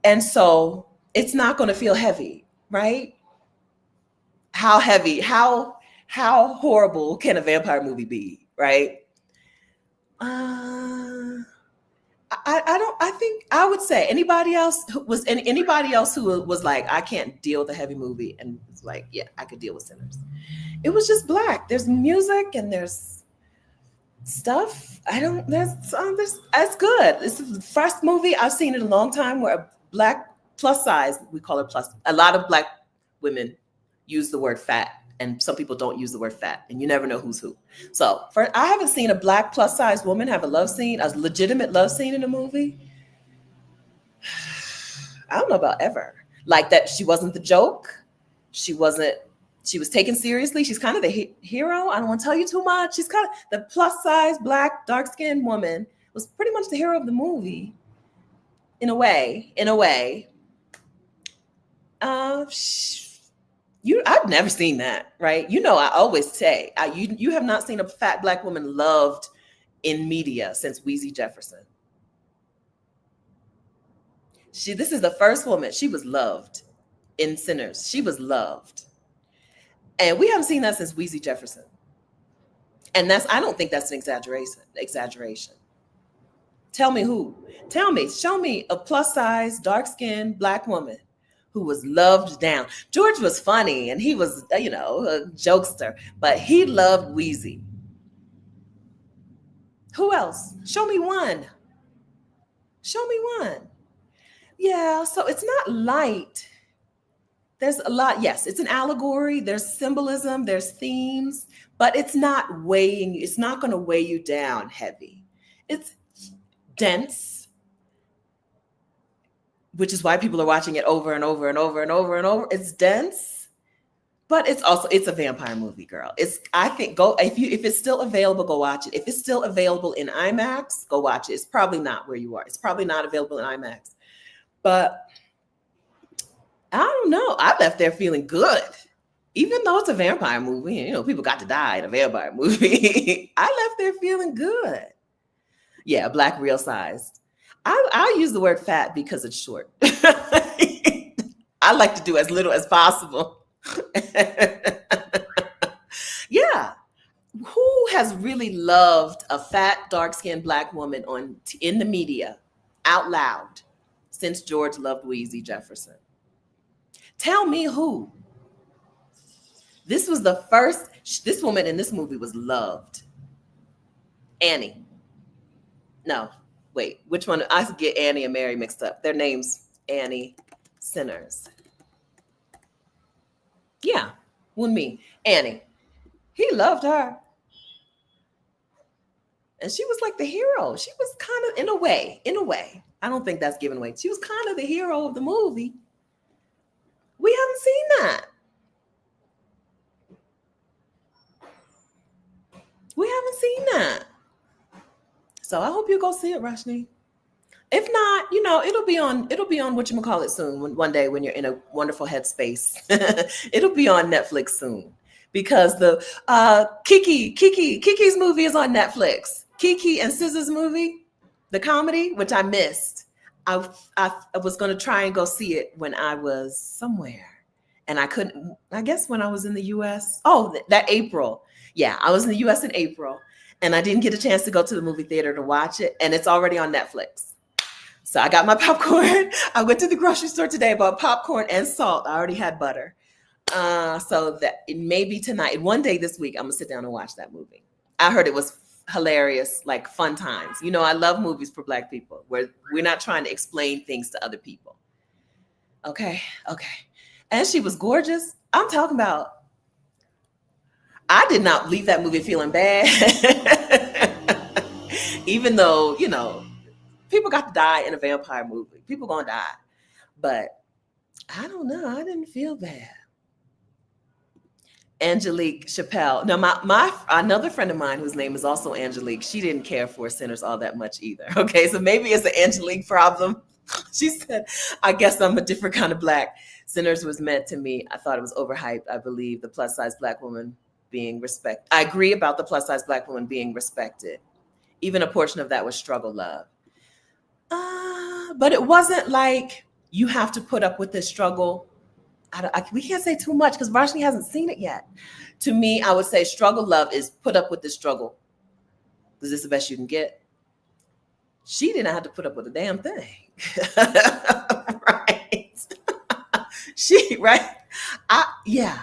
And so it's not going to feel heavy, right? how heavy, how horrible can a vampire movie be, right? I don't. I think I would say anybody else who was like, I can't deal with a heavy movie, and was like, yeah, I could deal with Sinners. It was just black. There's music and there's stuff. I don't. There's. That's good. This is the first movie I've seen in a long time where a black plus size, we call it plus. A lot of black women use the word fat, and some people don't use the word fat, and you never know who's who. So I haven't seen a black plus size woman have a love scene, a legitimate love scene in a movie. I don't know about ever. Like that, she wasn't the joke. She was taken seriously. She's kind of the hero. I don't want to tell you too much. She's kind of the plus size, black, dark skinned woman was pretty much the hero of the movie. In a way. I've never seen that, right? You know, I always say, you have not seen a fat black woman loved in media since Weezy Jefferson. This is the first woman. She was loved in Sinners. She was loved. And we haven't seen that since Weezy Jefferson. And I don't think that's an exaggeration. Tell me who. Show me a plus size, dark skinned black woman who was loved down. George was funny and he was, a jokester, but he loved Weezy. Who else? Show me one. Yeah, so it's not light. There's a lot. Yes, it's an allegory. There's symbolism, there's themes, but it's not going to weigh you down heavy. It's dense, which is why people are watching it over and over and over and over and over. It's dense, but it's a vampire movie, girl. I think if it's still available, go watch it. If it's still available in IMAX, go watch it. It's probably not where you are. It's probably not available in IMAX. But I don't know. I left there feeling good. Even though it's a vampire movie, people got to die in a vampire movie. I left there feeling good. Yeah, black real sized. I use the word fat because it's short. I like to do as little as possible. Yeah. Who has really loved a fat, dark-skinned black woman in the media out loud since George loved Weezy Jefferson? Tell me who. This woman in this movie was loved. Annie. No, wait, which one? I get Annie and Mary mixed up. Their names, Annie, Sinners. Yeah, me, Annie. He loved her. And she was like the hero. She was kind of, in a way. I don't think that's giving away. She was kind of the hero of the movie. We haven't seen that. So I hope you go see it, Rashni. If not, it'll be on whatchamacallit soon. One day when you're in a wonderful headspace, it'll be on Netflix soon because the Kiki's movie is on Netflix. Kiki and SZA's movie, the comedy, which I missed. I was going to try and go see it when I was somewhere and I couldn't, I guess when I was in the US. Oh, that April. Yeah, I was in the US in April and I didn't get a chance to go to the movie theater to watch it. And it's already on Netflix. So I got my popcorn. I went to the grocery store today, bought popcorn and salt. I already had butter. So that it may be tonight. One day this week, I'm going to sit down and watch that movie. I heard it was hilarious, like fun times. I love movies for Black people where we're not trying to explain things to other people. Okay. And she was gorgeous. I'm talking about, I did not leave that movie feeling bad. Even though, people got to die in a vampire movie. People gonna die. But I don't know. I didn't feel bad. Angelique Chappelle. Now, my another friend of mine whose name is also Angelique, she didn't care for Sinners all that much either. Okay, so maybe it's an Angelique problem. She said, I guess I'm a different kind of Black. Sinners was meant to me. I thought it was overhyped. I believe the plus size Black woman being respected. I agree about the plus size Black woman being respected. Even a portion of that was struggle love. But it wasn't like you have to put up with this struggle we can't say too much because Varsity hasn't seen it yet. To me, I would say struggle love is put up with the struggle. Is this the best you can get? She didn't have to put up with a damn thing. Right. Right. Yeah.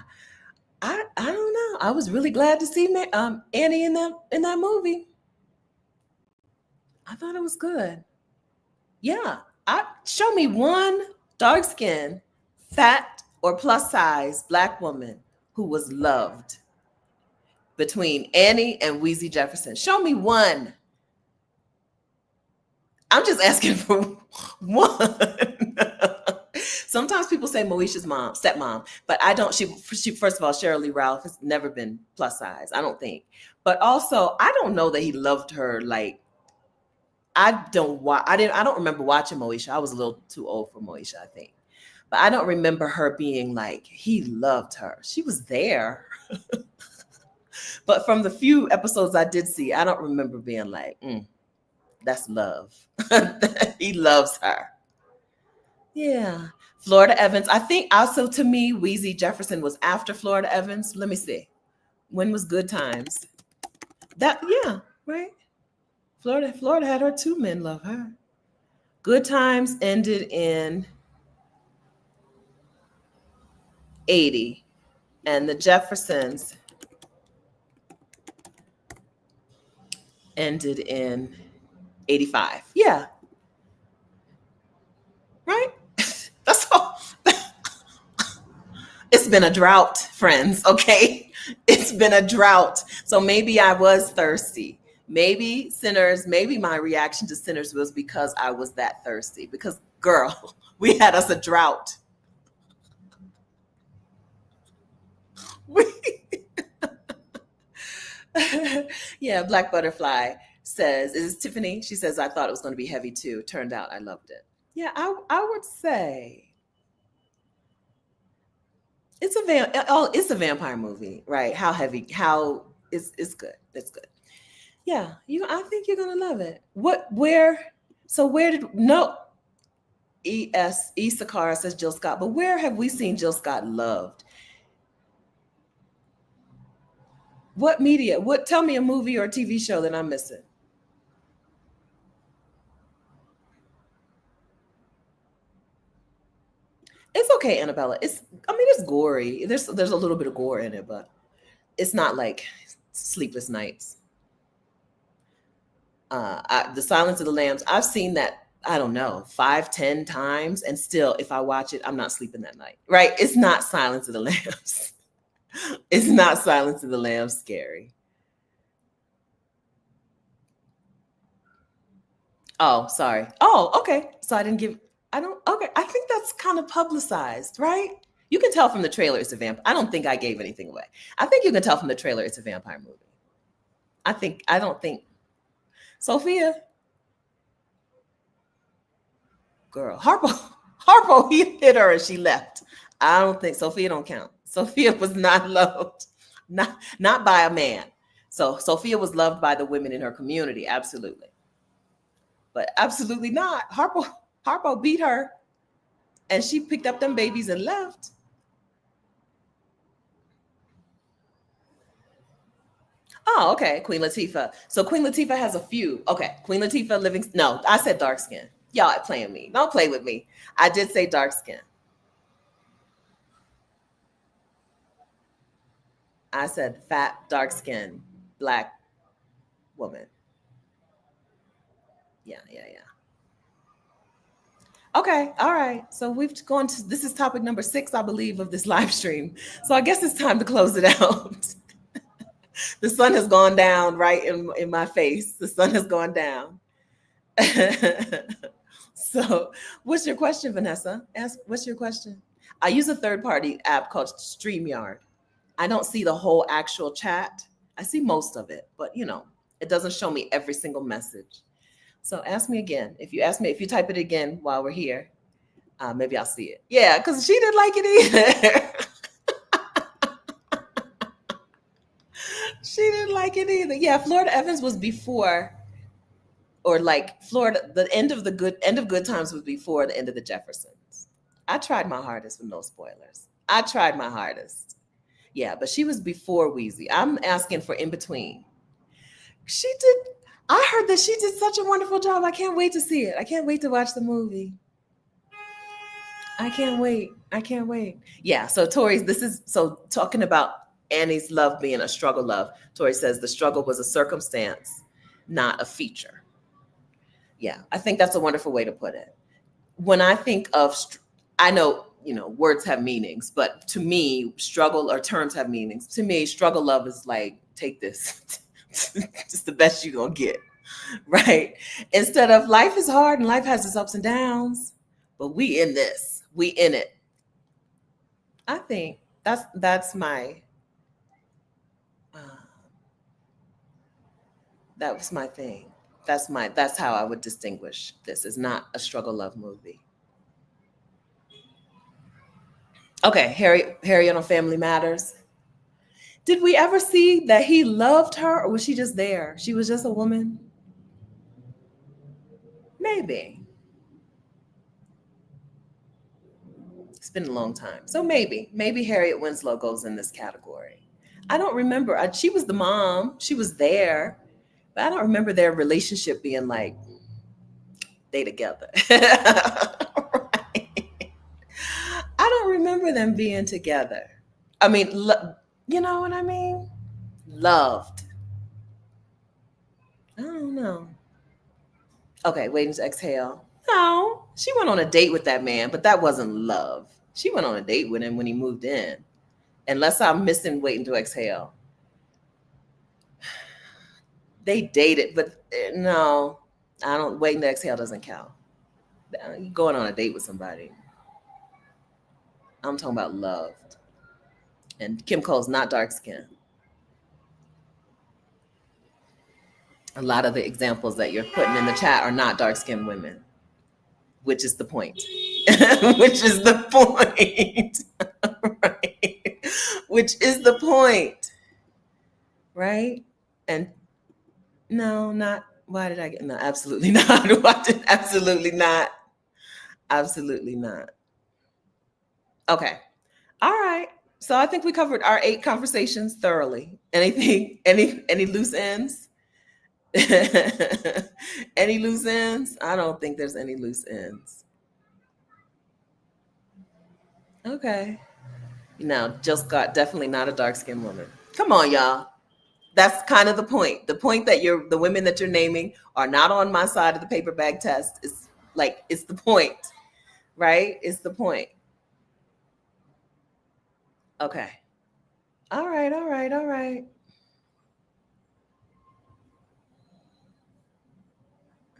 I don't know. I was really glad to see Annie in that movie. I thought it was good. Yeah. Show me one dark skinned, fat, or plus size Black woman who was loved between Annie and Weezy Jefferson. Show me one. I'm just asking for one. Sometimes people say Moesha's stepmom, but I don't. She first of all, Sheryl Lee Ralph has never been plus size, I don't think. But also, I don't know that he loved her like. I don't remember watching Moesha. I was a little too old for Moesha, I think. But I don't remember her being like he loved her. She was there. But from the few episodes I did see, I don't remember being like, that's love. He loves her. Yeah. Florida Evans. I think also to me, Weezy Jefferson was after Florida Evans. Let me see. When was Good Times? Yeah, right. Florida had her two men love her. Good Times ended in 80. And the Jeffersons ended in 85. Yeah. Right? That's all. It's been a drought, friends, okay? It's been a drought. So maybe I was thirsty. Maybe my reaction to Sinners was because I was that thirsty. Because, girl, we had us a drought. Yeah, Black Butterfly says, is Tiffany? She says, I thought it was going to be heavy too. Turned out I loved it. Yeah, I would say it's a vampire movie, right? How heavy? How it's good. It's good. Yeah, I think you're gonna love it. Where did no Sakara says Jill Scott, but where have we seen Jill Scott loved? What media? Tell me a movie or a TV show that I'm missing. It's okay, Annabella. It's gory. There's a little bit of gore in it, but it's not like Sleepless Nights. The Silence of the Lambs. I've seen that, I don't know, 5-10 times, and still, if I watch it, I'm not sleeping that night. Right? It's not Silence of the Lambs. It's not Silence of the Lambs scary. Oh, sorry. Oh, okay. So I think that's kind of publicized, right? You can tell from the trailer it's a vampire. I don't think I gave anything away. I think you can tell from the trailer it's a vampire movie. I don't think. Sophia. Girl, Harpo, he hit her and she left. I don't think Sophia don't count. Sophia was not loved, not by a man. So Sophia was loved by the women in her community, absolutely. But absolutely not. Harpo beat her and she picked up them babies and left. Oh, okay. Queen Latifah. So Queen Latifah has a few. Okay. Queen Latifah living. No, I said dark skin. Y'all are playing me. Don't play with me. I did say dark skin. I said fat, dark skin, Black woman. Yeah. Okay. All right. So we've gone to, this is topic number 6, I believe, of this live stream. So I guess it's time to close it out. The sun has gone down right in my face. The sun has gone down. So what's your question, Vanessa? What's your question? I use a third-party app called StreamYard. I don't see the whole actual chat. I see most of it, but it doesn't show me every single message. So ask me again. If you type it again while we're here, maybe I'll see it. Yeah, because she didn't like it either. She didn't like it either. Yeah, Florida Evans was before, or like Florida, the end of Good Times was before the end of the Jeffersons. I tried my hardest with no spoilers. I tried my hardest. Yeah, but she was before Wheezy. I'm asking for in between. She did. I heard that she did such a wonderful job. I can't wait to see it. I can't wait to watch the movie. I can't wait. I can't wait. Yeah. So Tori, this is so talking about Annie's love being a struggle love. Tori says the struggle was a circumstance, not a feature. Yeah, I think that's a wonderful way to put it. When I think of, I know, words have meanings, but to me, struggle or terms have meanings. To me, struggle love is like, take this. Just the best you're going to get, right? Instead of life is hard and life has its ups and downs, but we in this, we in it. I think that's my, uh, that was my thing. That's how I would distinguish this. Is not a struggle love movie. Okay, Harry on Family Matters. Did we ever see that he loved her, or was she just there? She was just a woman? Maybe. It's been a long time. So maybe Harriet Winslow goes in this category. I don't remember. She was the mom. She was there. But I don't remember their relationship being like they together. Right? I don't remember them being together. I mean, you know what I mean? Loved. I don't know. Okay, waiting to exhale. No, she went on a date with that man, but that wasn't love. She went on a date with him when he moved in. Unless I'm missing waiting to exhale. They dated, but no, I don't. Waiting to exhale doesn't count. You going on a date with somebody. I'm talking about loved. And Kim Cole's not dark skinned. A lot of the examples that you're putting in the chat are not dark skinned women, which is the point. Which is the point. Right? Which is the point. Right? And no, not why did I get no, absolutely not. Absolutely not. Absolutely not. Okay. All right. So I think we covered our 8 conversations thoroughly. Anything, any loose ends? Any loose ends? I don't think there's any loose ends. Okay. No, just got definitely not a dark skinned woman. Come on, y'all. That's kind of the point. The point that the women that you're naming are not on my side of the paper bag test. It's like, it's the point, right? It's the point. Okay. All right, all right, all right.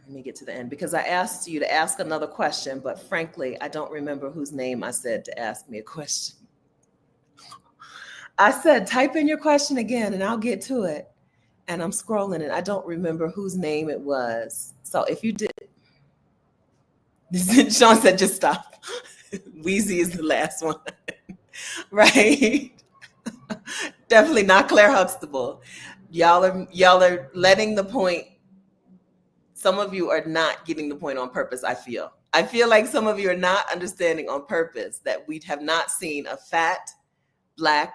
Let me get to the end because I asked you to ask another question, but frankly, I don't remember whose name I said to ask me a question. I said, type in your question again and I'll get to it. And I'm scrolling and I don't remember whose name it was. So if you did, Sean said, just stop. Wheezy is the last one, right? Definitely not Claire Huxtable. Y'all are letting the point. Some of you are not getting the point on purpose. I feel like some of you are not understanding on purpose that we have not seen a fat, black,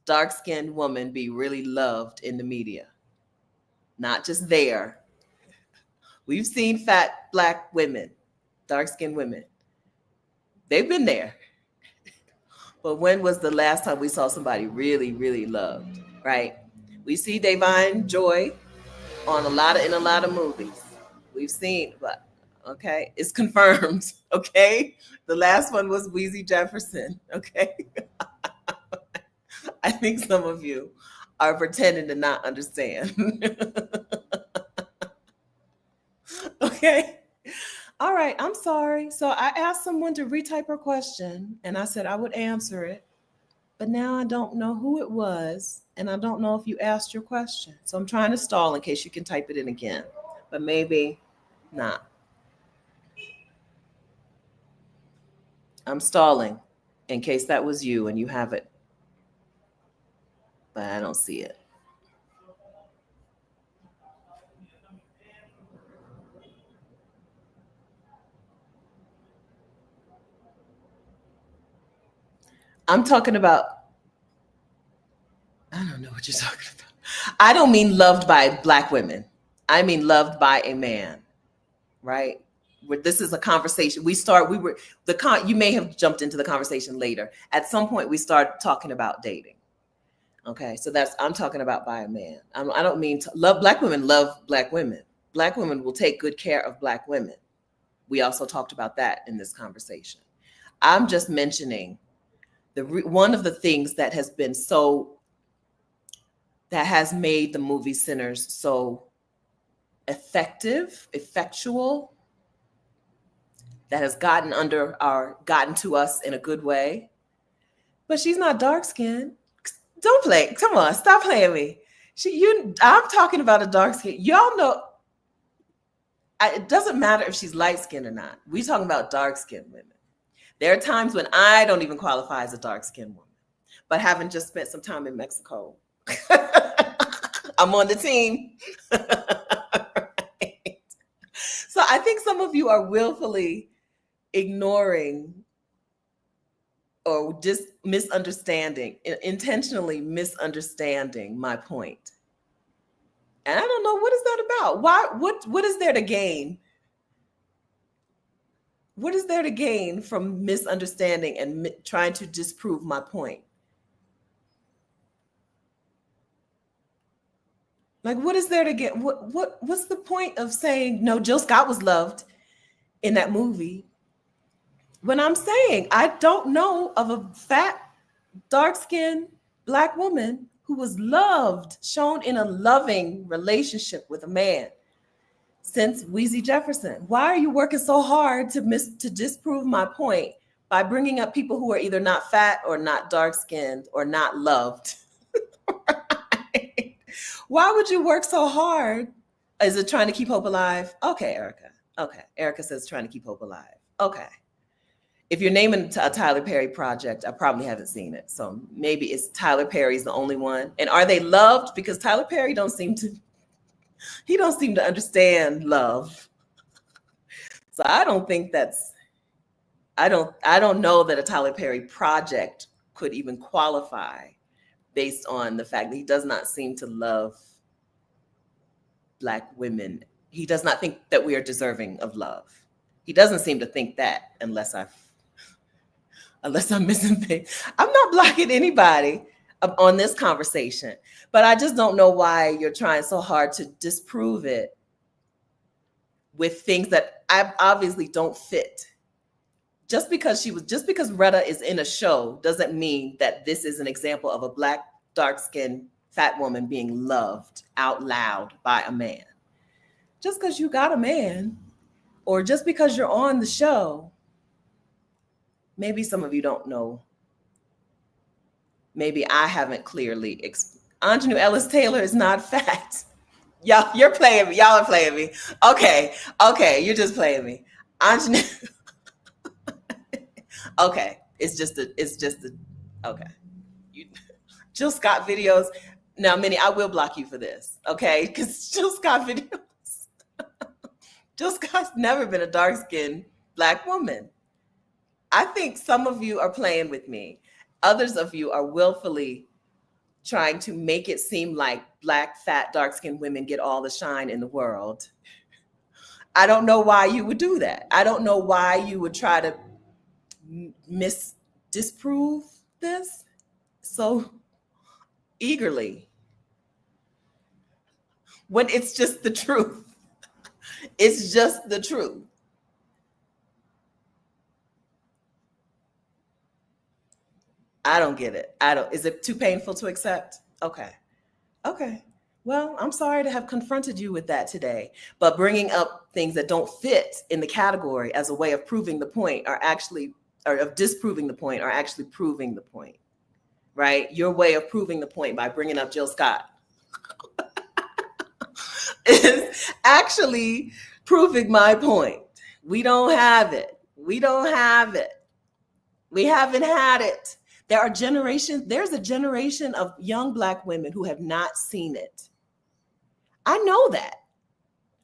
dark-skinned woman be really loved in the media. Not just there. We've seen fat, black women, dark-skinned women. They've been there. But when was the last time we saw somebody really, really loved, right? We see Davine Joy in a lot of movies. We've seen, but okay, it's confirmed. Okay, the last one was Weezy Jefferson. Okay, I think some of you are pretending to not understand. Okay. All right, I'm sorry. So I asked someone to retype her question and I said I would answer it. But now I don't know who it was and I don't know if you asked your question. So I'm trying to stall in case you can type it in again. But maybe not. I'm stalling in case that was you and you have it. But I don't see it. I'm talking about, I don't know what you're talking about. I don't mean loved by Black women. I mean loved by a man, right? Where this is a conversation. You may have jumped into the conversation later. At some point, we start talking about dating. Okay, so I'm talking about by a man. I don't mean to love Black women, love Black women. Black women will take good care of Black women. We also talked about that in this conversation. I'm just mentioning one of the things that has made the movie Sinners so effectual, that has gotten to us in a good way. But she's not dark skinned. Don't play. Come on, stop playing me. I'm talking about a dark skin. Y'all know. It doesn't matter if she's light skinned or not. We're talking about dark skinned women. There are times when I don't even qualify as a dark skinned woman, but having just spent some time in Mexico, I'm on the team. Right. So I think some of you are willfully ignoring or just intentionally misunderstanding my point. And I don't know, what is that about? What is there to gain? What is there to gain from misunderstanding and trying to disprove my point? Like, what is there to get? What's the point of saying, no, Jill Scott was loved in that movie? When I'm saying I don't know of a fat, dark-skinned Black woman who was loved, shown in a loving relationship with a man since Weezy Jefferson. Why are you working so hard to disprove my point by bringing up people who are either not fat or not dark-skinned or not loved? Right? Why would you work so hard? Is it trying to keep hope alive? Okay, Erica. Okay, Erica says trying to keep hope alive. Okay. If you're naming a Tyler Perry project, I probably haven't seen it. So maybe it's Tyler Perry's the only one. And are they loved? Because Tyler Perry don't seem to understand love. So I don't know that a Tyler Perry project could even qualify based on the fact that he does not seem to love Black women. He does not think that we are deserving of love. He doesn't seem to think that unless I'm missing things. I'm not blocking anybody on this conversation, but I just don't know why you're trying so hard to disprove it with things that I obviously don't fit. Just because Retta is in a show doesn't mean that this is an example of a Black, dark-skinned, fat woman being loved out loud by a man. Just because you got a man, or just because you're on the show, maybe some of you don't know. Maybe I haven't clearly Anjanou Ellis Taylor is not fat. You're playing me. Y'all are playing me. Okay, you're just playing me. Anjanou. Okay, it's just okay. Jill Scott videos. Now, Minnie, I will block you for this, okay? Because Jill Scott videos. Jill Scott's never been a dark-skinned Black woman. I think some of you are playing with me. Others of you are willfully trying to make it seem like Black, fat, dark-skinned women get all the shine in the world. I don't know why you would do that. I don't know why you would try to disprove this so eagerly when it's just the truth. It's just the truth. I don't get it. Is it too painful to accept? Okay. Well, I'm sorry to have confronted you with that today, but bringing up things that don't fit in the category as a way of proving the point or of disproving the point are actually proving the point, right? Your way of proving the point by bringing up Jill Scott is actually proving my point. We don't have it. We haven't had it. There's a generation of young Black women who have not seen it. I know that.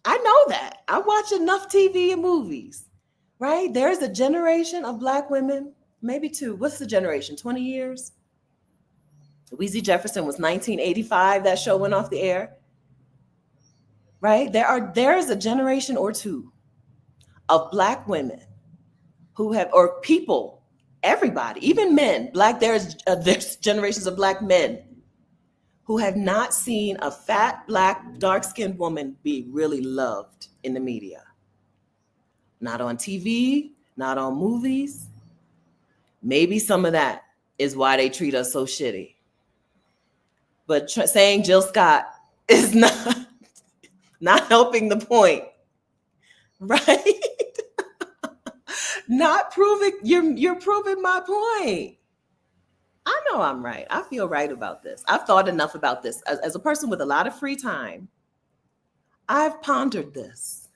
I watch enough TV and movies, right? There's a generation of Black women maybe two. What's the generation? 20 years? Weezy Jefferson was 1985. That show went off the air, right? There is a generation or two of Black women who have, or people, everybody, even men, there's generations of Black men who have not seen a fat, Black, dark-skinned woman be really loved in the media. Not on TV, not on movies. Maybe some of that is why they treat us so shitty. But saying Jill Scott is not helping the point, right? Not proving, you're proving my point. I know I'm right. I feel right about this. I've thought enough about this. As a person with a lot of free time, I've pondered this.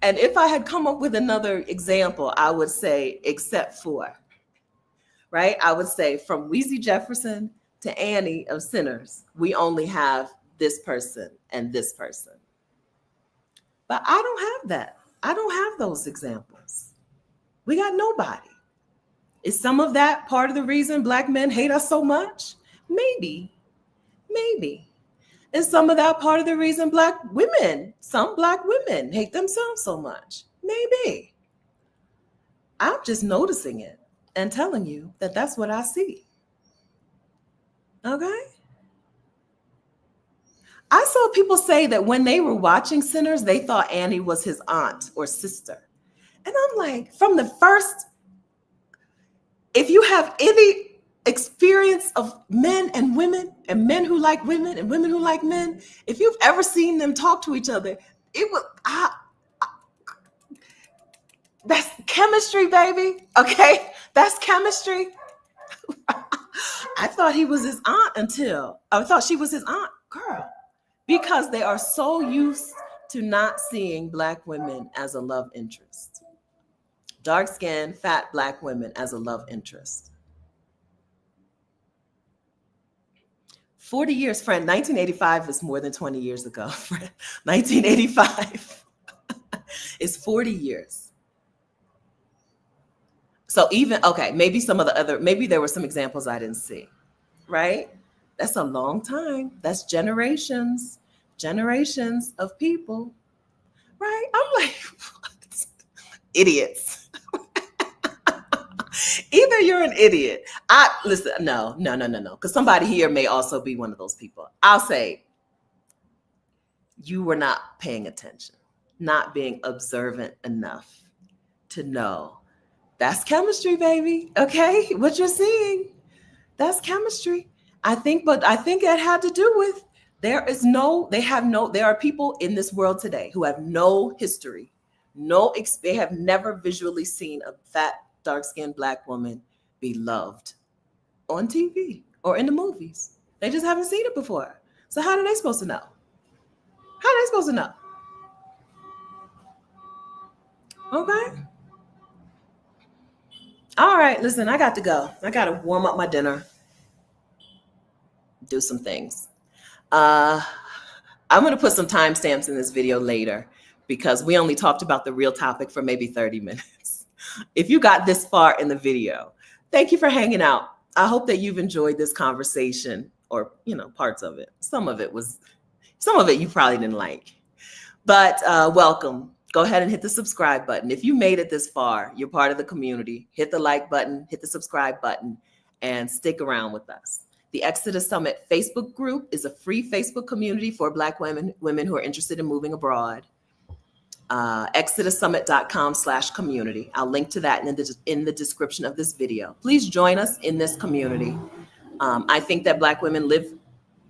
And if I had come up with another example, I would say, except for, right? I would say from Weezy Jefferson to Annie of Sinners, we only have this person and this person. But I don't have that. I don't have those examples. We got nobody. Is some of that part of the reason Black men hate us so much? Maybe. Is some of that part of the reason some Black women hate themselves so much? Maybe. I'm just noticing it and telling you that that's what I see. Okay? I saw people say that when they were watching Sinners, they thought Annie was his aunt or sister. And I'm like, from the first, if you have any experience of men and women and men who like women and women who like men, if you've ever seen them talk to each other, it was, that's chemistry, baby. Okay? That's chemistry. I thought he was his aunt I thought she was his aunt, girl. Because they are so used to not seeing Black women as a love interest. Dark-skinned, fat Black women as a love interest. 40 years, friend. 1985 was more than 20 years ago, friend. 1985 is 40 years. So maybe there were some examples I didn't see, right? That's a long time. That's generations of people, right? I'm like, what? Idiots. Either you're an idiot. Listen, no. Because somebody here may also be one of those people. I'll say you were not paying attention, not being observant enough to know that's chemistry, baby. Okay, what you're seeing, that's chemistry. I think it had to do with there are people in this world today who have no history, they have never visually seen a fat, dark-skinned Black woman be loved on TV or in the movies. They just haven't seen it before. So how are they supposed to know? Okay. All right, listen, I got to go. I got to warm up my dinner, do some things. I'm going to put some timestamps in this video later because we only talked about the real topic for maybe 30 minutes. If you got this far in the video, thank you for hanging out. I hope that you've enjoyed this conversation or, parts of it. Some of it you probably didn't like, but welcome. Go ahead and hit the subscribe button. If you made it this far, you're part of the community. Hit the like button, hit the subscribe button, and stick around with us. The Exodus Summit Facebook group is a free Facebook community for Black women who are interested in moving abroad. ExodusSummit.com/community. I'll link to that in the description of this video. Please join us in this community. I think that Black women live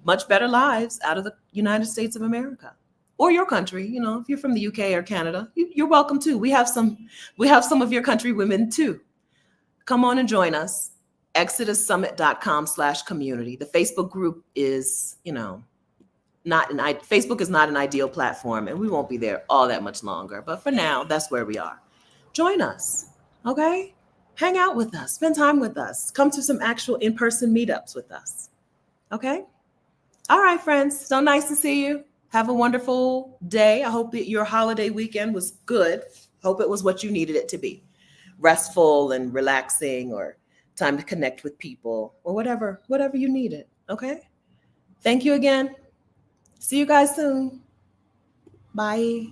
much better lives out of the United States of America or your country. If you're from the UK or Canada, you're welcome too. We have some of your country women too. Come on and join us. ExodusSummit.com/community. The Facebook group is, Facebook is not an ideal platform, and we won't be there all that much longer. But for now, that's where we are. Join us, okay? Hang out with us, spend time with us, come to some actual in-person meetups with us, okay? All right, friends, so nice to see you. Have a wonderful day. I hope that your holiday weekend was good. Hope it was what you needed it to be. restful and relaxing, or time to connect with people, or whatever you need it. Okay. Thank you again. See you guys soon. Bye.